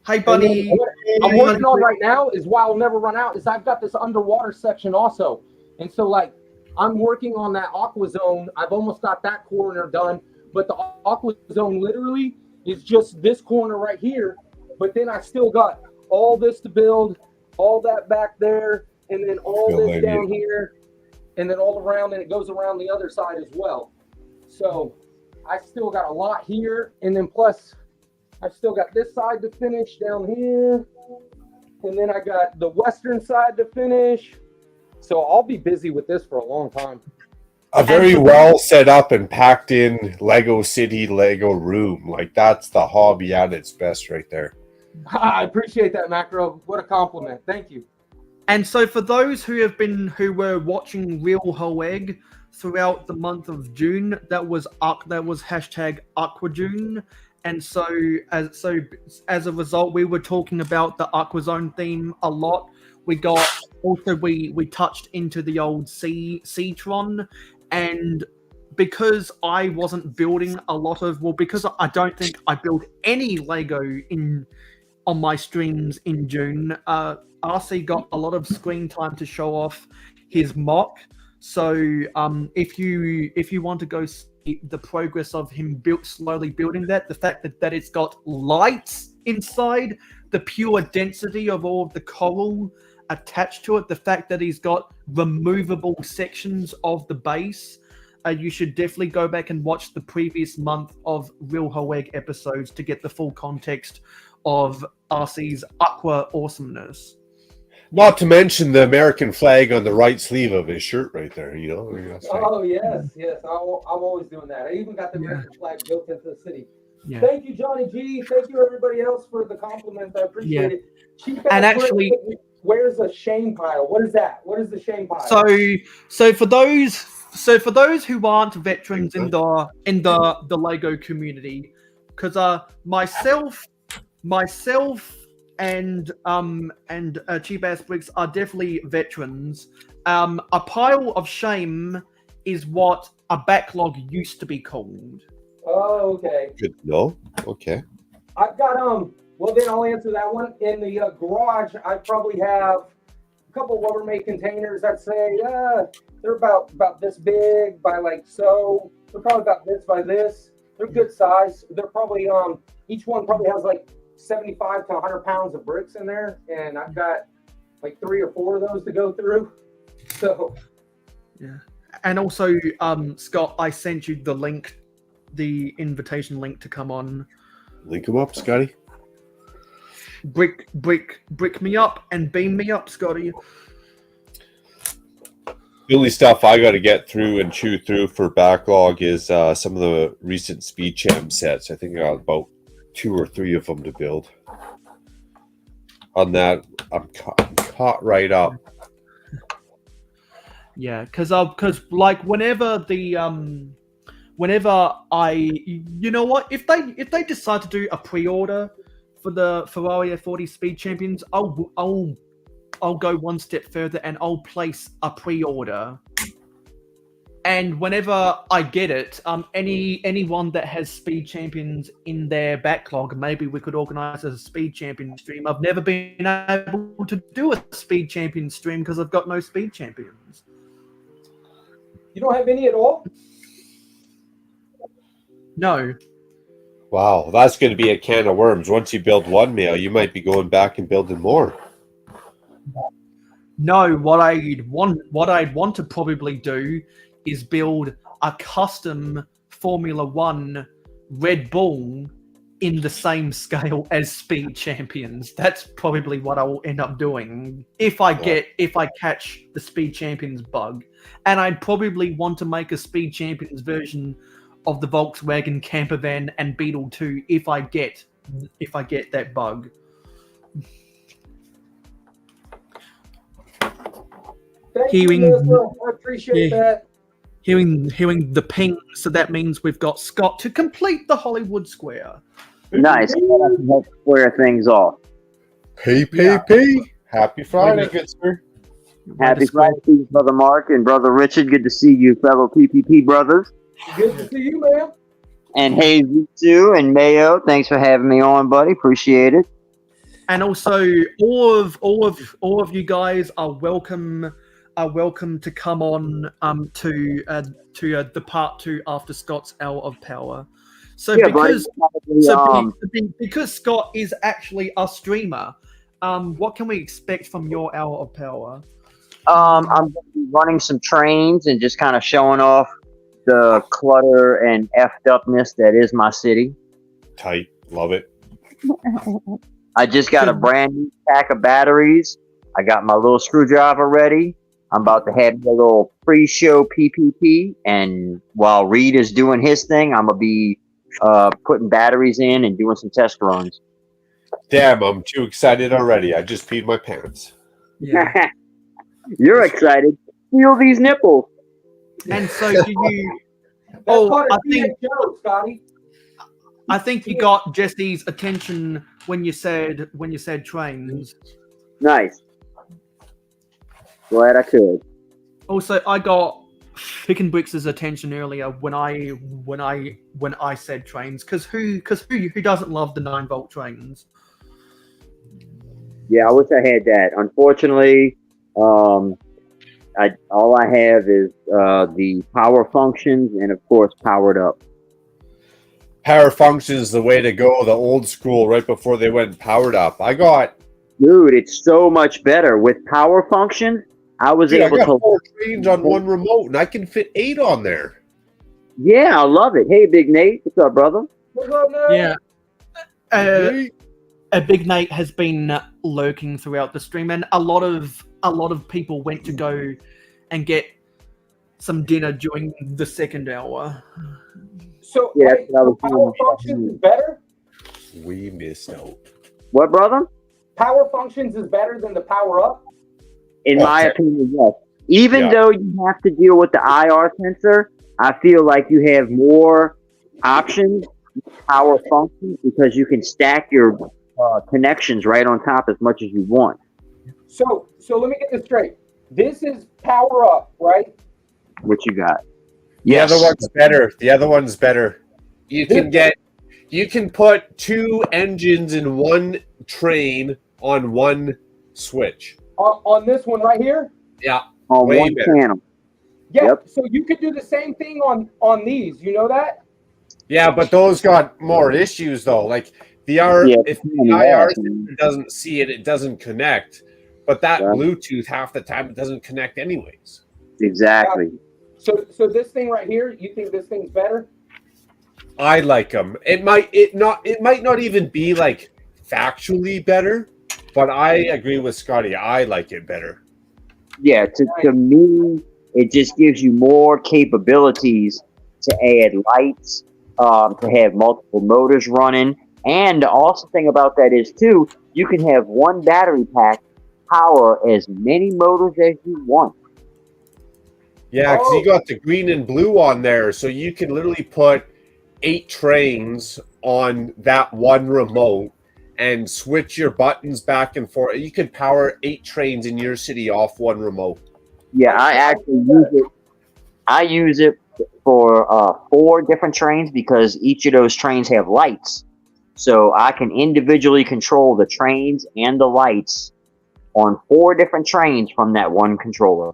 Hey, buddy. What I'm working on right now is why I'll never run out. Is I've got this underwater section also, and so I'm working on that aqua zone. I've almost got that corner done, but the aqua zone literally is just this corner right here. But then I still got all this to build, all that back there, and then all this down here, and then all around, and it goes around the other side as well. So I still got a lot here, and then plus I've still got this side to finish down here, and then I got the western side to finish. So I'll be busy with this for a long time. A very well set up and packed in Lego City, Lego room. That's the hobby at its best right there. I appreciate that, Macro. What a compliment. Thank you. And so for those who were watching Real Whole Egg throughout the month of June, that was hashtag #AquaJune. And so as a result, we were talking about the Aqua Zone theme a lot. We touched into the old Seatron, and because I wasn't building because I don't think I built any Lego on my streams in June, RC got a lot of screen time to show off his mock. So if you want to go see the progress of him slowly building that, the fact that it's got lights inside, the pure density of all of the coral attached to it, the fact that he's got removable sections of the base, you should definitely go back and watch the previous month of Real Whole Egg episodes to get the full context of RC's aqua awesomeness. Not to mention the American flag on the right sleeve of his shirt right there, Oh, yes. I'm always doing that. I even got the American flag built into the city. Yeah. Thank you, Johnny G. Thank you, everybody else, for the compliment. I appreciate it. And actually, where's the shame pile? What is that? What is the shame pile? So for those who aren't veterans in the Lego community, because myself and Cheap Ass Bricks are definitely veterans. A pile of shame is what a backlog used to be called. Oh, okay. Good to know. Okay. I've got well, then I'll answer that one. In the garage, I probably have a couple Rubbermaid containers. I'd say they're about this big by so. They're probably about this by this. They're good size. They're probably each one probably has 75 to 100 pounds of bricks in there, and I've got 3 or 4 of those to go through. So yeah. And also, Scott, I sent you the invitation link to come on. Link them up, Scotty. brick me up and beam me up, Scotty. The only stuff I got to get through and chew through for backlog is some of the recent Speed Champ sets. I think I got about 2 or 3 of them to build. On that, I'm caught right up. Yeah, because like whenever I, you know what, if they decide to do a pre-order for the Ferrari F40 Speed Champions, I'll go one step further and I'll place a pre-order. And whenever I get it, anyone that has Speed Champions in their backlog, maybe we could organize a Speed Champion stream. I've never been able to do a Speed Champion stream because I've got no Speed Champions. You don't have any at all? No. Wow, that's going to be a can of worms. Once you build one Mayo, you might be going back and building more. No, what I'd want to probably do is build a custom Formula One Red Bull in the same scale as Speed Champions. That's probably what I will end up doing if I catch the Speed Champions bug. And I'd probably want to make a Speed Champions version of the Volkswagen camper van and Beetle 2 if I get that bug. Thank you, I appreciate that. Hearing the ping, so that means we've got Scott to complete the Hollywood Square. Nice. Let's square things off. P. Happy Friday, good sir. Happy Friday to you, Brother Mark and Brother Richard. Good to see you, fellow PPP brothers. Good to see you, man. And hey, you too, and Mayo. Thanks for having me on, buddy. Appreciate it. And also, all of you guys are welcome to come on to the part 2 after Scott's Hour of Power. So yeah, because Scott is actually a streamer, what can we expect from your Hour of Power? I'm going to be running some trains and just kind of showing off the clutter and effed upness that is my city. Tight, love it. I just got a brand new pack of batteries. I got my little screwdriver ready. I'm about to have a little pre-show PPP, and while Reed is doing his thing, I'm gonna be putting batteries in and doing some test runs. Damn, I'm too excited already. I just peed my pants. Yeah. You're excited. Feel these nipples. And so do you? Oh, I think you got Jesse's attention when you said trains. Nice. Glad I could. Also, I got Pick and Bricks' attention earlier when I said trains, because who doesn't love the 9-volt trains? Yeah, I wish I had that. Unfortunately, all I have is the power functions and of course powered up. Power functions is the way to go, the old school, right before they went powered up. Dude, it's so much better with power functions. I was able I got to 4 trains on one remote, and I can fit 8 on there. Yeah, I love it. Hey, Big Nate, what's up, brother? What's up, Nate? Yeah. Big Nate has been lurking throughout the stream, and a lot of people went to go and get some dinner during the second hour. So, yeah, power functions is better? We missed out. What, brother? Power functions is better than the power up? In my opinion, yes. Even though you have to deal with the IR sensor, I feel like you have more options, power functions, because you can stack your connections right on top as much as you want. So let me get this straight. This is power up, right? What you got? The other one's better. You can put 2 engines in one train on one switch. On this one right here? Yeah. On one channel. Yeah, so you could do the same thing on these. You know that? Yeah, but those got more issues though. Like if the IR system doesn't see it, it doesn't connect. But that Bluetooth, half the time, it doesn't connect anyways. Exactly. So this thing right here, you think this thing's better? I like them. It might not even be like factually better, but I agree with Scotty. I like it better. Yeah, to me, it just gives you more capabilities to add lights, to have multiple motors running. And the awesome thing about that is, too, you can have one battery pack power as many motors as you want. Yeah, because you got the green and blue on there, so you can literally put 8 trains on that one remote and switch your buttons back and forth. You could power 8 trains in your city off one remote. Yeah, I actually use it. I use it for 4 different trains because each of those trains have lights. So I can individually control the trains and the lights on 4 different trains from that one controller.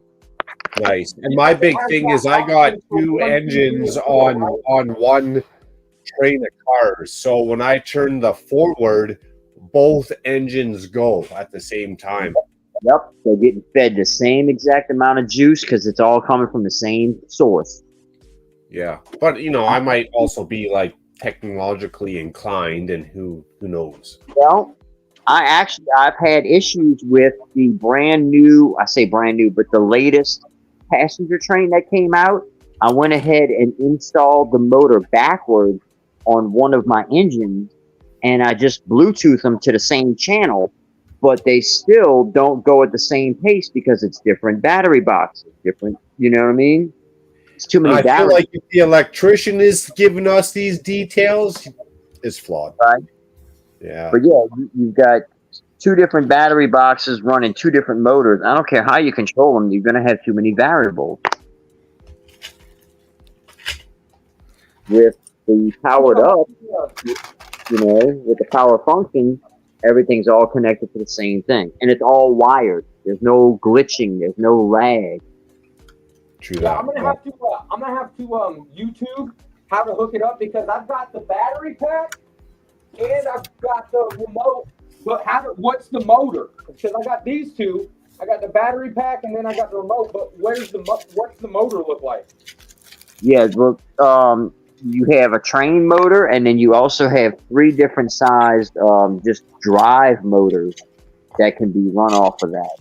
Nice. And my big thing is I got 2 engines on one train of cars. So when I turn the forward, both engines go at the same time. Yep, they're getting fed the same exact amount of juice because it's all coming from the same source. Yeah, but I might also be like technologically inclined, and who knows? Well, I've had issues with the brand new, I say brand new, but the latest passenger train that came out. I went ahead and installed the motor backwards on one of my engines, and I just Bluetooth them to the same channel, but they still don't go at the same pace because it's different battery boxes, different, you know what I mean? It's too many batteries. I feel like if the electrician is giving us these details, it's flawed. Right. Yeah. But yeah, you've got 2 different battery boxes running 2 different motors. I don't care how you control them, you're going to have too many variables. With the powered up, with the power function, everything's all connected to the same thing. And it's all wired. There's no glitching. There's no lag. True that. I'm gonna have to YouTube how to hook it up because I've got the battery pack and I've got the remote. But what's the motor? Because I got these 2. I got the battery pack and then I got the remote. But what's the motor look like? Yeah, look, you have a train motor, and then you also have 3 different sized just drive motors that can be run off of that.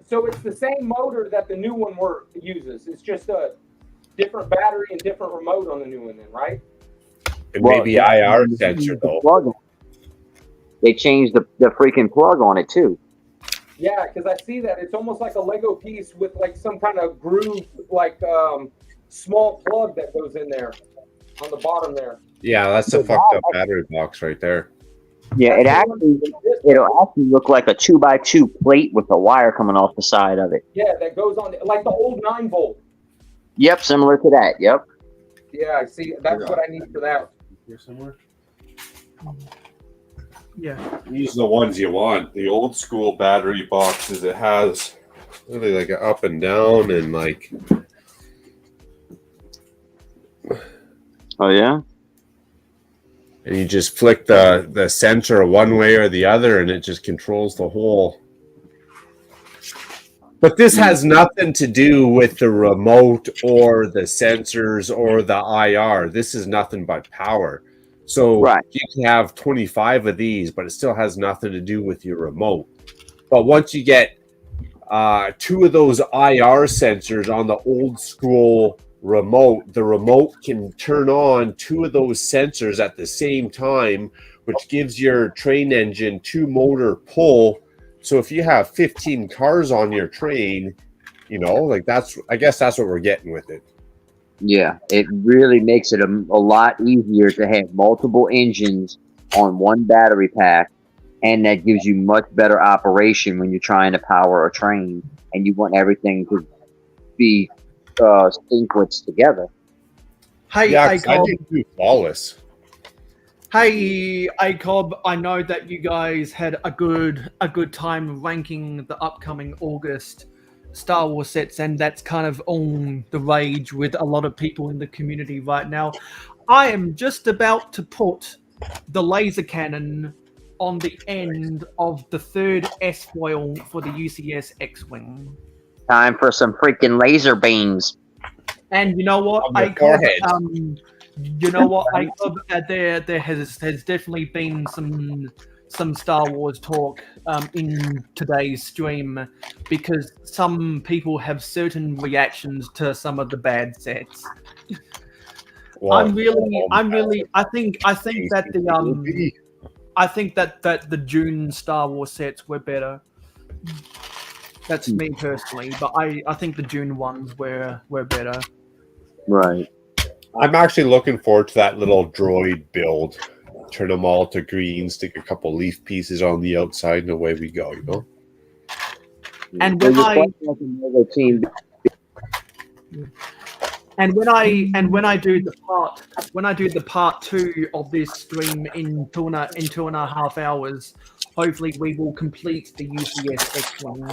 So it's the same motor that the new one uses. It's just a different battery and different remote on the new one, then, right? And maybe IR sensor though. They changed the freaking plug on it too. Yeah, because I see that it's almost like a Lego piece with like some kind of groove, like small plug that goes in there on the bottom there. Yeah, that's a fucked up battery box right there. Yeah, it'll actually look like a 2x2 plate with a wire coming off the side of it. Yeah, that goes on like the old 9-volt. Yep, similar to that. Yep. Yeah, I see. That's what I need for that. Here somewhere. Yeah. These are the ones you want. The old school battery boxes. It has really like an up and down and like. Oh yeah. And you just flick the sensor one way or the other, and it just controls the whole. But this has nothing to do with the remote or the sensors or the IR. This is nothing but power. So you can have 25 of these, but it still has nothing to do with your remote. But once you get 2 of those IR sensors on the old school remote, the remote can turn on 2 of those sensors at the same time, which gives your train engine 2 motor pull. So if you have 15 cars on your train, like I guess that's what we're getting with it. Yeah, it really makes it a lot easier to have multiple engines on one battery pack, and that gives you much better operation when you're trying to power a train and you want everything to be sequenced together. Hey, I think do flawless. Hey, ACOB, I know that you guys had a good time ranking the upcoming August Star Wars sets, and that's kind of on the rage with a lot of people in the community right now. I am just about to put the laser cannon on the end of the 3rd S-foil for the UCS X-Wing. Time for some freaking laser beams. And you know what, ACOB, there has definitely been Star Wars talk in today's stream because some people have certain reactions to some of the bad sets. Well, I think that the June Star Wars sets were better. That's me personally, but I think the June ones were better. Right. I'm actually looking forward to that little droid build. Turn them all to green, stick a couple leaf pieces on the outside, and away we go, you know? And when I do the part 2 of this stream in 2.5 hours, hopefully we will complete the UCS X-Wing.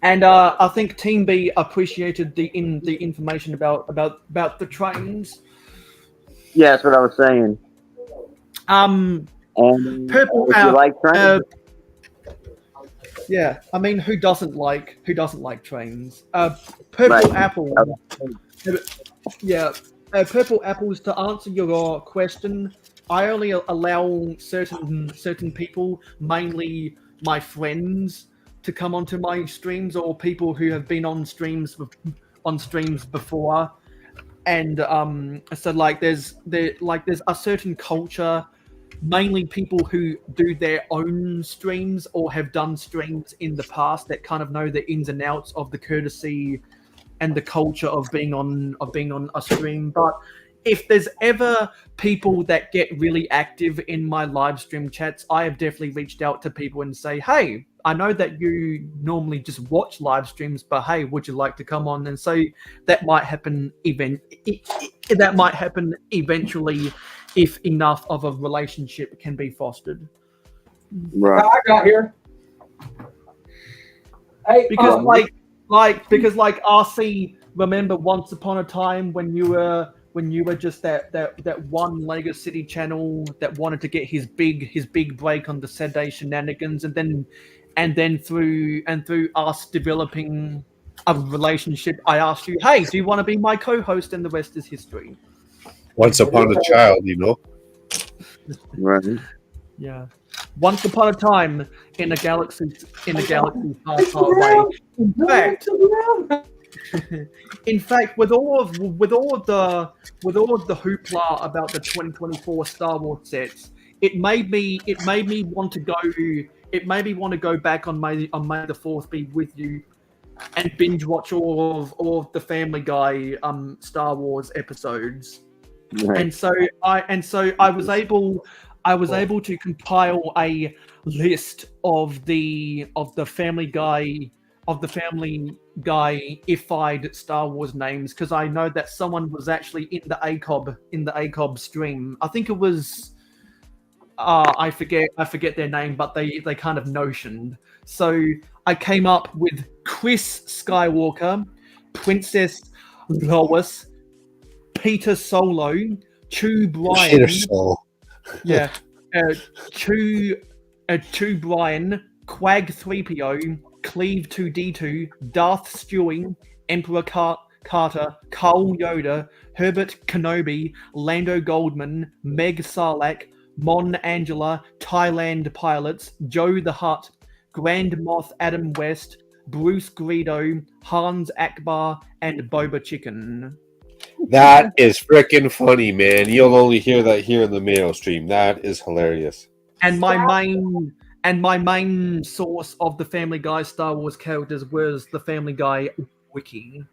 And I think Team B appreciated the information about the trains. Yeah, that's what I was saying. Purple if you like trains? Yeah, I mean, who doesn't like trains? Purple Apple. Yeah, Purple Apples. To answer your question, I only allow certain people, mainly my friends, to come onto my streams, or people who have been on streams before. And so like there's a certain culture, mainly people who do their own streams or have done streams in the past that kind of know the ins and outs of the courtesy and the culture of being on a stream. But if there's ever people that get really active in my live stream chats, I have definitely reached out to people and say, hey, I know that you normally just watch live streams, but hey, would you like to come on? And so that might happen eventually if enough of a relationship can be fostered. Right. I got here. Hey, because because RC, remember once upon a time when you were just that one Lego City channel that wanted to get his big break on the Saturday shenanigans, and then through us developing a relationship, I asked you, hey, do you want to be my co-host? And the rest is history. Once upon a child, you know. Right. Yeah. Once upon a time in a galaxy far, far away. In fact, with all of the hoopla about the 2024 Star Wars sets, it made me want to go back on May the 4th be with you and binge watch all of the Family Guy Star Wars episodes. Right. And so I was able to compile a list of the Family Guy-ified Star Wars names, because I know that someone was actually in the ACOB stream. I think it was I forget their name, but they kind of notioned. So I came up with Chris Skywalker, Princess Lois, Peter Solo, Chew Brian. Peter Solo. Yeah. Chew Brian, Quag 3PO, Cleave 2D2, Darth Stewing, Emperor Carter, Carl Yoda, Herbert Kenobi, Lando Goldman, Meg Sarlacc, Mon Angela, Thailand Pilots, Joe the Hutt, Grand Moff Adam West, Bruce Greedo, Hans Akbar, and Boba Chicken. That is freaking funny, man. You'll only hear that here in the Mayo stream. That is hilarious. And my main source of the Family Guy Star Wars characters was the Family Guy wiki.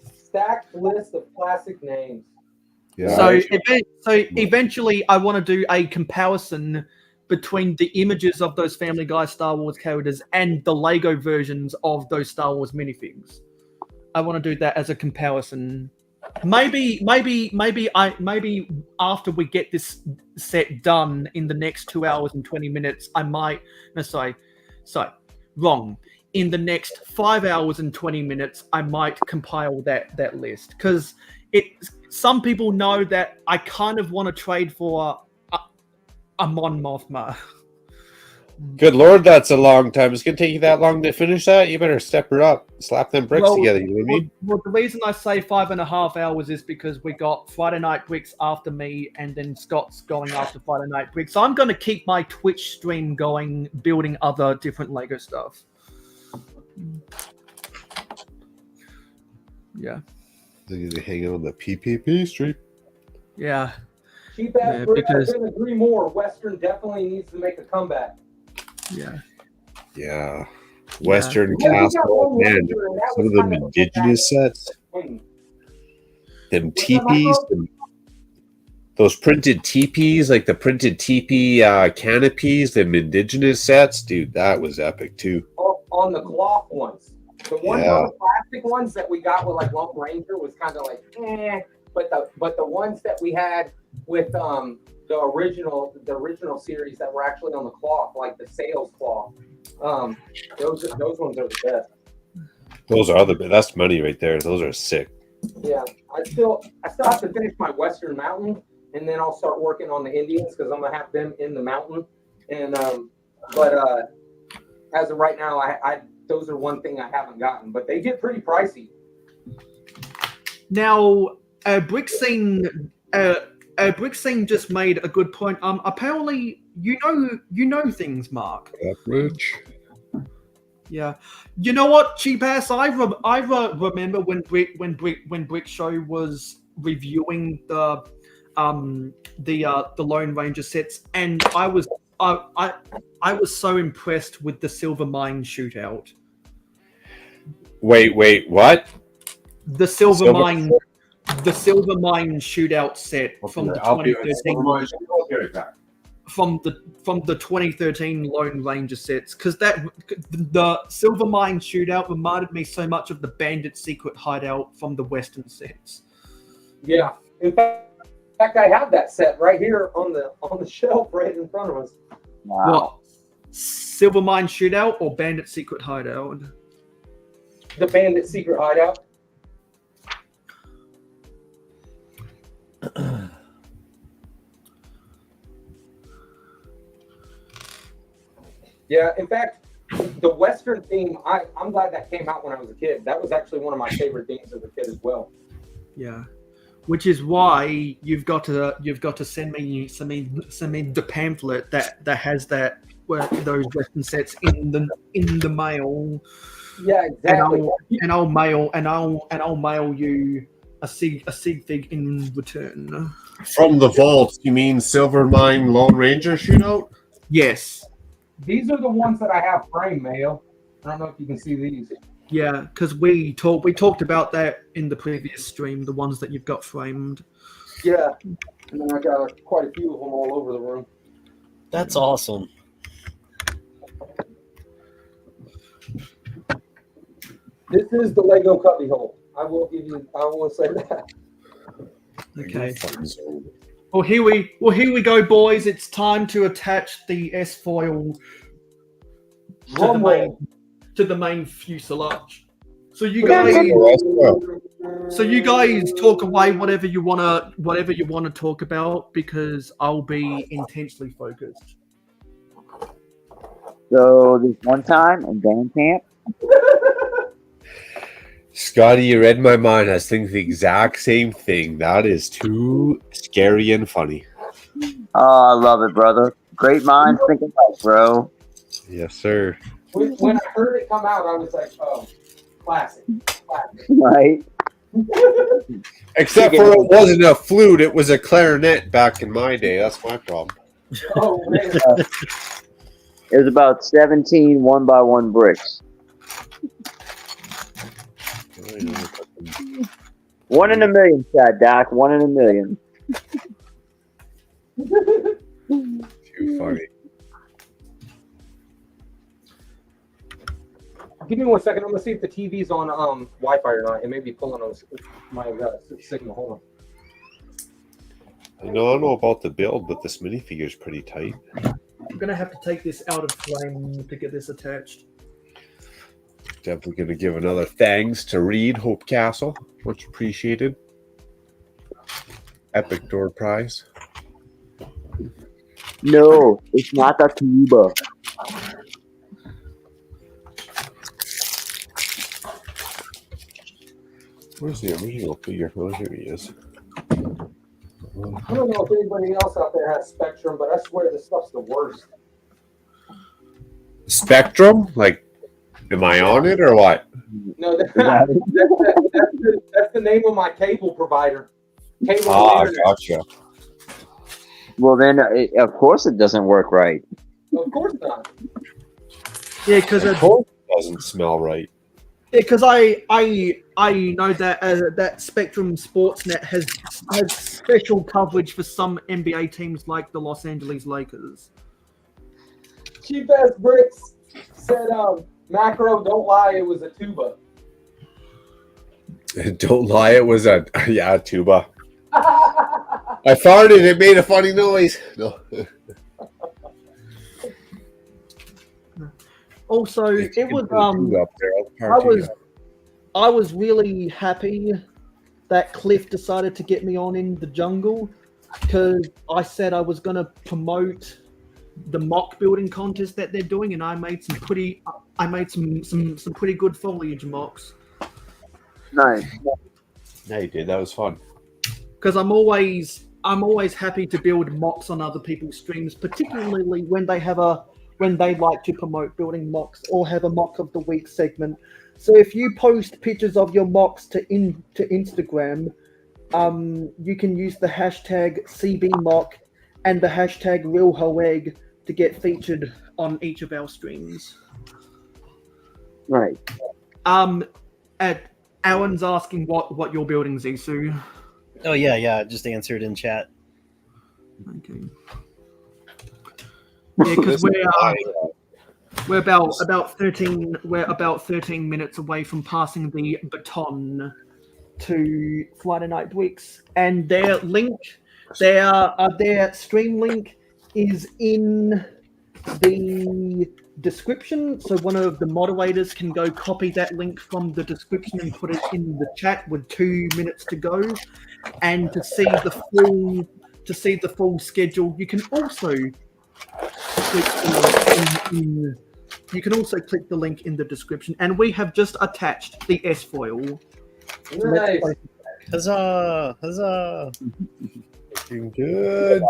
Stacked list of classic names. Yeah. So eventually, I want to do a comparison between the images of those Family Guy Star Wars characters and the Lego versions of those Star Wars minifigs. I want to do that as a comparison. Maybe after we get this set done in the next 2 hours and 20 minutes, I might. No, sorry, wrong. In the next 5 hours and 20 minutes, I might compile that list, because some people know that I kind of want to trade for a Mon Mothma. Good Lord, that's a long time. It's going to take you that long to finish that? You better step her up. Slap them bricks together, you know what I mean? Well, the reason I say 5.5 hours is because we got Friday Night Bricks after me, and then Scott's going after Friday Night Bricks. So I'm going to keep my Twitch stream going, building other different Lego stuff. Yeah. They're hanging on the PPP stream. Yeah. Cheap ass brick, I couldn't agree more. Western definitely needs to make a comeback. Yeah. Yeah. Western Castle, man, some of them indigenous sets. Them teepees, those printed teepees, like the printed teepee canopies, them indigenous sets, dude, that was epic too. On the cloth ones. The ones on the plastic ones that we got with like Lone Ranger was kind of like, but the ones that we had with the original series that were actually on the cloth, like the sales cloth, those ones are the best. Those are the best money right there. Those are sick. Yeah, I still have to finish my Western Mountain, and then I'll start working on the Indians because I'm gonna have them in the mountain. And but as of right now, I those are one thing I haven't gotten, but they get pretty pricey. Now, Brick Scene just made a good point. Apparently, you know things, Mark. Rich. Yeah, you know what, cheap ass. I remember when Brick Show was reviewing the Lone Ranger sets, and I was so impressed with the Silver Mine shootout. Wait, what? The Silver Mine shootout set from the 2013 from the 2013 Lone Ranger sets, because the Silver Mine shootout reminded me so much of the Bandit Secret Hideout from the Western sets. Yeah, in fact, I have that set right here on the shelf right in front of us. Wow. What? Silver Mine shootout or Bandit Secret Hideout? The Bandit Secret Hideout. Yeah, in fact, the Western theme, I'm glad that came out when I was a kid. That was actually one of my favorite themes as a kid as well. Yeah, which is why you've got to send me the pamphlet that has those Western sets in the mail. Yeah, exactly. And I'll mail you a sig fig in return. From the vault, you mean Silver Mine Lone Ranger shootout? Yes. These are the ones that I have framed, Mayo. I don't know if you can see these. Yeah, because we talked about that in the previous stream, the ones that you've got framed. Yeah, and then I got quite a few of them all over the room. That's awesome. This is the Lego cubbyhole. I will say that. Okay. Well, here we go, boys. It's time to attach the S-foil to the main fuselage. So you guys talk away whatever you wanna talk about, because I'll be intensely focused. So this one time in band camp. Scotty, you read my mind. I was thinking the exact same thing. That is too scary and funny. Oh, I love it, brother. Great minds think alike, bro. Yes, sir. When I heard it come out, I was like, oh, classic. Right? Except for it wasn't a flute, it was a clarinet back in my day. That's my problem. Oh, man. It was about 17 1x1 bricks. 1 in a million, Chad Doc. 1 in a million. Too funny. Give me 1 second. I'm gonna see if the TV's on Wi-Fi or not. It may be pulling on my signal. Hold on. I don't know about the build, but this minifigure is pretty tight. I'm gonna have to take this out of frame to get this attached. Definitely going to give another thanks to Reed Hope Castle. Much appreciated. Epic door prize. No, it's not a tuba. Where's the original figure? Oh, here he is. I don't know if anybody else out there has Spectrum, but I swear this stuff's the worst. Spectrum? Like, am I on it or what? No, that's the name of my cable provider. Cable internet. Gotcha. Well, then, of course it doesn't work right. Of course not. Yeah, because Of course it doesn't smell right. Yeah, because I know that that Spectrum Sportsnet has special coverage for some NBA teams like the Los Angeles Lakers. Cheap ass bricks said, "Macro, don't lie, it was a tuba." Don't lie, it was a tuba. I farted. It made a funny noise. No. Also, it was I was really happy that Cliff decided to get me on in the jungle because I said I was going to promote the mock building contest that they're doing, and I made some pretty good foliage mocks. Nice. Yeah, you did. That was fun. Because I'm always happy to build mocks on other people's streams, particularly when they like to promote building mocks or have a mock of the week segment. So if you post pictures of your mocks to Instagram, you can use the hashtag CBMock and the hashtag RealHoeg to get featured on each of our streams. Right. Alan's asking what you're building, Zissou. Oh yeah, just answered in chat. Okay. Yeah, because we're about 13 minutes away from passing the baton to Friday Night Bricks, and their stream link is in the description. So one of the moderators can go copy that link from the description and put it in the chat with 2 minutes to go. And to see the full schedule, you can also click the link in the description, and we have just attached the S foil. Nice. Huzzah! Huzzah! Looking good.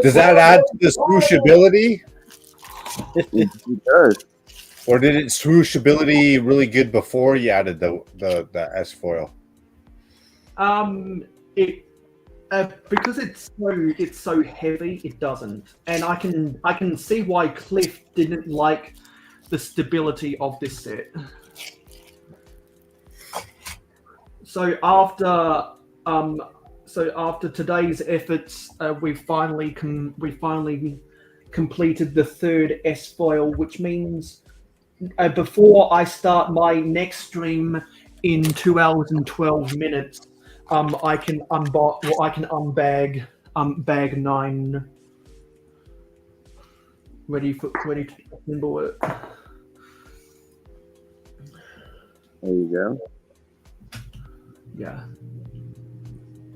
Does that add to the swooshability? It does. Or did it swooshability really good before you added the S foil? Because it's so heavy, it doesn't, and I can see why Cliff didn't like the stability of this set. So after today's efforts, we finally completed the third S foil, which means before I start my next stream in 2 hours and 12 minutes. I can unbag bag 9. Ready to assemble it. There you go. Yeah.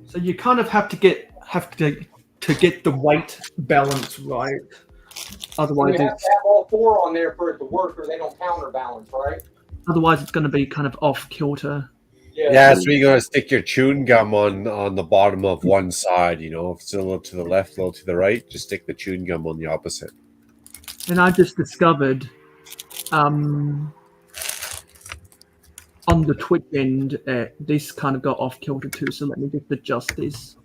So you kind of have to get the weight balance right. Otherwise, you have to have all 4 on there for it to work, or they don't counterbalance, right? Otherwise, it's going to be kind of off kilter. Yeah, so you're gonna stick your chewing gum on the bottom of one side, you know, if it's a little to the left, a little to the right, just stick the chewing gum on the opposite. And I just discovered on the Twitch end, this kind of got off kilter too, so let me just adjust this.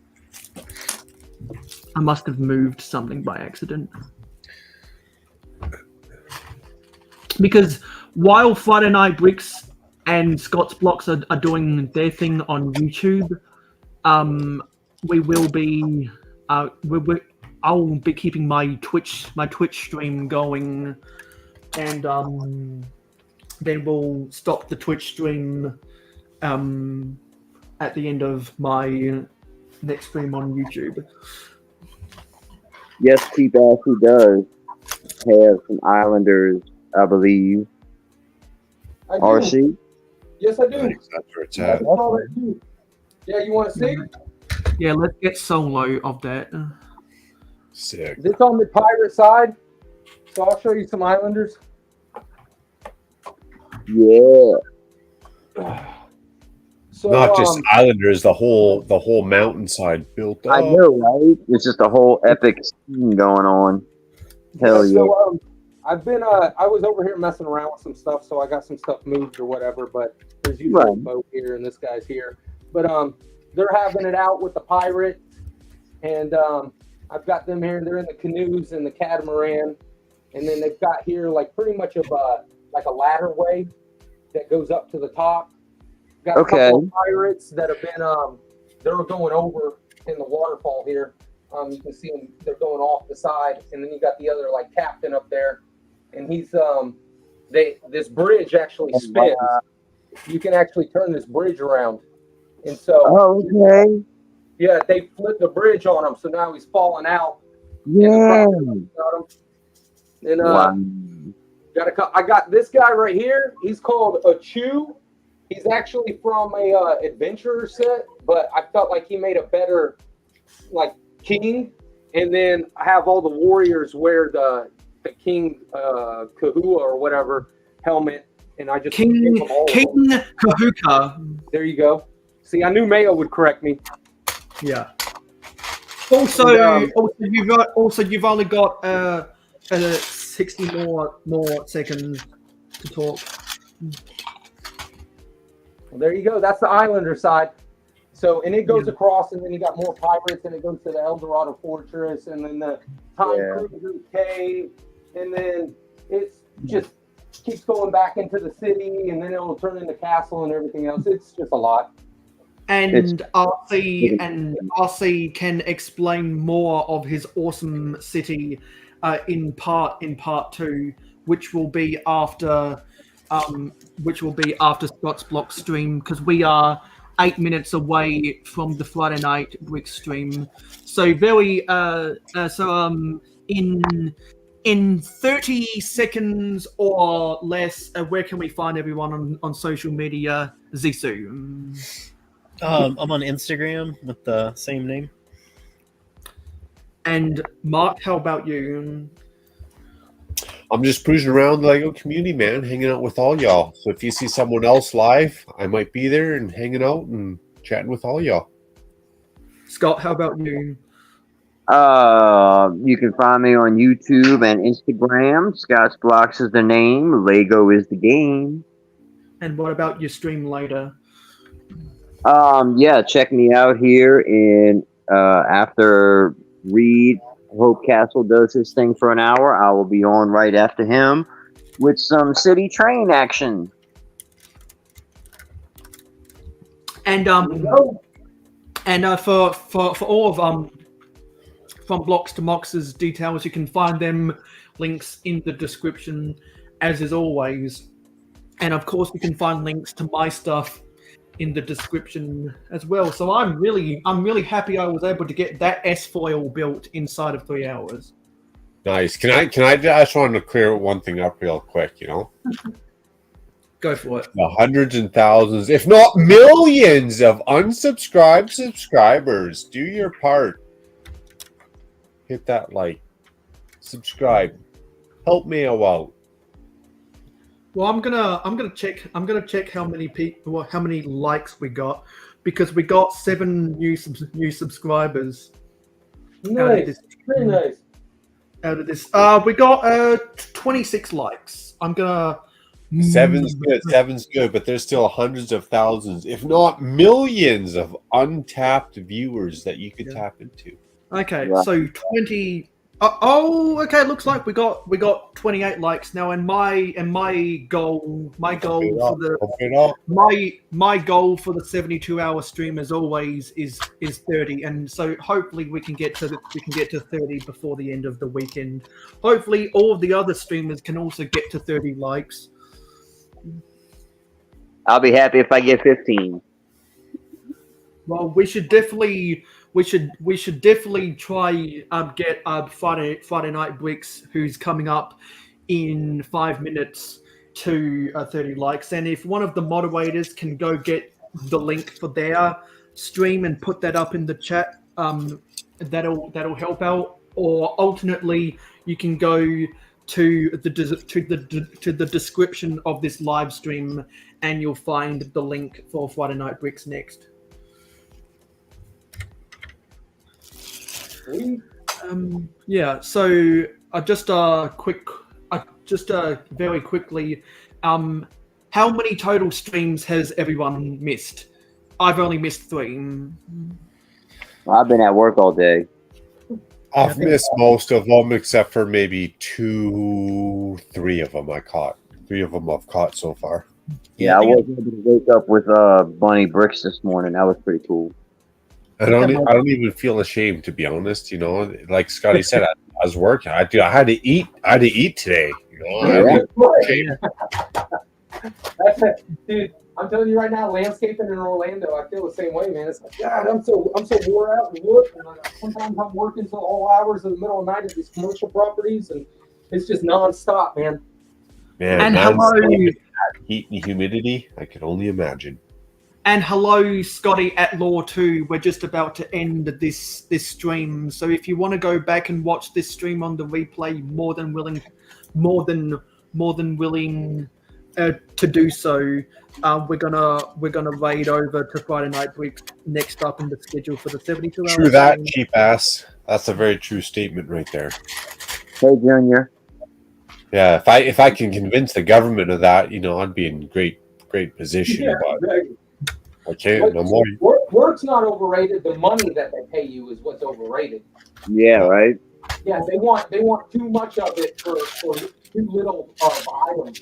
I must have moved something by accident. Because while Friday Night Bricks and Scott's Blocks are doing their thing on YouTube, we will be I'll be keeping my Twitch stream going, and then we'll stop the Twitch stream at the end of my next stream on YouTube. Yes, Cheap Ass, he does have some Islanders, I believe. I do. RC? Yes, I do. That's where it's at. Yeah, you want to see? Yeah, let's get solo of that. Sick. Is this on the pirate side? So I'll show you some Islanders. Yeah. So, Not just islanders, the whole mountainside built up. I know, right? It's just a whole epic scene going on. Hell yeah. So I've been I was over here messing around with some stuff, so I got some stuff moved or whatever. But there's usually a boat here, and this guy's here. But they're having it out with the pirates, and I've got them here. They're in the canoes and the catamaran, and then they've got here like pretty much of like a ladder way that goes up to the top. Got a couple of pirates that have been they're going over in the waterfall here. You can see them, they're going off the side, and then you got the other like captain up there, and he's this bridge actually spins. You can actually turn this bridge around, and so yeah, they flipped the bridge on him, so now he's falling out. Yeah. And I got this guy right here. He's called a Chew. He's actually from a adventurer set, but I felt like he made a better like king. And then I have all the warriors wear the king Kahua or whatever helmet, and I just King Kahuka. There you go. See, I knew Mayo would correct me. Yeah. Also, you've only got 60 more seconds to talk. Well, there you go. That's the Islander side. So, and it goes across, and then you got more pirates, and it goes to the El Dorado Fortress, and then the Time Cruiser Cave, and then it just keeps going back into the city, and then it will turn into castle and everything else. It's just a lot. And RC can explain more of his awesome city in part 2, which will be after Scott's block stream, because we are 8 minutes away from the Friday night brick stream. So in 30 seconds or less, where can we find everyone on social media? Zissou. I'm on Instagram with the same name. And Mark, how about you? I'm just cruising around the LEGO community, man, hanging out with all y'all. So if you see someone else live, I might be there and hanging out and chatting with all y'all. Scott, how about you? You can find me on YouTube and Instagram. Scott's Blocks is the name. Lego is the game. And what about your stream later? Yeah, check me out here in after Reed Hope Castle does his thing for an hour. I will be on right after him with some city train action. And for all of From Blocks to Mox's details, you can find them links in the description, as is always. And of course, you can find links to my stuff in the description as well. So I'm really happy I was able to get that S-foil built inside of 3 hours. Nice. Can I just want to clear one thing up real quick, you know? Go for it. The hundreds and thousands, if not millions of unsubscribed subscribers. Do your part. Hit that like. Subscribe. Help me out. Well, I'm gonna check how many likes we got, because we got 7 new subscribers. Nice, very nice. Out of this, we got 26 likes. I'm gonna. 7's good, but there's still hundreds of thousands, if not millions, of untapped viewers that you could tap into. Okay, so 20. Okay. Looks like we got 28 likes now, and my goal for the 72-hour stream, as always, is 30, and so hopefully we can get to 30 before the end of the weekend. Hopefully, all of the other streamers can also get to 30 likes. I'll be happy if I get 15. Well, we should definitely try get Friday Night Bricks, who's coming up in 5 minutes, to 30 likes. And if one of the moderators can go get the link for their stream and put that up in the chat, that'll help out. Or alternately, you can go to the description of this live stream, and you'll find the link for Friday Night Bricks next. Yeah. So very quickly, how many total streams has everyone missed? I've only missed 3. I've been at work all day. I've missed most of them except for maybe 3 of them I caught. 3 of them I've caught so far. Yeah, I was able to wake up with Bunny Bricks this morning. That was pretty cool. I don't even feel ashamed, to be honest. You know, like Scotty said, I was working. I had to eat. I had to eat today. You know, That's it, dude. I'm telling you right now, landscaping in Orlando, I feel the same way, man. It's like, God, I'm so wore out and work. And sometimes I'm working till all hours in the middle of the night at these commercial properties, and it's just nonstop, man. Man, and hello, heat and humidity. I can only imagine. And hello, Scotty at Law 2. We're just about to end this stream, so if you want to go back and watch this stream on the replay, more than willing to do so. We're gonna raid over to Friday Night Bricks next up in the schedule for the 72 hours. True that, cheap ass. That's a very true statement right there. Hey, Junior. Yeah, if I can convince the government of that, you know, I'd be in great position. Yeah, but exactly. I can't. No more. Work's not overrated. The money that they pay you is what's overrated. Yeah, right. Yeah, they want too much of it for too little of items.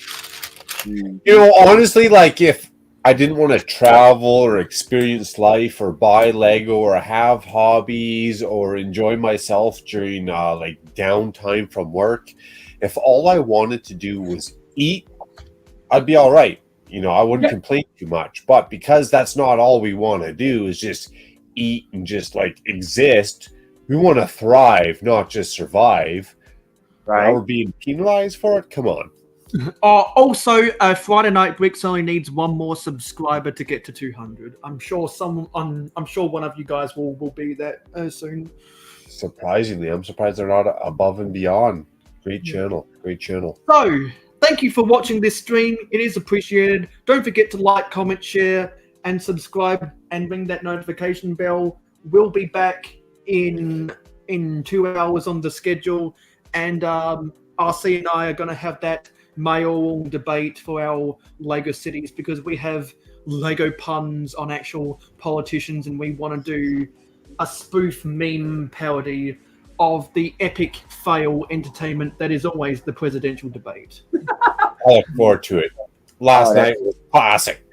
You know, honestly, like if I didn't want to travel or experience life or buy Lego or have hobbies or enjoy myself during like downtime from work, if all I wanted to do was eat, I'd be all right. You know, I wouldn't complain too much. But because that's not all we want to do is just eat and just like exist, we want to thrive, not just survive. Right. Now we're being penalized for it? Come on. Also, Friday Night Bricks only needs 1 more subscriber to get to 200. I'm sure one of you guys will be that soon. Surprisingly, I'm surprised they're not above and beyond. Great channel. So, thank you for watching this stream. It is appreciated. Don't forget to like, comment, share, and subscribe, and ring that notification bell. We'll be back in 2 hours on the schedule, and RC and I are going to have that mayoral debate for our Lego cities, because we have Lego puns on actual politicians, and we want to do a spoof meme parody of the epic fail entertainment that is always the presidential debate. I look forward to it. Last night was classic.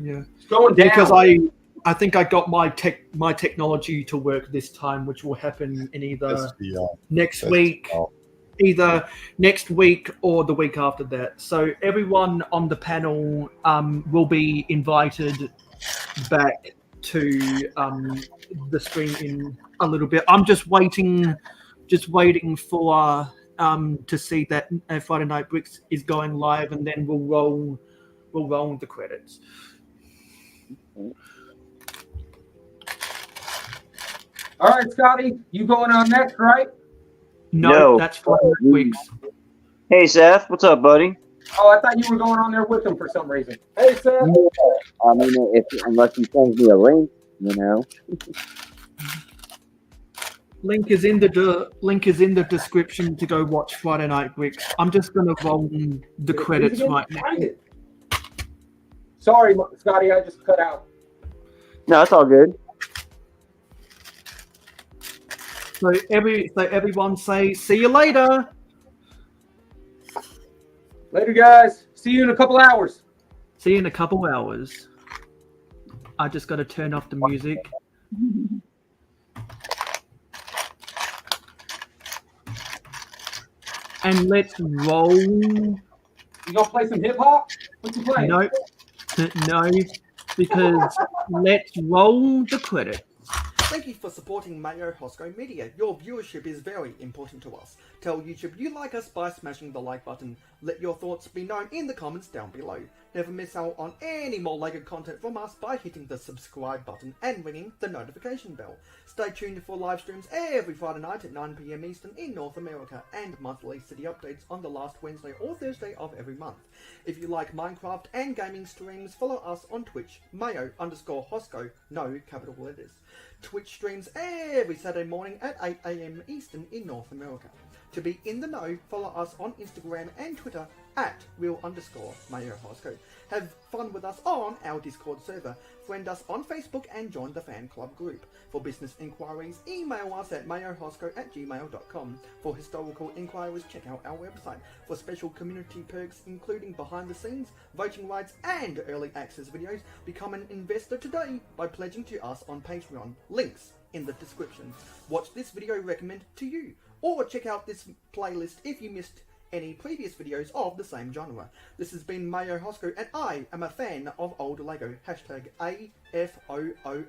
Yeah, it's going down. Because I think I got my technology to work this time, which will happen in either next week or the week after that. So everyone on the panel will be invited back to the stream in a little bit. I'm just waiting for to see that Friday Night Bricks is going live, and then we'll roll the credits. All right, Scotty, you going on next, right? No, that's Friday Night Bricks. Hey, Seth, what's up, buddy? Oh, I thought you were going on there with him for some reason. Hey, Seth. I mean, unless you send me a link, you know. Link is in the description to go watch Friday Night Bricks. I'm just gonna roll the credits right now. Sorry, Scotty, I just cut out. No, it's all good. So everyone say, see you later. Later, guys. See you in a couple hours. See you in a couple hours. I just got to turn off the music. And let's roll. You gonna play some hip hop? What you playing? No, because let's roll the credits. Thank you for supporting Mayo Hosko Media. Your viewership is very important to us. Tell YouTube you like us by smashing the like button. Let your thoughts be known in the comments down below. Never miss out on any more LEGO content from us by hitting the subscribe button and ringing the notification bell. Stay tuned for live streams every Friday night at 9 PM Eastern in North America and monthly city updates on the last Wednesday or Thursday of every month. If you like Minecraft and gaming streams, follow us on Twitch, Mayo_Hosko, no capital letters. Twitch streams every Saturday morning at 8 AM Eastern in North America. To be in the know, follow us on Instagram and Twitter at real_MayoHosko. Have fun with us on our Discord server. Friend us on Facebook and join the fan club group. For business inquiries, email us at mayohosko@gmail.com. For historical inquiries, check out our website. For special community perks, including behind the scenes, voting rights, and early access videos, become an investor today by pledging to us on Patreon. Links in the description. Watch this video recommend to you, or check out this playlist if you missed any previous videos of the same genre. This has been Mayo Hosko, and I am a fan of old LEGO. #AFOO.